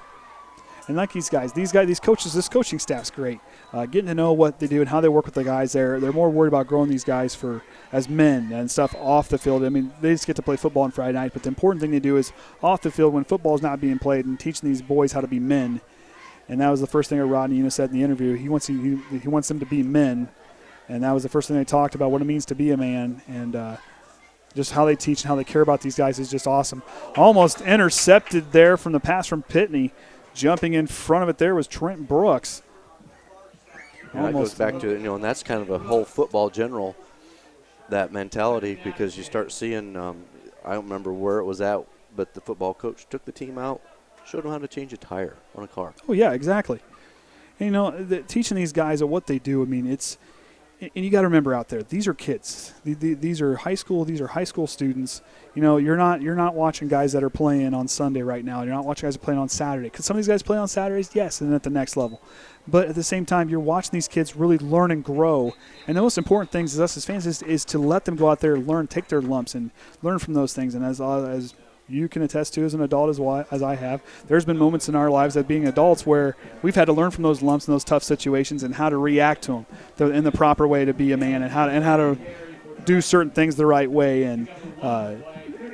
And like these coaches, this coaching staff's great. Getting to know what they do and how they work with the guys there. They're more worried about growing these guys as men and stuff off the field. I mean, they just get to play football on Friday night, but the important thing they do is off the field when football is not being played and teaching these boys how to be men. And that was the first thing that Rodney Una said in the interview. He wants them to be men, and that was the first thing they talked about, what it means to be a man, and just how they teach and how they care about these guys is just awesome. Almost intercepted there from the pass from Pitney. Jumping in front of it there was Trent Brooks. That goes back to, and that's kind of a whole football general, that mentality, because you start seeing, I don't remember where it was at, but the football coach took the team out, showed them how to change a tire on a car. Oh, yeah, exactly. And, teaching these guys what they do, I mean, and you got to remember out there, these are kids. These are high school students. You're not watching guys that are playing on Sunday right now. You're not watching guys that are playing on Saturday. Because some of these guys play on Saturdays, yes, and at the next level. But at the same time, you're watching these kids really learn and grow. And the most important things as us as fans is to let them go out there and learn, take their lumps, and learn from those things. And as you can attest to as an adult as I have, there's been moments in our lives as being adults where we've had to learn from those lumps and those tough situations and how to react to them in the proper way to be a man, and how to do certain things the right way. And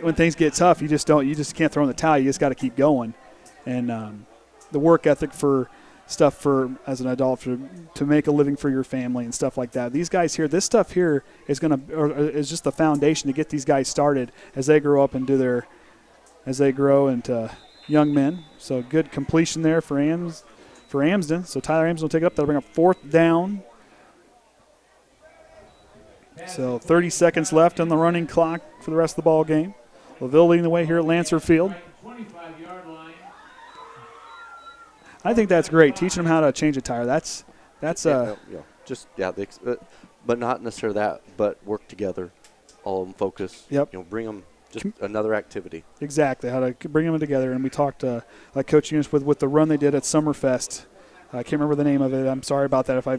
when things get tough, you just can't throw in the towel. You just got to keep going. And the work ethic as an adult to make a living for your family and stuff like that. These guys here, this stuff here is just the foundation to get these guys started as they grow up and as they grow into young men. So good completion there for Amsden. So Tyler Amsden will take it up. That'll bring up 4th down. So 30 seconds left on the running clock for the rest of the ball game. LaVille leading the way here at Lancer Field. I think that's great, teaching them how to change a tire. But not necessarily that, but work together, all of them focus. Yep. Bring them. Just another activity. Exactly, how to bring them together. And we talked, like Coach Eunice, with the run they did at Summerfest. I can't remember the name of it. I'm sorry about that. If I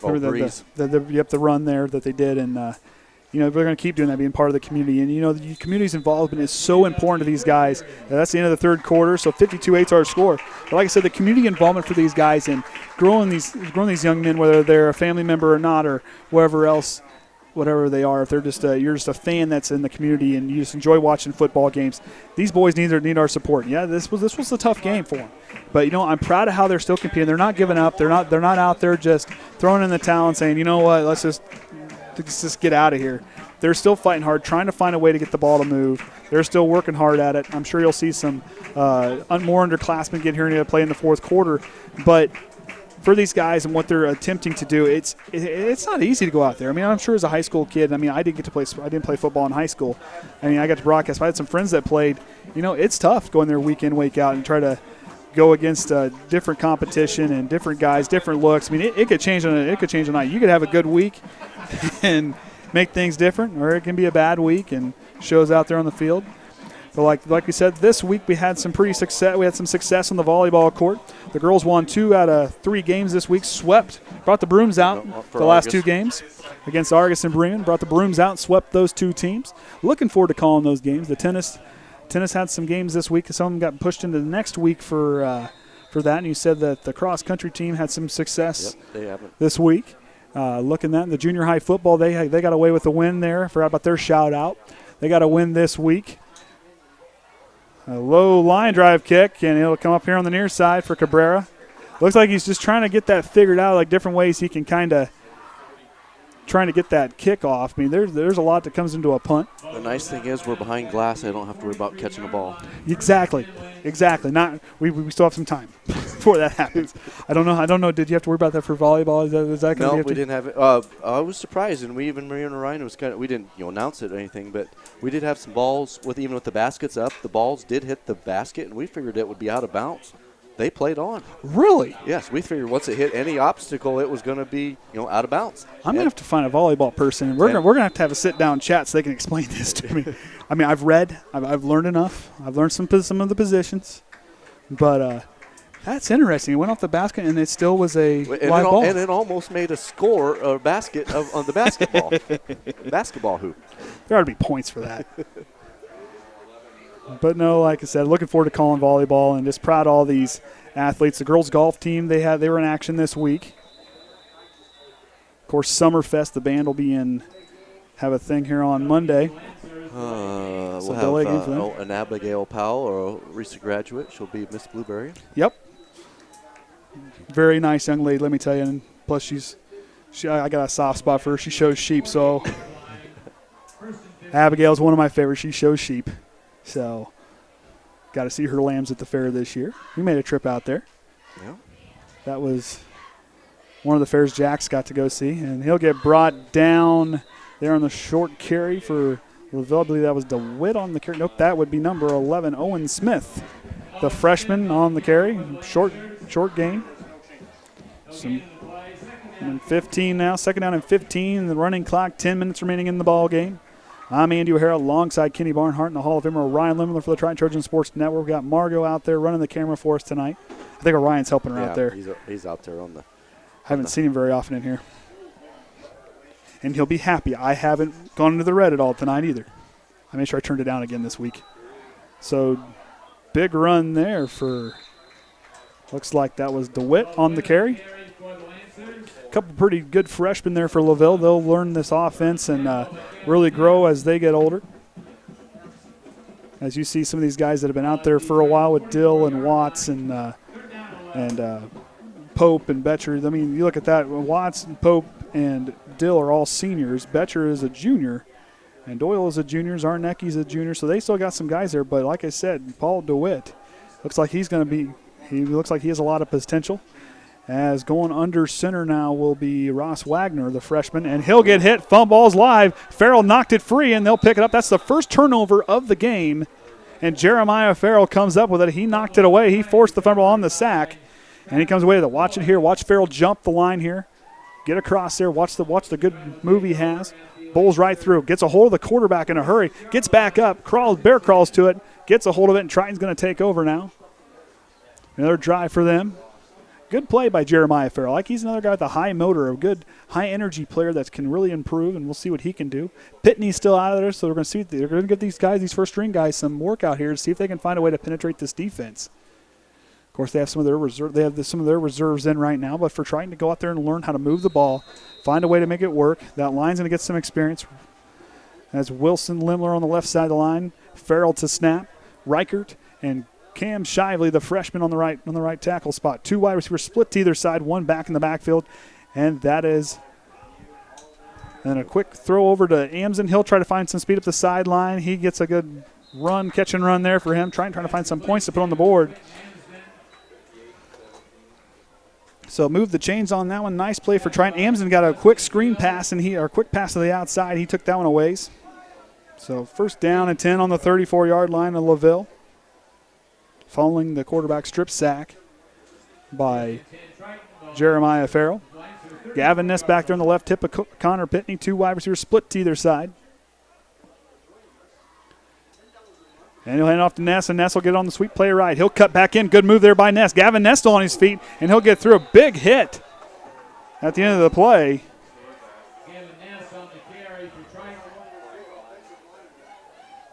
remember the run there that they did. And, they're going to keep doing that, being part of the community. And, the community's involvement is so important to these guys. That's the end of the third quarter, so 52-8's our score. But like I said, the community involvement for these guys and growing these young men, whether they're a family member or not or whatever they are, if they're just you're just a fan that's in the community and you just enjoy watching football games, these boys need our support. Yeah, this was a tough game for them, but I'm proud of how they're still competing. They're not giving up. They're not out there just throwing in the towel and saying, you know what, let's just get out of here. They're still fighting hard, trying to find a way to get the ball to move. They're still working hard at it. I'm sure you'll see some more underclassmen get here and play in the fourth quarter, but for these guys and what they're attempting to do, it's not easy to go out there. I mean, I'm sure as a high school kid, I didn't play football in high school. I got to broadcast. I had some friends that played. It's tough going there week in, week out and try to go against different competition and different guys, different looks. I mean, it could change on a night. You could have a good week and make things different, or it can be a bad week and shows out there on the field. But like we said, this week we had some success. We had some success on the volleyball court. The girls won 2 out of 3 games this week. Brought the brooms out the last 2 games against Argus and Bremen. Brought the brooms out, swept those 2 teams. Looking forward to calling those games. The tennis had some games this week. Some of them got pushed into the next week for that. And you said that the cross country team had some success this week. Looking at the junior high football, they got away with a win there. Forgot about their shout out. They got a win this week. A low line drive kick, and it'll come up here on the near side for Cabrera. Looks like he's just trying to get that figured out, like different ways he can kind of trying to get that kick off. I mean, there's a lot that comes into a punt. The nice thing is we're behind glass. I don't have to worry about catching the ball. Exactly. Not we still have some time before that happens. I don't know. Did you have to worry about that for volleyball? Is that No, we didn't have it. I was surprised, and we even me and Orion was we didn't announce it or anything, but we did have some balls even with the baskets up. The balls did hit the basket, and we figured it would be out of bounds. They played on. Really? Yes, we figured once it hit any obstacle, it was going to be out of bounds. I'm gonna have to find a volleyball person, and we're gonna have a sit down chat so they can explain this to me. I mean, I've learned enough. I've learned some of the positions, but that's interesting. It went off the basket, and it still was a live ball, and it almost made a basket on the basketball basketball hoop. There ought to be points for that. But no, like I said, looking forward to calling volleyball and just proud of all these athletes. The girls golf team, they were in action this week. Of course, Summerfest, the band will have a thing here on Monday. We'll have an Abigail Powell, or a recent graduate. She'll be Miss Blueberry. Yep. Very nice young lady, let me tell you. And plus, I got a soft spot for her. She shows sheep, so Abigail's one of my favorites. She shows sheep. So, got to see her lambs at the fair this year. We made a trip out there. Yeah. That was one of the fairs Jack's got to go see. And he'll get brought down there on the short carry for LaVille. I believe that was DeWitt on the carry. Nope, that would be number 11, Owen Smith, the freshman on the carry. Short gain. And 15 now, second down and 15. The running clock, 10 minutes remaining in the ball game. I'm Andy O'Hara alongside Kenny Barnhart and the Hall of Famer Orion Lemler for the Triton Trojan Sports Network. We've got Margo out there running the camera for us tonight. I think Orion's helping her out there. He's out there on the. I haven't seen him very often in here. And he'll be happy. I haven't gone into the red at all tonight either. I made sure I turned it down again this week. So, big run there for, looks like that was DeWitt on the carry. A couple pretty good freshmen there for LaVille. They'll learn this offense and really grow as they get older. As you see some of these guys that have been out there for a while with Dill and Watts and Pope and Betcher. I mean, you look at that. Watts and Pope and Dill are all seniors. Betcher is a junior. And Doyle is a junior. Zarnecki's a junior. So they still got some guys there. But like I said, Paul DeWitt looks like he looks like he has a lot of potential. As going under center now will be Ross Wagner, the freshman, and he'll get hit. Fumbles live. Farrell knocked it free, and they'll pick it up. That's the first turnover of the game, and Jeremiah Farrell comes up with it. He knocked it away. He forced the fumble on the sack, and he comes away with it. Watch it here. Watch Farrell jump the line here. Get across there. Watch the good move he has. Bowls right through. Gets a hold of the quarterback in a hurry. Gets back up. Bear crawls to it. Gets a hold of it, and Triton's going to take over now. Another drive for them. Good play by Jeremiah Farrell. Like he's another guy with a high motor, a good high-energy player that can really improve, and we'll see what he can do. Pitney's still out of there, so we're going to see. They're going to get these guys, these first-string guys, some work out here to see if they can find a way to penetrate this defense. Of course, they have some of their some of their reserves in right now, but for trying to go out there and learn how to move the ball, find a way to make it work. That line's going to get some experience. As Wilson Lemler on the left side of the line, Farrell to snap, Reichert and Cam Shively, the freshman on the right tackle spot. Two wide receivers split to either side, one back in the backfield, and that is then a quick throw over to Amson. He'll try to find some speed up the sideline. He gets a good catch and run there for him, trying to find some points to put on the board. So move the chains on that one. Nice play for Triton. Amson got a quick screen pass quick pass to the outside. He took that one a ways. So first down and 10 on the 34-yard line of LaVille. Following the quarterback strip sack by Jeremiah Farrell. Gavin Ness back there on the left tip of Connor Pitney. Two wide receivers split to either side. And he'll hand it off to Ness, and Ness will get on the sweep play right. He'll cut back in. Good move there by Ness. Gavin Ness still on his feet, and he'll get through a big hit at the end of the play.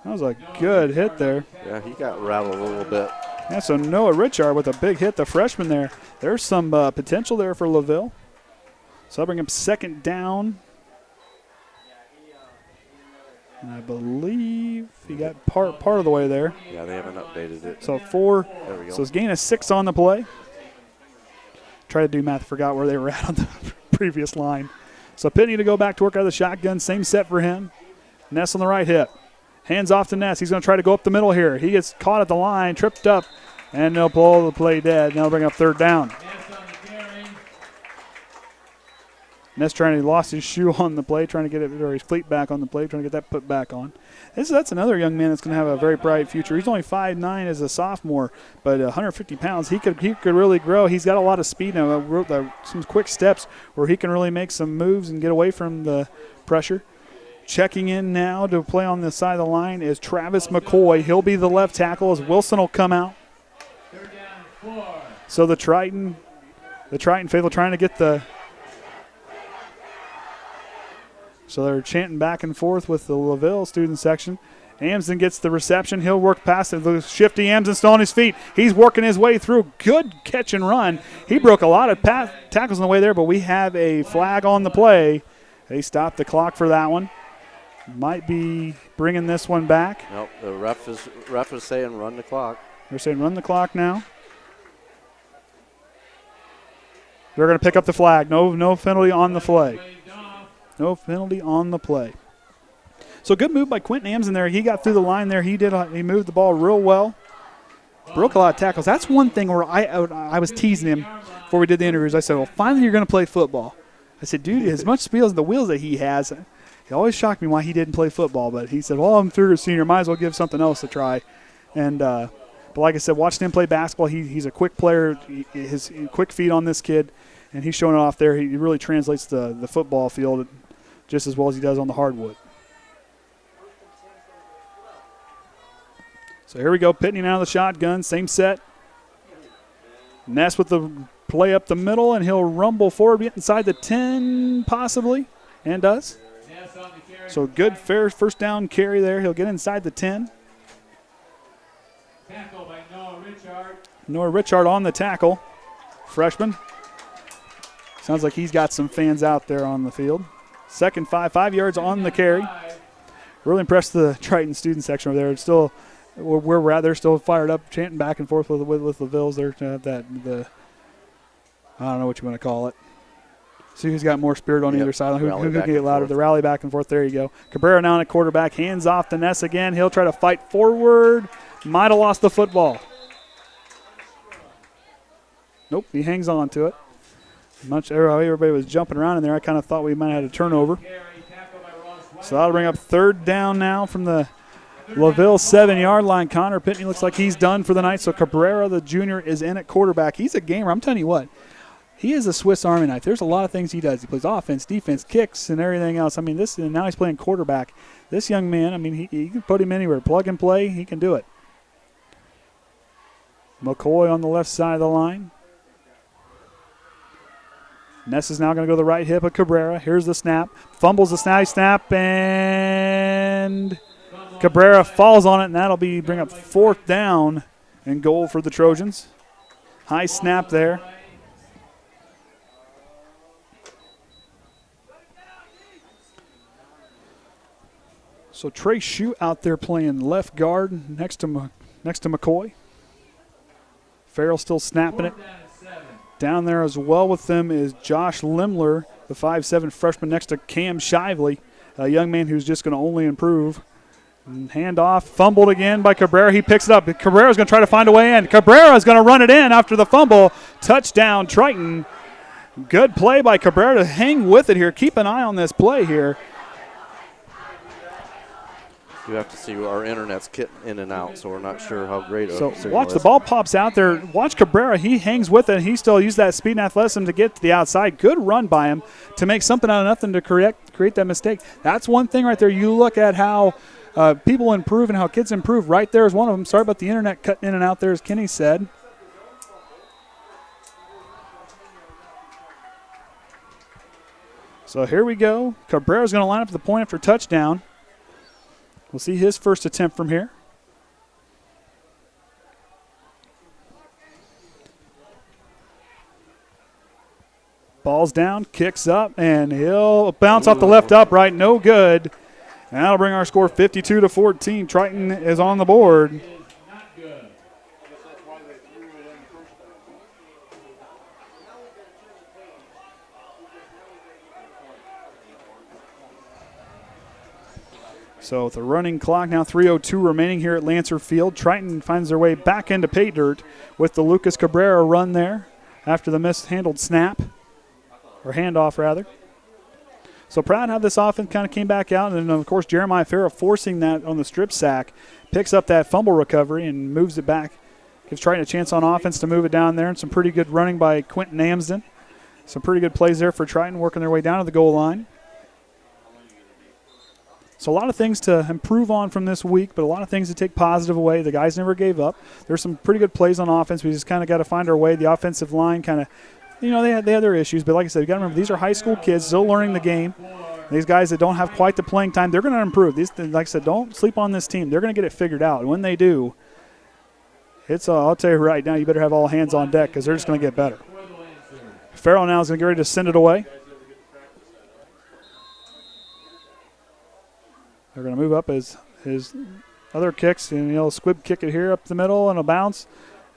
That was a good hit there. Yeah, he got rattled a little bit. Yeah, so Noah Richard with a big hit, the freshman there. There's some potential there for LaVille. So I'll bring him second down. And I believe he got part of the way there. Yeah, they haven't updated it. So 4. There we go. So his gain is 6 on the play. Try to do math, forgot where they were at on the previous line. So Pitney to go back to work out of the shotgun. Same set for him. Ness on the right hip. Hands off to Ness. He's going to try to go up the middle here. He gets caught at the line, tripped up, and they'll pull the play dead. Now they'll bring up third down. Ness trying to lost his shoe on the play, trying to get it, or his cleat back on the play, trying to get that put back on. That's another young man that's going to have a very bright future. He's only 5'9" as a sophomore, but 150 pounds. He could really grow. He's got a lot of speed now, some quick steps where he can really make some moves and get away from the pressure. Checking in now to play on the side of the line is Travis McCoy. He'll be the left tackle as Wilson will come out. So the Triton faithful trying to get the. So they're chanting back and forth with the LaVille student section. Amsden gets the reception. He'll work past it. The shifty Amsden still on his feet. He's working his way through. Good catch and run. He broke a lot of tackles on the way there, but we have a flag on the play. They stopped the clock for that one. Might be bringing this one back. Nope, the ref is saying run the clock. They're saying run the clock now. They're going to pick up the flag. No penalty on the play. No penalty on the play. So good move by Quentin Amsden there. He got through the line there. He moved the ball real well. Broke a lot of tackles. That's one thing where I was teasing him before we did the interviews. I said, well, finally you're going to play football. I said, dude, as much speed as the wheels that he has, it always shocked me why he didn't play football. But he said, well, I'm through a senior. Might as well give something else a try. And but like I said, watching him play basketball, he's a quick player. His quick feet on this kid, and he's showing it off there. He really translates the football field just as well as he does on the hardwood. So here we go, Pitney out of the shotgun, same set. Ness with the play up the middle, and he'll rumble forward, get inside the 10 possibly, and does. So good fair first down carry there. He'll get inside the 10. Tackle by Noah Richard. Noah Richard on the tackle, freshman. Sounds like he's got some fans out there on the field. Second 5 yards on the carry. Really impressed the Triton student section over there. It's still where we're at. They're still fired up, chanting back and forth with LaVille's. They're I don't know what you want to call it. See who's got more spirit on either side. Who can get louder? The rally back and forth. There you go. Cabrera now on a quarterback. Hands off to Ness again. He'll try to fight forward. Might have lost the football. Nope, he hangs on to it. Everybody was jumping around in there. I kind of thought we might have had a turnover. So that'll bring up third down now from the LaVille 7-yard line. Connor Pitney looks like he's done for the night. So Cabrera, the junior, is in at quarterback. He's a gamer. I'm telling you what. He is a Swiss Army knife. There's a lot of things he does. He plays offense, defense, kicks, and everything else. I mean, and now he's playing quarterback. This young man, I mean, he can put him anywhere. Plug and play, he can do it. McCoy on the left side of the line. Ness is now going to go to the right hip of Cabrera. Here's the snap. Fumbles the snap, and Cabrera falls on it, and that'll bring up fourth down and goal for the Trojans. High snap there. So Trey Shute out there playing left guard next to McCoy. Farrell still snapping it. Down there as well with them is Josh Lemler, the 5'7" freshman next to Cam Shively, a young man who's just going to only improve. And hand off, fumbled again by Cabrera. He picks it up. Cabrera's going to try to find a way in. Cabrera's going to run it in after the fumble. Touchdown, Triton. Good play by Cabrera to hang with it here. Keep an eye on this play here. You have to see our internet's getting in and out, so we're not sure how great So watch the ball pops out there. Watch Cabrera. He hangs with it. He still used that speed and athleticism to get to the outside. Good run by him to make something out of nothing to create that mistake. That's one thing right there. You look at how people improve and how kids improve. Right there is one of them. Sorry about the internet cutting in and out there, as Kenny said. So here we go. Cabrera's going to line up at the point after touchdown. We'll see his first attempt from here. Ball's down, kicks up, and he'll bounce off the left upright. No good. And that'll bring our score 52-14. Triton is on the board. So with the running clock now, 3:02 remaining here at Lancer Field. Triton finds their way back into pay dirt with the Lucas Cabrera run there after the mishandled snap, or handoff rather. So proud how this offense kind of came back out, and then of course Jeremiah Farrah forcing that on the strip sack, picks up that fumble recovery and moves it back. Gives Triton a chance on offense to move it down there, and some pretty good running by Quentin Amsden. Some pretty good plays there for Triton, working their way down to the goal line. So a lot of things to improve on from this week, but a lot of things to take positive away. The guys never gave up. There's some pretty good plays on offense. We just kind of got to find our way. The offensive line kind of, they had their issues, but like I said, you got to remember, these are high school kids still learning the game. These guys that don't have quite the playing time, they're going to improve. These, like I said, don't sleep on this team. They're going to get it figured out. And when they do, I'll tell you right now, you better have all hands on deck because they're just going to get better. Farrell now is going to get ready to send it away. They're going to move up his other kicks, and he'll squib kick it here up the middle and a bounce.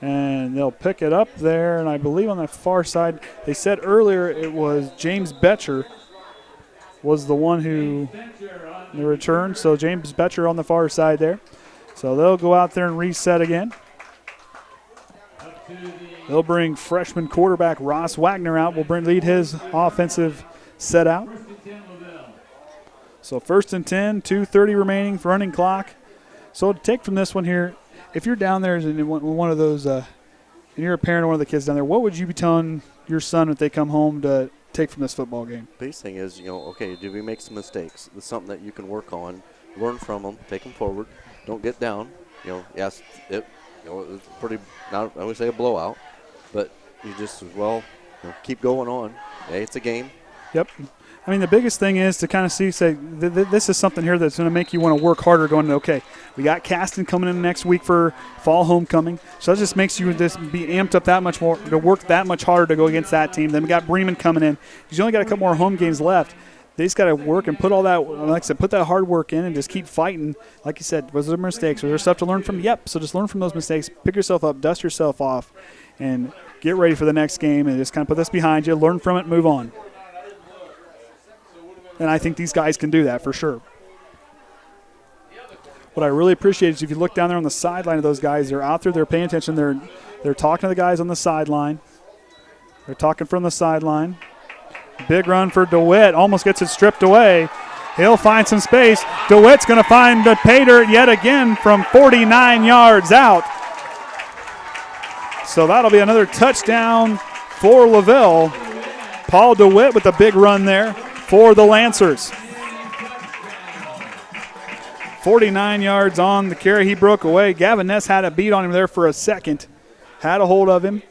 And they'll pick it up there, and I believe on the far side, they said earlier it was James Betcher was the one who the return. So James Betcher on the far side there. So they'll go out there and reset again. They'll bring freshman quarterback Ross Wagner out. Will lead his offensive set out. So 1st and 10, 2:30 remaining, running clock. So to take from this one here, if you're down there in one of those, and you're a parent of one of the kids down there, what would you be telling your son if they come home to take from this football game? Biggest thing is, okay, did we make some mistakes? It's something that you can work on, learn from them, take them forward, don't get down. Yes, it was pretty, not I would say a blowout, but you just as well keep going on. Hey, it's a game. Yep. I mean, the biggest thing is to kind of say, this is something here that's going to make you want to work harder going, okay, we got Caston coming in next week for fall homecoming. So that just makes you just be amped up that much more, to work that much harder to go against that team. Then we got Bremen coming in. You only got a couple more home games left. They just got to work and put all that, like I said, put that hard work in and just keep fighting. Like you said, was there mistakes? Was there stuff to learn from? Yep. So just learn from those mistakes. Pick yourself up, dust yourself off, and get ready for the next game and just kind of put this behind you, learn from it, move on. And I think these guys can do that for sure. What I really appreciate is if you look down there on the sideline of those guys, they're out there, they're paying attention, they're talking to the guys on the sideline. They're talking from the sideline. Big run for DeWitt, almost gets it stripped away. He'll find some space. DeWitt's going to find the pay dirt yet again from 49 yards out. So that'll be another touchdown for LaVille. Paul DeWitt with a big run there for the Lancers. 49 yards on the carry. He broke away. Gavin Ness had a beat on him there for a second. Had a hold of him.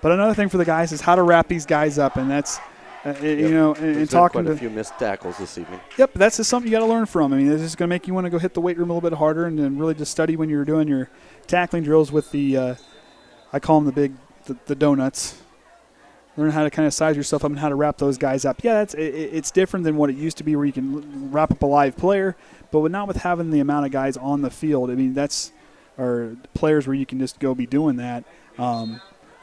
But another thing for the guys is how to wrap these guys up. And that's, and talking quite to. A few missed tackles this evening. Yep, that's just something you got to learn from. I mean, this is going to make you want to go hit the weight room a little bit harder and then really just study when you're doing your tackling drills with the, I call them the donuts. Learn how to kind of size yourself up and how to wrap those guys up. Yeah, it's different than what it used to be where you can wrap up a live player, but not with having the amount of guys on the field. I mean, or players where you can just go be doing that.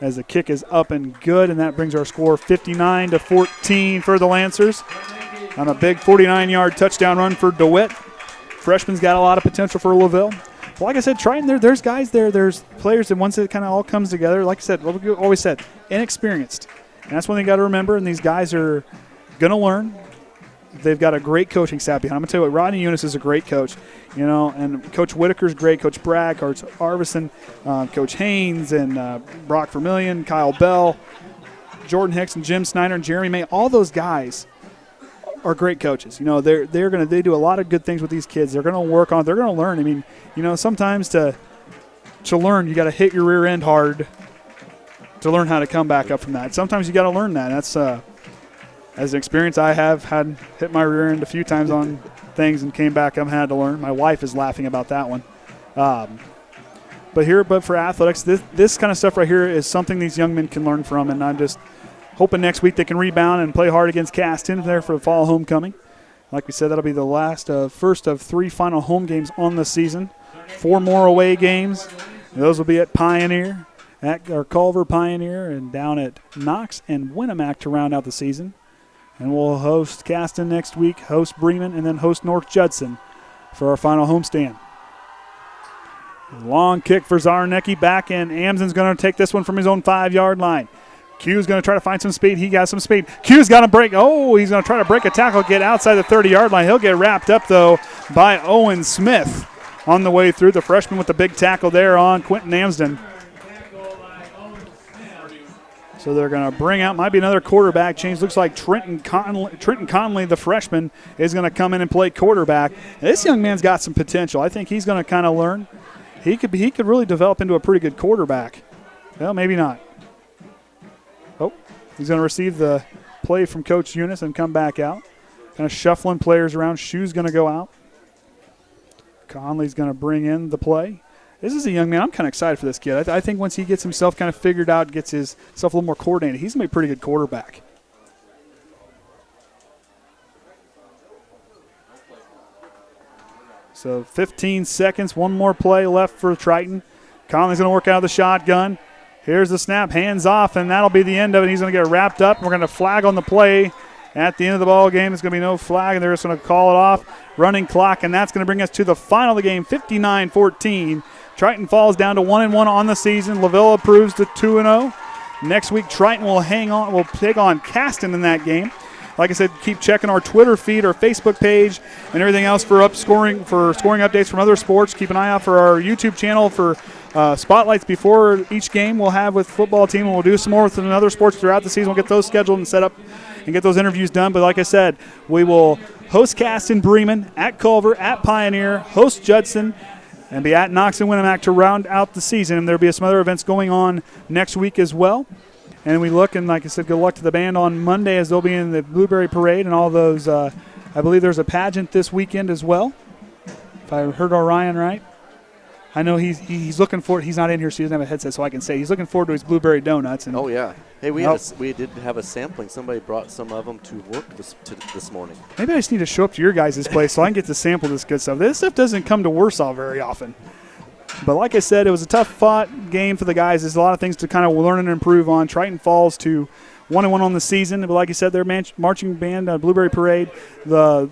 As the kick is up and good, and that brings our score 59-14 for the Lancers. On a big 49-yard touchdown run for DeWitt. Freshman's got a lot of potential for LaVille. Well, like I said, Triton, there's guys there. There's players that once it kind of all comes together, like I said, what we always said, inexperienced. And that's one thing you got to remember, and these guys are going to learn. They've got a great coaching staff behind them. I'm going to tell you what, Rodney Eunice is a great coach, and Coach Whitaker's great, Coach Bragg, Coach Arvison, Coach Haynes, and Brock Vermillion, Kyle Bell, Jordan Hicks, and Jim Snyder, and Jeremy May. All those guys are great coaches. They do a lot of good things with these kids. They're going to work on it. They're going to learn. I mean, sometimes to learn, you got to hit your rear end hard to learn how to come back up from that. Sometimes you got to learn that. That's as an experience I have had, hit my rear end a few times on things and came back. I've had to learn. My wife is laughing about that one. But for athletics, this kind of stuff right here is something these young men can learn from, and I'm just hoping next week they can rebound and play hard against Caston there for the fall homecoming. Like we said, that'll be the first of 3 final home games on the season. 4 more away games. Those will be at Pioneer, at Culver Pioneer, and down at Knox and Winnemac to round out the season. And we'll host Caston next week, host Bremen, and then host North Judson for our final homestand. Long kick for Zarnecki back, and Amson's going to take this one from his own 5-yard line. Q's going to try to find some speed. He got some speed. Q's got to break. Oh, he's going to try to break a tackle, get outside the 30-yard line. He'll get wrapped up, though, by Owen Smith on the way through. The freshman with the big tackle there on Quentin Amsden. So they're going to bring out, might be another quarterback change. Looks like Trenton Conley, the freshman, is going to come in and play quarterback. And this young man's got some potential. I think he's going to kind of learn. He could really develop into a pretty good quarterback. Well, maybe not. Oh, he's going to receive the play from Coach Eunice and come back out. Kind of shuffling players around. Shoe's going to go out. Conley's going to bring in the play. This is a young man. I'm kind of excited for this kid. I think once he gets himself kind of figured out, gets himself a little more coordinated, he's going to be a pretty good quarterback. So 15 seconds, one more play left for Triton. Conley's going to work out of the shotgun. Here's the snap, hands off, and that'll be the end of it. He's going to get wrapped up. We're going to flag on the play. At the end of the ball game, there's going to be no flag, and they're just going to call it off. Running clock, and that's going to bring us to the final of the game, 59-14. Triton falls down to 1-1 on the season. LaVille improves to 2-0. Next week, Triton will take on Caston in that game. Like I said, keep checking our Twitter feed, our Facebook page, and everything else for scoring updates from other sports. Keep an eye out for our YouTube channel for spotlights before each game we'll have with football team, and we'll do some more with other sports throughout the season. We'll get those scheduled and set up and get those interviews done. But like I said, we will host Caston Bremen, at Culver, at Pioneer, host Judson, and be at Knox and Winnemac to round out the season. And there'll be some other events going on next week as well. And we look, and like I said, good luck to the band on Monday as they'll be in the Blueberry Parade and all those. I believe there's a pageant this weekend as well, if I heard Orion right. I know he's looking forward. He's not in here, so he doesn't have a headset, so I can say he's looking forward to his blueberry donuts. And oh yeah, hey, we did have a sampling. Somebody brought some of them to work this morning. Maybe I just need to show up to your guys' place so I can get to sample this good stuff. This stuff doesn't come to Warsaw very often. But like I said, it was a tough-fought game for the guys. There's a lot of things to kind of learn and improve on. Triton falls to 1-1 on the season. But like I said, their marching band, Blueberry Parade, the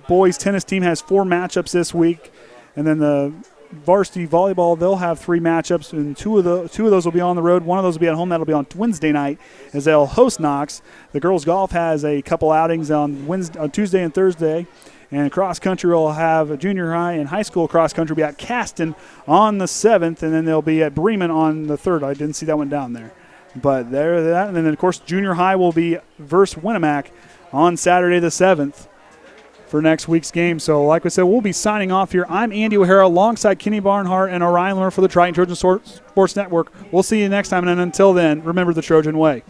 boys tennis team has 4 matchups this week. And then the varsity volleyball, they'll have 3 matchups, and two of those will be on the road. One of those will be at home. That'll be on Wednesday night as they'll host Knox. The girls golf has a couple outings on Tuesday and Thursday. And cross country will have a junior high and high school cross country be at Caston on the 7th, and then they'll be at Bremen on the 3rd. I didn't see that one down there. But there that, and then of course junior high will be versus Winnemac on Saturday the 7th for next week's game. So like I said, we'll be signing off here. I'm Andy O'Hara alongside Kenny Barnhart and Orion Lemler for the Triton Trojan Sports Network. We'll see you next time, and until then, remember the Trojan way.